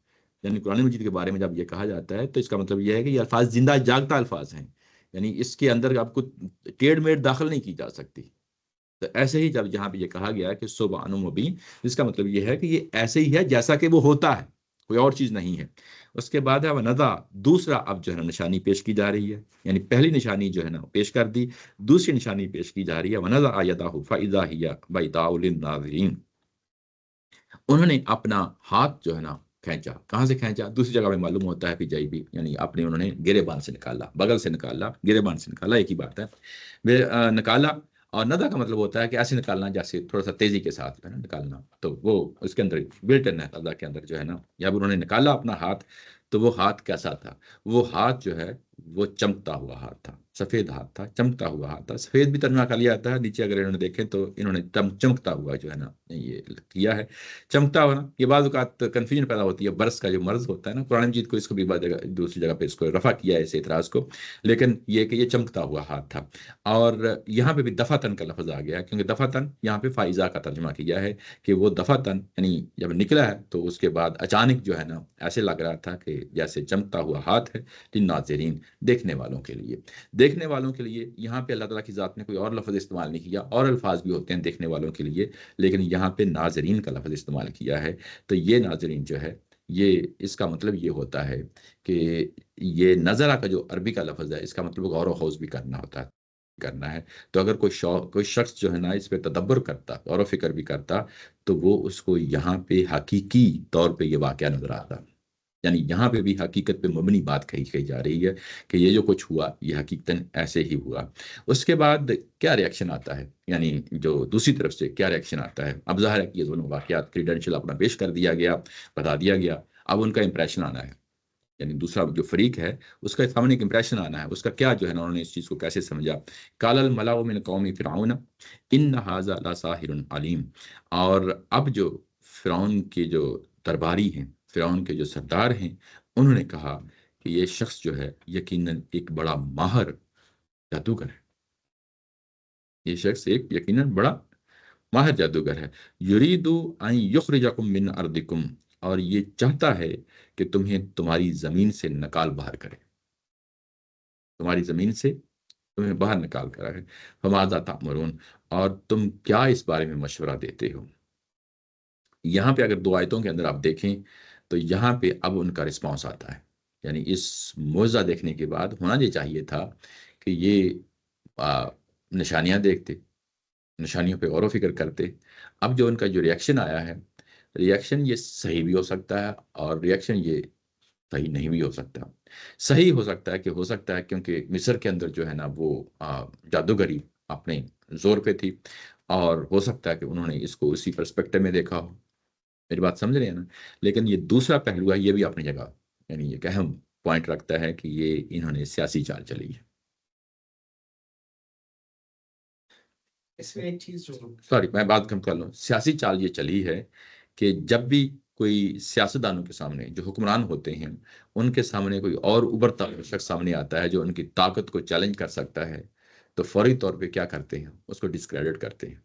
یعنی قرآن مجید کے بارے میں جب یہ کہا جاتا ہے تو اس کا مطلب یہ ہے کہ یہ الفاظ زندہ جاگتا الفاظ ہیں، یعنی اس کے اندر آپ کو ٹیڑھ میڑھ داخل نہیں کی جا سکتی۔ تو ایسے ہی جب یہاں پہ یہ کہا گیا ہے کہ سبحان مبین، اس کا مطلب یہ ہے کہ یہ ایسے ہی ہے جیسا کہ وہ ہوتا ہے، کوئی اور چیز نہیں ہے۔ اس کے بعد ہے وَنَضَعَ، دوسرا اب جو ہے نشانی پیش کی جا رہی ہے، یعنی پہلی نشانی جو ہے نا پیش کر دی، دوسری نشانی پیش کی جا رہی ہے وَنَضَعَ يَدَهُ فَإِذَا هِيَ بَيْضَاءُ لِلنَّاظِرِينَ، انہوں نے اپنا ہاتھ جو ہے نا کھینچا، کہاں سے کھینچا؟ دوسری جگہ میں معلوم ہوتا ہے پی جائی بھی، یعنی اپنے انہوں نے گرے بان سے نکالا، بغل سے نکالا، گرے بان سے نکالا، ایک ہی بات ہے، وہ نکالا۔ اور ندا کا مطلب ہوتا ہے کہ ایسے نکالنا جیسے تھوڑا سا تیزی کے ساتھ جو ہے نا نکالنا، تو وہ اس کے اندر بلٹن ہے ندا کے اندر جو ہے نا، جب انہوں نے نکالا اپنا ہاتھ تو وہ ہاتھ کیسا تھا؟ وہ ہاتھ جو ہے وہ چمکتا ہوا ہاتھ تھا، سفید ہاتھ تھا، چمکتا ہوا ہاتھ تھا، سفید بھی ترجمہ کر لیا جاتا ہے، نیچے اگر انہوں نے دیکھیں تو انہوں نے چمکتا ہوا جو ہے نا یہ کیا ہے، چمکتا ہوا نا۔ یہ بعض اوقات کنفیوژن پیدا ہوتی ہے، برس کا جو مرض ہوتا ہے نا، قرآن مجید کو اس کو بھی بعض جگہ دوسری جگہ پہ اس کو رفع کیا ہے اس اعتراض کو، لیکن یہ کہ یہ چمکتا ہوا ہاتھ تھا۔ اور یہاں پہ بھی دفعتن کا لفظ آ گیا، کیونکہ دفعتن یہاں پہ فائزہ کا ترجمہ کیا ہے کہ وہ دفعتن یعنی جب نکلا ہے تو اس کے بعد اچانک جو ہے نا ایسے لگ رہا تھا کہ جیسے چمکتا ہوا ہاتھ ہے، للناظرین، دیکھنے والوں کے لیے۔ دیکھنے والوں کے لیے یہاں پہ اللہ تعالیٰ کی ذات نے کوئی اور لفظ استعمال نہیں کیا، اور الفاظ بھی ہوتے ہیں دیکھنے والوں کے لیے، لیکن یہاں پہ ناظرین کا لفظ استعمال کیا ہے۔ تو یہ ناظرین جو ہے یہ اس کا مطلب یہ ہوتا ہے کہ یہ نظرہ کا جو عربی کا لفظ ہے اس کا مطلب غور و خوض بھی کرنا ہوتا ہے، کرنا ہے۔ تو اگر کوئی شخص جو ہے نا اس پہ تدبر کرتا، غور و فکر بھی کرتا، تو وہ اس کو یہاں پہ حقیقی طور پہ یہ واقعہ نظر آتا، یعنی یہاں پہ بھی حقیقت پہ مبنی بات کہی جا رہی ہے کہ یہ جو کچھ ہوا یہ حقیقتاً ایسے ہی ہوا۔ اس کے بعد کیا ریاکشن آتا ہے، یعنی جو دوسری طرف سے کیا ریاکشن آتا ہے؟ اب ظاہر ہے کہ یہ دونوں واقعات کریڈینشیل اپنا پیش کر دیا گیا، بتا دیا گیا، اب ان کا امپریشن آنا ہے۔ یعنی دوسرا جو فریق ہے اس کا سامنے ایک امپریشن آنا ہے، اس کا کیا جو ہے نا انہوں نے اس چیز کو کیسے سمجھا. قال الملأ من قوم فرعون ان ھذا لساحر علیم. اور اب جو فرعون کے جو درباری ہیں، فرعون کے جو سردار ہیں، انہوں نے کہا کہ یہ شخص جو ہے یقیناً ایک بڑا ماہر جادوگر ہے، یہ شخص ایک یقیناً بڑا ماہر جادوگر ہے. یریدو ان یخرجکم من ارضکم، اور یہ چاہتا ہے کہ تمہیں تمہاری زمین سے نکال باہر کرے، تمہاری زمین سے تمہیں باہر نکال کر ہے. فماذا تأمرون، اور تم کیا اس بارے میں مشورہ دیتے ہو. یہاں پہ اگر 2 آیتوں کے اندر آپ دیکھیں تو یہاں پہ اب ان کا رسپانس آتا ہے. یعنی اس معجزہ دیکھنے کے بعد ہونا یہ چاہیے تھا کہ یہ نشانیاں دیکھتے، نشانیوں پہ غور و فکر کرتے. اب جو ان کا جو ریئیکشن آیا ہے، ریئیکشن یہ صحیح بھی ہو سکتا ہے اور ریئیکشن یہ صحیح نہیں بھی ہو سکتا. صحیح ہو سکتا ہے کیونکہ مصر کے اندر جو ہے نا وہ جادوگری اپنے زور پہ تھی، اور ہو سکتا ہے کہ انہوں نے اس کو اسی پرسپیکٹو میں دیکھا ہو. میری بات سمجھ رہے ہیں نا. لیکن یہ دوسرا پہلو ہے، یہ بھی اپنی جگہ یعنی ایک اہم پوائنٹ رکھتا ہے کہ یہ انہوں نے سیاسی چال چلی ہے. اس میں ایک چیز جو سوری میں بات کم کر لوں. سیاسی چال یہ چلی ہے کہ جب بھی کوئی سیاستدانوں کے سامنے جو حکمران ہوتے ہیں ان کے سامنے کوئی اور ابھرتا ہوا شخص سامنے آتا ہے جو ان کی طاقت کو چیلنج کر سکتا ہے، تو فوری طور پہ کیا کرتے ہیں، اس کو ڈسکریڈٹ کرتے ہیں.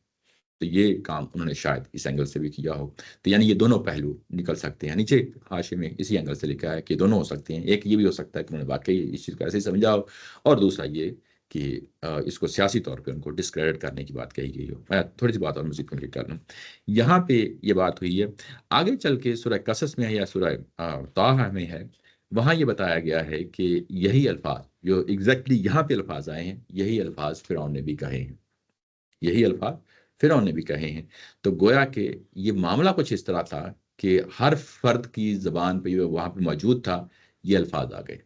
تو یہ کام انہوں نے شاید اس اینگل سے بھی کیا ہو. تو یعنی یہ دونوں پہلو نکل سکتے ہیں. نیچے حاشے میں اسی اینگل سے لکھا ہے کہ دونوں ہو سکتے ہیں. ایک یہ بھی ہو سکتا ہے کہ انہوں نے واقعی اس چیز کو ایسے ہی سمجھا ہو، اور دوسرا یہ کہ اس کو سیاسی طور پہ ان کو ڈسکریڈٹ کرنے کی بات کہی گئی ہو. میں تھوڑی سی بات اور مزید کمپلیٹ کر لوں. یہاں پہ یہ بات ہوئی ہے. آگے چل کے سورہ قصص میں ہے یا سورہ طٰہٰ میں ہے، وہاں یہ بتایا گیا ہے کہ یہی الفاظ جو ایگزیکٹلی یہاں پہ الفاظ آئے ہیں، یہی الفاظ فرعون نے بھی کہے ہیں، یہی الفاظ فرعون نے بھی کہے ہیں. تو گویا کہ یہ معاملہ کچھ اس طرح تھا کہ ہر فرد کی زبان پہ جو وہاں پہ موجود تھا یہ الفاظ آ گئے.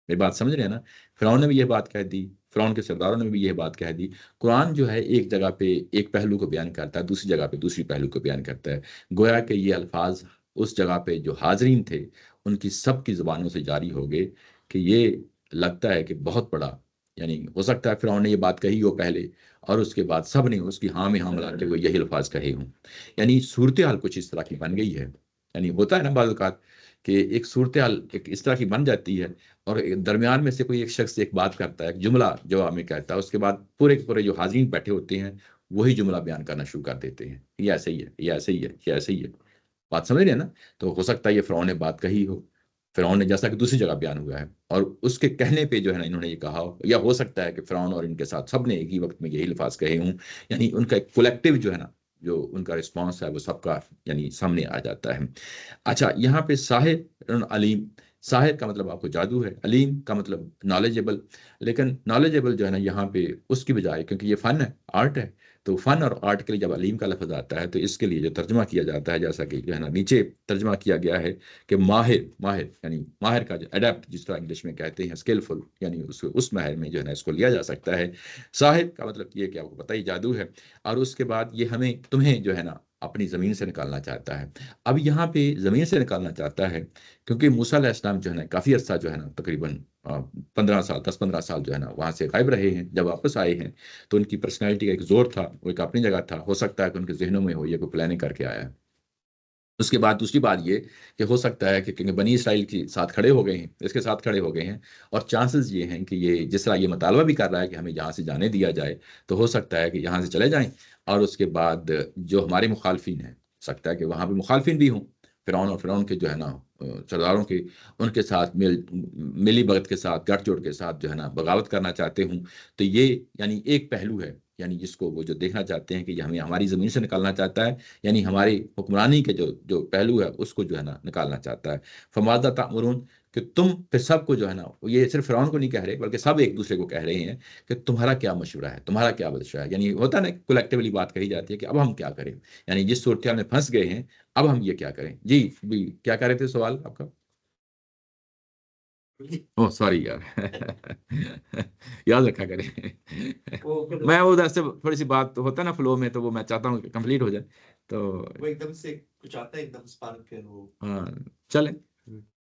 میری بات سمجھ رہے ہیں نا. فرعون نے بھی یہ بات کہہ دی، فرعون کے سرداروں نے بھی یہ بات کہہ دی. قرآن جو ہے ایک جگہ پہ ایک پہلو کو بیان کرتا ہے، دوسری جگہ پہ دوسری پہلو کو بیان کرتا ہے. گویا کہ یہ الفاظ اس جگہ پہ جو حاضرین تھے ان کی سب کی زبانوں سے جاری ہو گئے کہ یہ لگتا ہے کہ بہت بڑا، یعنی ہو سکتا ہے فرعون نے یہ بات کہی ہو پہلے اور اس کے بعد سب نے اس کی ہاں میں ہاں ملاتے ہوئے یہی الفاظ کہے ہوں. یعنی صورتحال کچھ اس طرح کی بن گئی ہے. یعنی ہوتا ہے نا بعض اوقات کہ ایک صورتحال ایک اس طرح کی بن جاتی ہے، اور درمیان میں سے کوئی ایک شخص ایک بات کرتا ہے، ایک جملہ جواب میں کہتا ہے، اس کے بعد پورے کے پورے جو حاضرین بیٹھے ہوتے ہیں وہی جملہ بیان کرنا شروع کر دیتے ہیں. یہ ایسے ہی ہے، یہ ایسے ہی ہے، یہ ایسے ہی ہے. بات سمجھ رہے ہیں نا. تو ہو سکتا ہے یہ فرعون نے بات کہی ہو، فرعون نے جیسا کہ دوسری جگہ بیان ہوا ہے اور اس کے کہنے پہ جو ہے نا انہوں نے یہ کہا ہو، یا ہو سکتا ہے کہ فرعون اور ان کے ساتھ سب نے ایک ہی وقت میں یہی الفاظ کہے ہوں. یعنی ان کا ایک کولیکٹیو جو ہے نا جو ان کا رسپانس ہے وہ سب کا یعنی سامنے آ جاتا ہے. اچھا، یہاں پہ ساحر علیم، ساحر کا مطلب آپ کو جادو ہے، علیم کا مطلب نالجیبل. لیکن نالجیبل جو ہے نا یہاں پہ اس کی بجائے، کیونکہ یہ فن ہے، آرٹ ہے، تو فن اور آرٹ کے لیے جب علیم کا لفظ آتا ہے تو اس کے لیے جو ترجمہ کیا جاتا ہے جیسا کہ جو ہے نا نیچے ترجمہ کیا گیا ہے کہ ماہر، ماہر یعنی ماہر کا جو ایڈیپٹ جس طرح انگلش میں کہتے ہیں اسکلفل، یعنی اس ماہر میں جو ہے نا اس کو لیا جا سکتا ہے. ساحر کا مطلب یہ کہ آپ کو پتہ ہی جادو ہے. اور اس کے بعد یہ ہمیں تمہیں جو ہے نا اپنی زمین سے نکالنا چاہتا ہے. اب یہاں پہ زمین سے نکالنا چاہتا ہے کیونکہ موسیٰ علیہ السلام جو ہے نا کافی عرصہ جو ہے نا تقریباً 15 سال 10-15 سال جو ہے نا وہاں سے غائب رہے ہیں. جب واپس آئے ہیں تو ان کی پرسنالٹی کا ایک زور تھا، وہ ایک اپنی جگہ تھا. ہو سکتا ہے کہ ان کے ذہنوں میں ہو یہ کوئی پلاننگ کر کے آیا ہے. اس کے بعد دوسری بات یہ کہ ہو سکتا ہے کہ کیونکہ بنی اسرائیل کے ساتھ کھڑے ہو گئے ہیں، اس کے ساتھ کھڑے ہو گئے ہیں، اور چانسز یہ ہیں کہ یہ جس طرح یہ مطالبہ بھی کر رہا ہے کہ ہمیں یہاں سے جانے دیا جائے، تو ہو سکتا ہے کہ یہاں سے چلے جائیں اور اس کے بعد جو ہمارے مخالفین ہیں سکتا ہے کہ وہاں پہ مخالفین بھی ہوں، فرعون اور فرعون کے جو ہے نا سرداروں کے، ان کے ساتھ ملی بھگت کے ساتھ گٹھ جوڑ کے ساتھ جو ہے نا بغاوت کرنا چاہتے ہوں. تو یہ یعنی ایک پہلو ہے، یعنی جس کو وہ جو دیکھنا چاہتے ہیں کہ یہ ہمیں ہماری زمین سے نکالنا چاہتا ہے، یعنی ہماری حکمرانی کے جو پہلو ہے اس کو جو ہے نا نکالنا چاہتا ہے. فماذا تأمرون، کہ تم پھر سب کو جو ہے نا، یہ صرف فرعون کو نہیں کہہ رہے بلکہ سب ایک دوسرے کو کہہ رہے ہیں کہ تمہارا کیا مشورہ ہے، تمہارا کیا مشورہ ہے. یعنی ہوتا ہے نا کولیکٹیولی بات کہی جاتی ہے کہ اب ہم کیا کریں، یعنی جس صورتحال میں پھنس گئے ہیں اب ہم یہ کیا کریں. جی بھی کیا کہہ رہے تھے سوال آپ کا؟ اوہ سوری یار یاد رکھا کریں میں ادھر سے تھوڑی سی بات ہوتا ہے نا فلو میں، تو وہ میں چاہتا ہوں کہ کمپلیٹ ہو جائے، تو وہ ایک دم سے کچھ آتا ہے ایک دم سپارک پھر وہ ہاں چلیں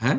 ہیں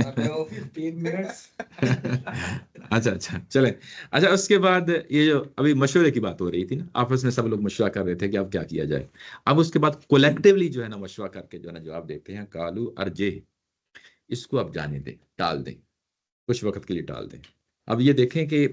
اگر وہ 15 منٹس اچھا اچھا چلیں. اچھا اس کے بعد یہ جو ابھی مشورے کی بات ہو رہی تھی نا، آپس میں سب لوگ مشورہ کر رہے تھے کہ اب کیا کیا جائے. اب اس کے بعد کولیکٹیولی جو ہے نا مشورہ کر کے جو ہے نا جواب دیتے ہیں کالو ارجے، اس کو اب جانے دیں، ٹال دیں، کچھ وقت کے لیے ٹال دیں. اب یہ دیکھیں کہ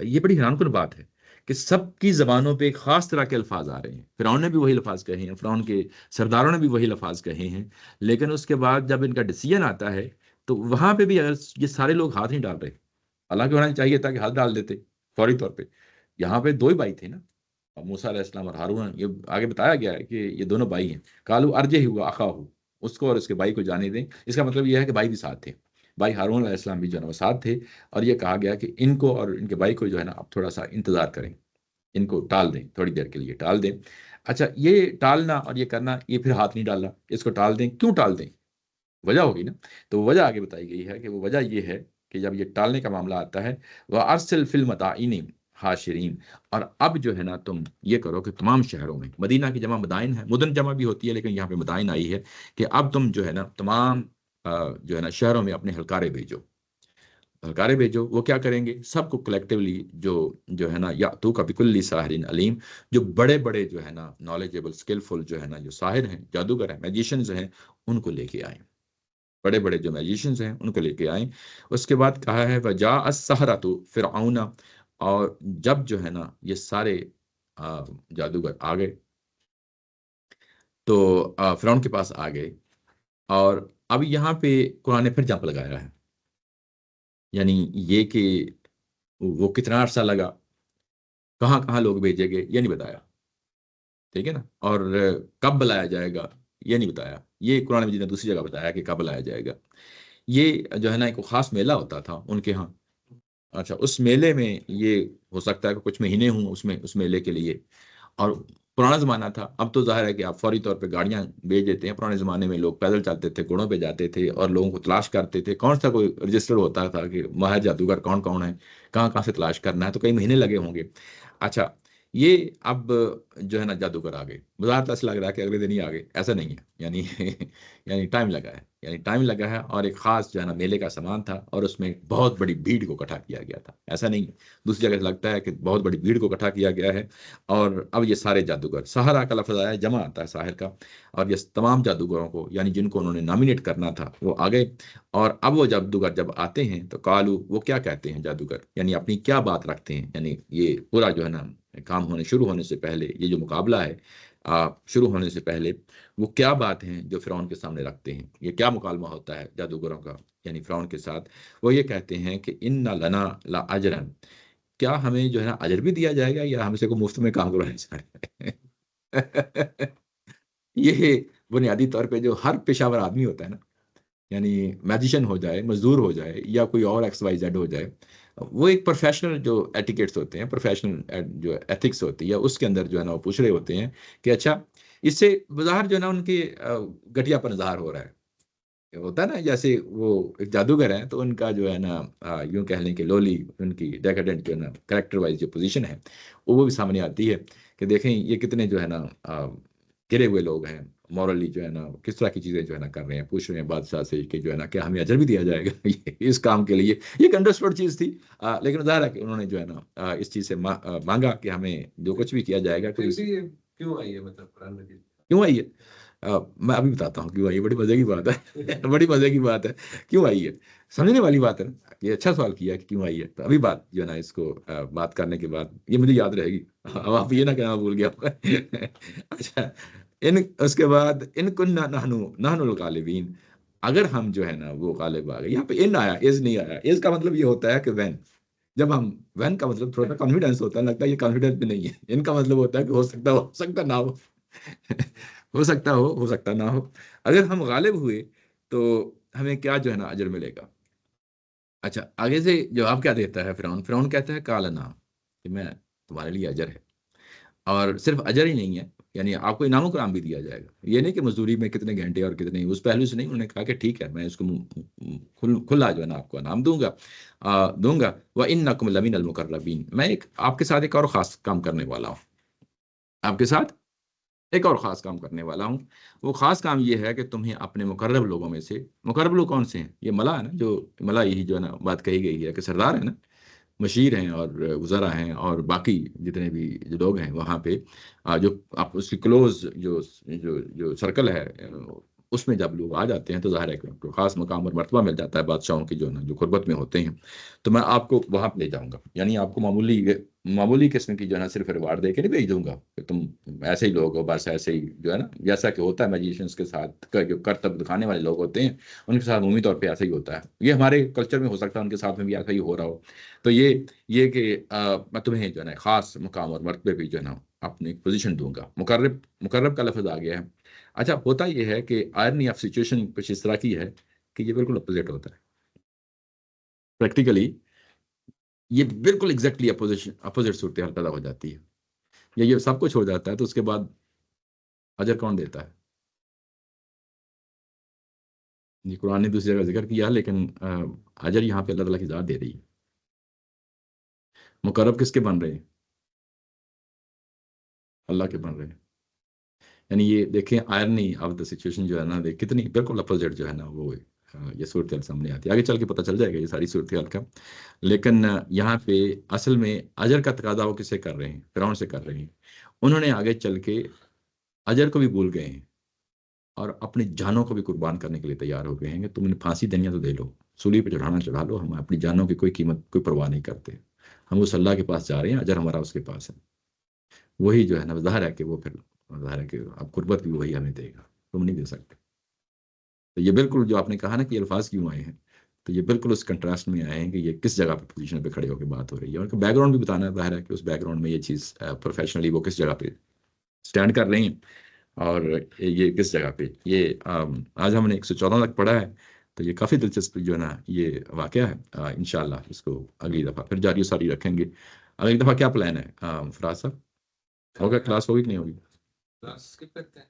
یہ بڑی حیران کن بات ہے کہ سب کی زبانوں پہ ایک خاص طرح کے الفاظ آ رہے ہیں. فرعون نے بھی وہی الفاظ کہے ہیں، فرعون کے سرداروں نے بھی وہی الفاظ کہے ہیں، لیکن اس کے بعد جب ان کا ڈیسیجن آتا ہے تو وہاں پہ بھی اگر یہ سارے لوگ ہاتھ نہیں ڈال رہے، حالانکہ ہونا چاہیے تھا کہ ہاتھ ڈال دیتے فوری طور پہ. یہاں پہ دو ہی بھائی تھے نا، موسیٰ علیہ السلام اور ہارون. یہ آگے بتایا گیا ہے کہ یہ دونوں بھائی ہیں. کالو ارجے ہوا اخا ہو، اس کو اور اس کے بھائی کو جانے دیں. اس کا مطلب یہ ہے کہ بھائی بھی ساتھ تھے، بھائی ہارون علیہ السلام بھی جو ہے نا وہ ساتھ تھے. اور یہ کہا گیا کہ ان کو اور ان کے بھائی کو جو ہے نا اب تھوڑا سا انتظار کریں، ان کو ٹال دیں، تھوڑی دیر کے لیے ٹال دیں. اچھا یہ ٹالنا اور یہ کرنا، یہ پھر ہاتھ نہیں ڈالنا، اس کو ٹال دیں. کیوں ٹال دیں؟ وجہ ہوگی نا. تو وجہ آگے بتائی گئی ہے کہ وہ وجہ یہ ہے کہ جب یہ ٹالنے کا معاملہ آتا ہے وہ ارسل فی المدائن حاشرین، اور اب جو ہے نا تم یہ کرو کہ تمام شہروں میں، مدینہ کی جمع مدائن ہے، مدن جمع بھی ہوتی ہے لیکن یہاں پہ مدائن آئی ہے، کہ اب تم جو ہے نا تمام جو ہے نا شہروں میں اپنے ہلکارے بھیجو. ہلکارے بھیجو. وہ کیا کریں گے؟ سب کو کلیکٹیولی جو ہے نا یا تو کا بکلی ساحرین علیم، جو بڑے بڑے جو ہے نا نالجیبل اسکلفل جو ہے نا جو ساحر ہیں، جادوگر ہیں، میجیشنز ہیں، ان کو لے کے آئیں. بڑے بڑے جو میجیشنز ہیں ان کو لے کے آئیں. اس کے بعد کہا ہے وجاء السحرۃ فرعون، اور جب جو ہے نا یہ سارے جادوگر آ گئے تو فرعون کے پاس آ گئے. اور اب یہاں پہ قرآن نے پھر جمپ لگایا ہے، یعنی یہ کہ وہ کتنا عرصہ لگا، کہاں کہاں لوگ بھیجے گئے، یہ نہیں بتایا. ٹھیک ہے نا. اور کب بلایا جائے گا یہ نہیں بتایا. یہ قرآن مجید نے دوسری جگہ بتایا کہ کب بلایا جائے گا. یہ جو ہے نا ایک خاص میلہ ہوتا تھا ان کے ہاں. اچھا اس میلے میں یہ ہو سکتا ہے کہ کچھ مہینے ہوں اس میلے کے لیے. اور پرانا زمانہ تھا، اب تو ظاہر ہے کہ آپ فوری طور پہ گاڑیاں بھیج دیتے ہیں. پرانے زمانے میں لوگ پیدل چلتے تھے، گھوڑوں پہ جاتے تھے اور لوگوں کو تلاش کرتے تھے. کون سا کوئی رجسٹر ہوتا تھا کہ ماہر جادوگر کون کون ہے، کہاں کہاں سے تلاش کرنا ہے، تو کئی مہینے لگے ہوں گے. اچھا یہ اب جو ہے نا جادوگر آ گئے، بظاہر ایسا لگ رہا ہے کہ اگلے دن ہی آ گئے، ایسا نہیں ہے. یعنی ٹائم لگا ہے، ٹائم لگا ہے. اور ایک خاص جو ہے نا میلے کا سامان تھا اور اس میں بہت بڑی بھیڑ کو اکٹھا کیا گیا تھا. ایسا نہیں، دوسری جگہ سے لگتا ہے کہ بہت بڑی بھیڑ کو اکٹھا کیا گیا ہے. اور اب یہ سارے جادوگر، سہارا کا لفظ آیا ہے، جمع آتا ہے ساحر کا، اور یہ تمام جادوگروں کو یعنی جن کو انہوں نے نامینیٹ کرنا تھا وہ آ گئے. اور اب وہ جادوگر جب آتے ہیں تو کالو، وہ کیا کہتے ہیں جادوگر، یعنی اپنی کیا بات رکھتے ہیں. یعنی یہ پورا جو ہے نا کام شروع ہونے سے پہلے، یہ جو مقابلہ ہے شروع ہونے سے پہلے، وہ کیا بات ہیں جو فرعون کے سامنے رکھتے ہیں. یہ کیا مکالمہ ہوتا ہے جادوگروں کا یعنی فرعون کے ساتھ. وہ یہ کہتے ہیں کہ ان لنا لا اجرن، کیا ہمیں جو ہے نا اجر بھی دیا جائے گا یا ہم سے کو مفت میں کام کروانا چاہے. یہ بنیادی طور پہ جو ہر پیشہ ور آدمی ہوتا ہے نا، یعنی میجیشین ہو جائے، مزدور ہو جائے، یا کوئی اور ایکس وائی زیڈ ہو جائے، وہ ایک پروفیشنل جو ایٹیکیٹس ہوتے ہیں، پروفیشنل جو ایتھکس ہوتی ہے، اس کے اندر جو ہے نا وہ پوچھ رہے ہوتے ہیں کہ اچھا اس سے بظاہر جو ہے نا ان کے گھٹیا پر اظہار ہو رہا ہے. ہوتا ہے نا جیسے وہ ایک جادوگر ہیں تو ان کا جو ہے نا یوں کہہ لیں کہ لولی، ان کی ڈیکیڈنٹ جو ہے نا کریکٹر وائز جو پوزیشن ہے وہ بھی سامنے آتی ہے کہ دیکھیں یہ کتنے جو ہے نا گرے ہوئے لوگ ہیں، مورلی جو ہے نا کس طرح کی چیزیں جو ہے نا کر رہے ہیں. پوچھ رہے ہیں بادشاہ سے کہ جو ہے نا کیا ہمیں اجر بھی دیا جائے گا اس کام کے لیے. یہ ایک انڈرسٹوڈ چیز تھی، لیکن ظاہر ہے کہ انہوں نے جو ہے نا اس چیز سے مانگا کہ ہمیں جو کچھ بھی کیا جائے گا. کیوں آئی ہے مطلب قرآن مجید کیوں آئی ہے؟ میں ابھی بتاتا ہوں کیوں آئی ہے. بڑی مزے کی بات ہے، بڑی مزے کی بات ہے. کیوں آئی ہے سمجھنے والی بات ہے نا. یہ اچھا سوال کیا کہ کیوں آئی ہے. تو ابھی بات جو ہے نا اس کو بات کرنے کے بعد یہ مجھے یاد رہے گی. اب آپ یہ نہ کہنا بھول گیا. اچھا اس کے بعد ان کننا نحن الغالبین، اگر ہم جو ہے نا وہ غالب آ گئے. یہاں پہ ان آیا، از نہیں آیا. از کا مطلب یہ ہوتا ہے کہ وین، جب ہم وین کا مطلب تھوڑا سا کانفیڈینس ہوتا ہے، لگتا ہے یہ کانفیڈینس بھی نہیں ہے. ان کا مطلب ہوتا ہے کہ ہو سکتا نہ ہو. ہو سکتا نہ ہو. اگر ہم غالب ہوئے تو ہمیں کیا جو ہے نا اجر ملے گا. اچھا آگے سے جواب کیا دیتا ہے فرعون کہتا ہے کالنا، کہ میں تمہارے لیے اجر ہے. اور صرف اجر ہی نہیں ہے یعنی آپ کو انعام کرام بھی دیا جائے گا. یہ نہیں کہ مزدوری میں کتنے گھنٹے اور کتنے، اس پہلو سے نہیں. انہوں نے کہا کہ ٹھیک ہے میں اس کو کھلا جو ہے نا آپ کو انعام دوں گا. وَإِنَّكُمْ لَمِنَ الْمُقَرَّبِينَ. میں آپ کے ساتھ ایک اور خاص کام کرنے والا ہوں. آپ کے ساتھ ایک اور خاص کام کرنے والا ہوں. وہ خاص کام یہ ہے کہ تمہیں اپنے مقرب لوگوں میں سے، مقرب لوگ کون سے ہیں؟ یہ ملا ہے نا، جو ملا یہی جو ہے نا بات کہی گئی ہے کہ سردار ہیں نا، مشیر ہیں اور وزراء ہیں اور باقی جتنے بھی جو لوگ ہیں وہاں پہ، جو آپ اس کی کلوز جو سرکل ہے اس میں جب لوگ آ جاتے ہیں تو ظاہر ہے کہ ان کو خاص مقام اور مرتبہ مل جاتا ہے بادشاہوں کی جو نا جو قربت میں ہوتے ہیں. تو میں آپ کو وہاں پہ لے جاؤں گا. یعنی آپ کو معمولی قسم کی جو ہے نا صرف ریوارڈ دے کے نہیں بھیج دوں گا کہ تم ایسے ہی لوگ ہو، بس ایسے ہی جو ہے نا جیسا کہ ہوتا ہے میجیشنس کے ساتھ، جو کرتب دکھانے والے لوگ ہوتے ہیں ان کے ساتھ عمومی طور پہ ایسا ہی ہوتا ہے. یہ ہمارے کلچر میں ہو سکتا ہے ان کے ساتھ میں بھی ایسا ہی ہو رہا ہو. تو یہ کہ میں تمہیں جو ہے نا خاص مقام اور مرتبے بھی جو ہے نا اپنی پوزیشن دوں گا. مقرب کا لفظ آ گیا ہے. اچھا، ہوتا یہ ہے کہ آئرنی آف سچویشن کچھ اس طرح کی ہے کہ یہ بالکل اپوزٹ ہوتا ہے. پریکٹیکلی یہ بالکل ایگزیکٹلی اپوزٹ صورتحال پیدا ہو جاتی ہے. یہ سب کچھ ہو جاتا ہے تو اس کے بعد اجر کون دیتا ہے؟ یہ قرآن نے دوسری جگہ ذکر کیا لیکن اجر یہاں پہ اللہ تعالیٰ کی ذات دے رہی ہے. مقرب کس کے بن رہے ہیں؟ اللہ کے بن رہے ہیں. یعنی یہ دیکھیں آئرنی آف دا سچویشن جو ہے نا کتنی بالکل اپوزٹ جو ہے نا وہ یہ صورتحال سامنے آتی ہے. آگے چل کے پتہ چل جائے گا یہ ساری صورتحال کا. لیکن یہاں پہ اصل میں اجر کا تقاضا وہ کسے کر رہے ہیں؟ فرعون سے کر رہے ہیں. انہوں نے آگے چل کے اجر کو بھی بھول گئے ہیں اور اپنی جانوں کو بھی قربان کرنے کے لیے تیار ہو گئے ہیں کہ تم نے پھانسی دنیا تو دے لو، سولی پہ چڑھانا چڑھا لو، ہم اپنی جانوں کی کوئی قیمت کوئی پرواہ نہیں کرتے. ہم اس اللہ کے پاس جا رہے ہیں، اجر ہمارا اس کے پاس ہے. وہی جو ہے نا ظاہر ہے کہ وہ پھر ظاہر ہے کہ اب قربت بھی وہی ہمیں دے گا، تم نہیں دے سکتے. تو یہ بالکل جو آپ نے کہا نا کہ الفاظ کیوں آئے ہیں، تو یہ بالکل اس کنٹراسٹ میں آئے ہیں کہ یہ کس جگہ پہ پوزیشن پہ کھڑے ہو کے بات ہو رہی ہے. اور بیک گراؤنڈ بھی بتانا ظاہر ہے کہ اس بیک گراؤنڈ میں یہ چیز پروفیشنلی وہ کس جگہ پہ اسٹینڈ کر رہے ہیں اور یہ کس جگہ پہ. یہ آج ہم نے 114 تک پڑھا ہے تو یہ کافی دلچسپ جو ہے نا یہ واقعہ ہے. انشاءاللہ اس کو اگلی دفعہ پھر جاری ساری رکھیں گے. اگلی دفعہ کیا پلان ہے فراز صاحب؟ ہوگا کلاس ہوگی کہ نہیں ہوگی؟ کلاس اسکپ کرتے ہیں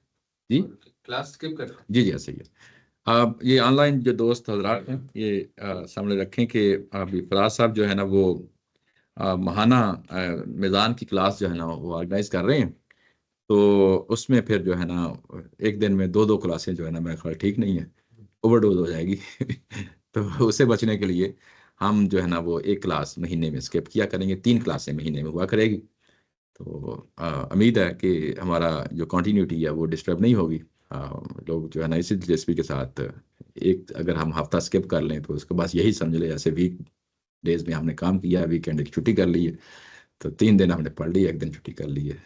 جی کلاس اسکپ کرتے ہیں. جی ایسے ہی ہے. یہ آن لائن جو دوست حضرات ہیں یہ سامنے رکھیں کہ ابھی فراز صاحب جو ہے نا وہ ماہانہ میزان کی کلاس جو ہے نا وہ آرگنائز کر رہے ہیں. تو اس میں پھر جو ہے نا ایک دن میں 2 کلاسیں جو ہے نا میرا خیال ٹھیک نہیں ہے، اوور ڈوز ہو جائے گی. تو اسے بچنے کے لیے ہم جو ہے نا وہ 1 کلاس مہینے میں اسکپ کیا کریں گے، 3 کلاسیں مہینے میں ہوا کرے گی. تو امید ہے کہ ہمارا جو کنٹینیوٹی ہے وہ ڈسٹرب نہیں ہوگی. لوگ جو ہے نا اسی دلچسپی کے ساتھ ایک اگر ہم ہفتہ اسکپ کر لیں تو اس کے بعد یہی سمجھ لیں جیسے ویک ڈیز میں ہم نے کام کیا ہے، ویکینڈ کی چھٹی کر لی ہے، تو 3 دن ہم نے پڑھ لی ہے، 1 دن چھٹی کر لی ہے.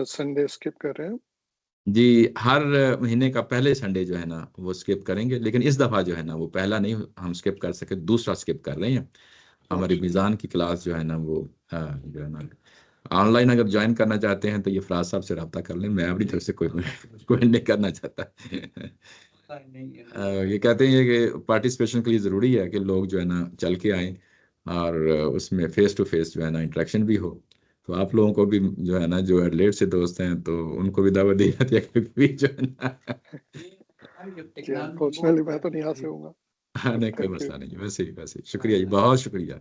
سنڈے اسکپ کر رہے ہیں جی ہر مہینے کا پہلے سنڈے جو ہے نا وہ اسکپ کریں گے، لیکن اس دفعہ جو ہے نا وہ پہلا نہیں ہم اسکپ کر سکے، دوسرا اسکپ کر رہے ہیں. ہماری میزان کی کلاس جو ہے نا وہ جو ہے نا آن لائن اگر جوائن کرنا چاہتے ہیں تو یہ فراز صاحب سے رابطہ کر لیں. میں اپنی طرف سے کوئی نہیں کرنا چاہتا. یہ کہتے ہیں کہ پارٹیسپیشن کے لیے ضروری ہے کہ لوگ جو ہے نا چل کے آئیں اور اس میں فیس ٹو فیس جو ہے نا انٹریکشن بھی ہو. تو آپ لوگوں کو بھی جو ہے نا جو ایڈلیڈ سے دوست ہیں تو ان کو بھی دعوت دی جاتی ہے کہ جو ہے نا انفارچونیٹلی میں تو نہیں آ سکوں گا. نہیں کوئی مسئلہ نہیں. ویسے شکریہ جی، بہت شکریہ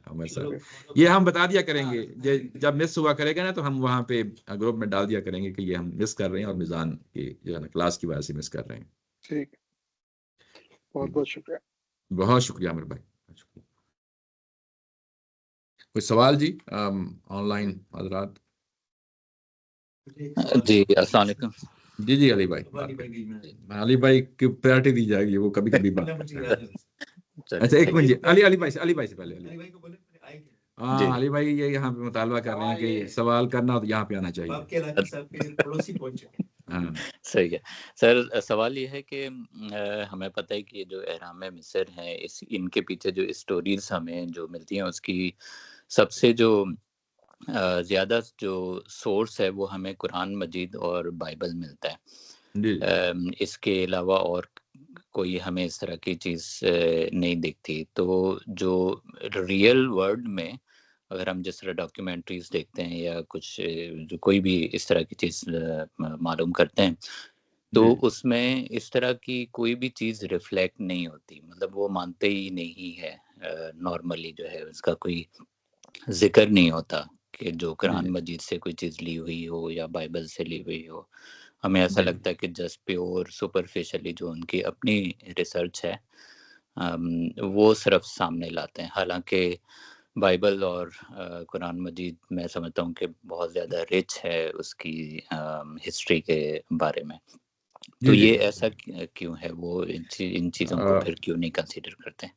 عمر صاحب. یہ ہم بتا دیا کریں گے جب مس ہوا کرے گا نا تو ہم وہاں پہ گروپ میں ڈال دیا کریں گے کہ یہ ہم مس کر رہے ہیں اور میزان کی جو ہے نا کلاس کی وجہ سے مس کر رہے ہیں. ٹھیک، بہت بہت شکریہ. بہت شکریہ عامر بھائی. کوئی سوال جی آن لائن حضرات؟ جی السلام علیکم. جی علی بھائی، علی بھائی کی پریورٹی دی جائے گی، وہ کبھی کبھی بات. اچھا ایک منٹ جی، علی بھائی سے پہلے ہاں علی بھائی یہ یہاں پہ مطالبہ کر رہے ہیں کہ سوال کرنا تو یہاں پہ آنا چاہیے. ہاں صحیح ہے سر. سوال یہ ہے کہ ہمیں پتہ ہے کہ جو احرام مصر ہیں ان کے پیچھے جو اسٹوریز ہمیں جو ملتی ہیں اس کی سب سے جو زیادہ جو سورس ہے وہ ہمیں قرآن مجید اور بائبل ملتا ہے. اس کے علاوہ اور کوئی ہمیں اس طرح کی چیز نہیں دکھتی. تو جو ریئل ورلڈ میں اگر ہم جس طرح ڈاکیومنٹریز دیکھتے ہیں یا کچھ جو کوئی بھی اس طرح کی چیز معلوم کرتے ہیں تو اس میں اس طرح کی کوئی بھی چیز ریفلیکٹ نہیں ہوتی، مطلب وہ مانتے ہی نہیں ہے نارملی جو ہے اس کا کوئی ذکر نہیں ہوتا کہ جو قرآن مجید سے کوئی چیز لی ہوئی ہو یا بائبل سے لی ہوئی ہو. ہمیں ایسا لگتا ہے کہ جسٹ پیور سپرفیشلی جو ان کی اپنی ریسرچ ہے وہ صرف سامنے لاتے ہیں، حالانکہ بائبل اور قرآن مجید میں سمجھتا ہوں کہ بہت زیادہ رچ ہے اس کی ہسٹری کے بارے میں. تو یہ ایسا کیوں ہے، وہ ان چیزوں کو پھر کیوں نہیں کنسیڈر کرتے؟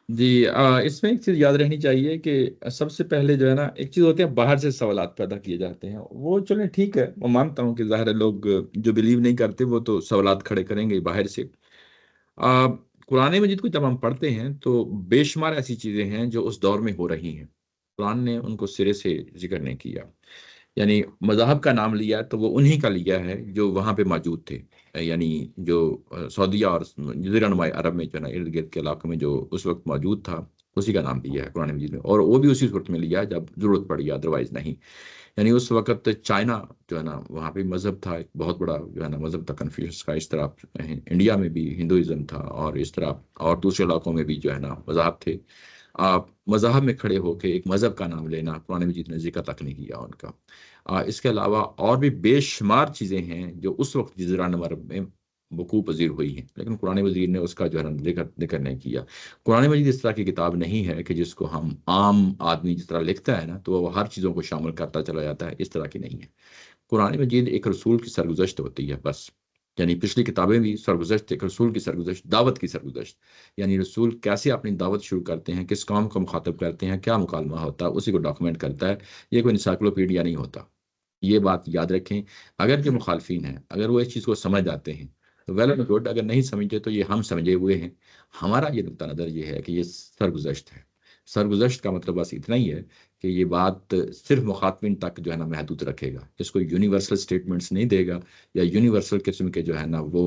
جی اس میں ایک چیز یاد رہنی چاہیے کہ سب سے پہلے جو ہے نا ایک چیز ہوتی ہے باہر سے سوالات پیدا کیے جاتے ہیں، وہ چلیں ٹھیک ہے، میں مانتا ہوں کہ ظاہر ہے لوگ جو بلیو نہیں کرتے وہ تو سوالات کھڑے کریں گے باہر سے. قرآن مجید کو جب ہم پڑھتے ہیں تو بے شمار ایسی چیزیں ہیں جو اس دور میں ہو رہی ہیں، قرآن نے ان کو سرے سے ذکر نہیں کیا. یعنی مذاہب کا نام لیا تو وہ انہی کا لیا ہے جو وہاں پہ موجود تھے، یعنی جو سعودیہ اور جزیرہ نما عرب میں جو ہے نا ارد گرد کے علاقوں میں جو اس وقت موجود تھا اسی کا نام لیا ہے قرآن مجید میں، اور وہ بھی اسی صورت میں لیا جب ضرورت پڑی، ادروائز نہیں. یعنی اس وقت چائنا جو ہے نا وہاں پہ مذہب تھا، ایک بہت بڑا جو ہے نا مذہب تھا کنفیوشس کا. اس طرح انڈیا میں بھی ہندوازم تھا، اور اس طرح اور دوسرے علاقوں میں بھی جو ہے نا مذاہب تھے. آپ مذہب میں کھڑے ہو کے ایک مذہب کا نام لینا قرآن مجید نے ذکر تک نہیں کیا ان کا. اس کے علاوہ اور بھی بے شمار چیزیں ہیں جو اس وقت جزیرہ نما عرب میں وقوع پذیر ہوئی ہیں، لیکن قرآن مجید نے اس کا جو ہے نا ذکر نہیں کیا. قرآن مجید اس طرح کی کتاب نہیں ہے کہ جس کو ہم عام آدمی جس طرح لکھتا ہے نا تو وہ ہر چیزوں کو شامل کرتا چلا جاتا ہے، اس طرح کی نہیں ہے. قرآن مجید ایک رسول کی سرگزشت ہوتی ہے بس. یعنی پچھلی کتابیں بھی سرگزشت، ایک رسول کی سرگزشت، دعوت کی سرگزشت، یعنی رسول کیسے اپنی دعوت شروع کرتے ہیں، کس قوم کو مخاطب کرتے ہیں، کیا مکالمہ ہوتا ہے، اسی کو ڈاکومنٹ کرتا ہے. یہ کوئی انسائکلوپیڈیا نہیں ہوتا. یہ بات یاد رکھیں. اگر جو مخالفین ہیں اگر وہ اس چیز کو سمجھ جاتے ہیں تو ویل اینڈ گڈ، اگر نہیں سمجھے تو یہ ہم سمجھے ہوئے ہیں. ہمارا یہ نقطہ نظر یہ ہے کہ یہ سرگزشت ہے. سرگزشت کا مطلب بس اتنا ہی ہے کہ یہ بات صرف مخاطبین تک جو ہے نا محدود رکھے گا، اس کو یونیورسل سٹیٹمنٹس نہیں دے گا، یا یونیورسل قسم کے جو ہے نا وہ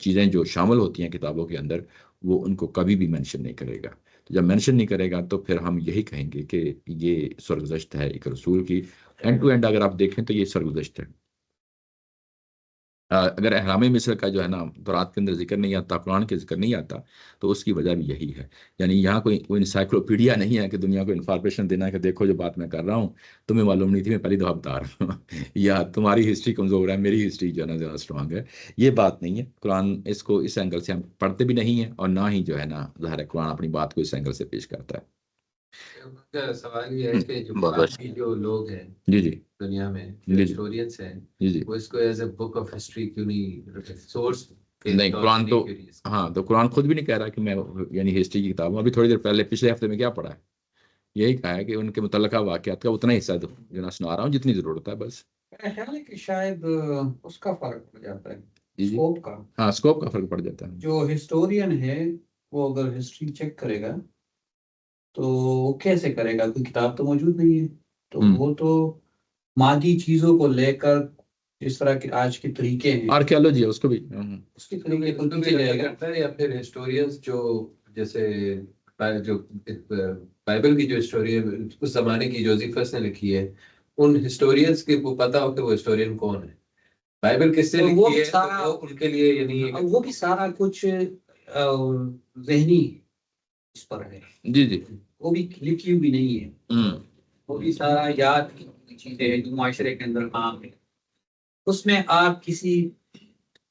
چیزیں جو شامل ہوتی ہیں کتابوں کے اندر وہ ان کو کبھی بھی مینشن نہیں کرے گا. تو جب مینشن نہیں کرے گا تو پھر ہم یہی کہیں گے کہ یہ سرگزشت ہے ایک رسول کی. اینڈ ٹو اینڈ اگر آپ دیکھیں تو یہ سرگزشت ہے. اگر احرام مصر کا جو ہے نا تورات کے اندر ذکر نہیں آتا، قرآن کے ذکر نہیں آتا، تو اس کی وجہ بھی یہی ہے. یعنی یہاں کوئی انسائکلوپیڈیا نہیں ہے کہ دنیا کو انفارمیشن دینا ہے کہ دیکھو جو بات میں کر رہا ہوں تمہیں معلوم نہیں تھی، میں پہلی دفعہ بتا رہا ہوں یا تمہاری ہسٹری کمزور ہے، میری ہسٹری جو ہے نا زیادہ اسٹرانگ ہے. یہ بات نہیں ہے. قرآن اس کو اس اینگل سے ہم پڑھتے بھی نہیں ہیں، اور نہ ہی جو ہے نا ظاہر ہے قرآن اپنی بات کو اس اینگل سے پیش کرتا ہے. سوال یہ ہے کہ جو باقی جو لوگ ہیں جی جی دنیا میں جی ہسٹورینس ہیں جی جی وہ اس کو as a book of history کیوں نہیں سورس نہیں، قرآن تو ہاں تو قرآن خود بھی نہیں کہہ رہا کہ میں یعنی ہسٹری کی کتاب ہوں. ابھی تھوڑی دیر پہلے پچھلے ہفتے میں کیا پڑھا ہے؟ یہی کہا ہے کہ ان کے متعلقہ واقعات کا اتنا حصہ جو نا سنا رہا ہوں جتنی ضرورت ہے بس. میرا خیال ہے کہ شاید اس کا فرق پڑ جاتا ہے، جی اسکوپ کا. ہاں اسکوپ کا فرق پڑ جاتا ہے. جو ہسٹورین ہے وہ اگر ہسٹری چیک کرے گا تو وہ کیسے کرے گا؟ کوئی کتاب تو موجود نہیں ہے، تو وہ تو مادی چیزوں کو لے کر جس طرح کے آج کے طریقے ہیں آرکیالوجی ہے اس کو بھی اس کے طریقے کو بھی کرتا ہے، یا پھر ہسٹورینس جو جیسے جو بائبل کی جو ہسٹوری ہے اس زمانے کی جوزیفس نے لکھی ہے، ان ہسٹورینس کے کو پتا ہو کہ وہ ہسٹورین کون ہے، بائبل کس سے لکھی ہے، تو وہ ان کے لیے یعنی وہ بھی سارا کچھ ذہنی اس پر ہے. جی جی وہ بھی لکھی ہوئی نہیں ہے، وہ بھی سارا یاد کی چیزیں ہیں جو معاشرے کے اندر عام ہے. اس میں آپ کسی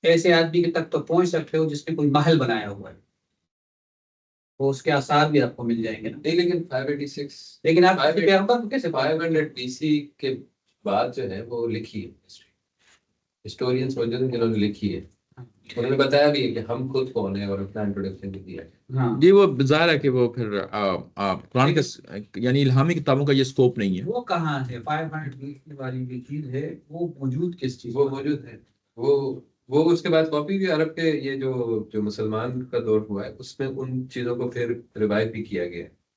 ایسے آدمی کے تک تو پہنچ سکتے ہو جس نے کوئی محل بنایا ہوا ہے، وہ اس کے آثار بھی آپ کو مل جائیں گے نا. نہیں، لیکن 586 لیکن آپ پیغمبر کو کیسے 500 BC کے بعد جو ہے وہ لکھی ہے ہسٹری، ہسٹورینس موجود ہیں جنہوں نے لکھی ہے. انہوں نے بتایا بھی ہے کہ ہم خود کون ہیں اور اپنا انٹروڈکشن بھی دیا ہے. جی وہ ظاہر ہے کہ وہ پھر قرآن کا یعنی الہامی کتابوں کا یہ سکوپ نہیں ہے. وہ کہاں ہے 500 والی جو چیز ہے وہ موجود کس چیز؟ وہ موجود ہے، وہ اس کے بعد کاپی بھی عرب کے یہ جو مسلمان کا دور ہوا ہے اس میں ان چیزوں کو پھر روایت بھی کیا گیا ہے.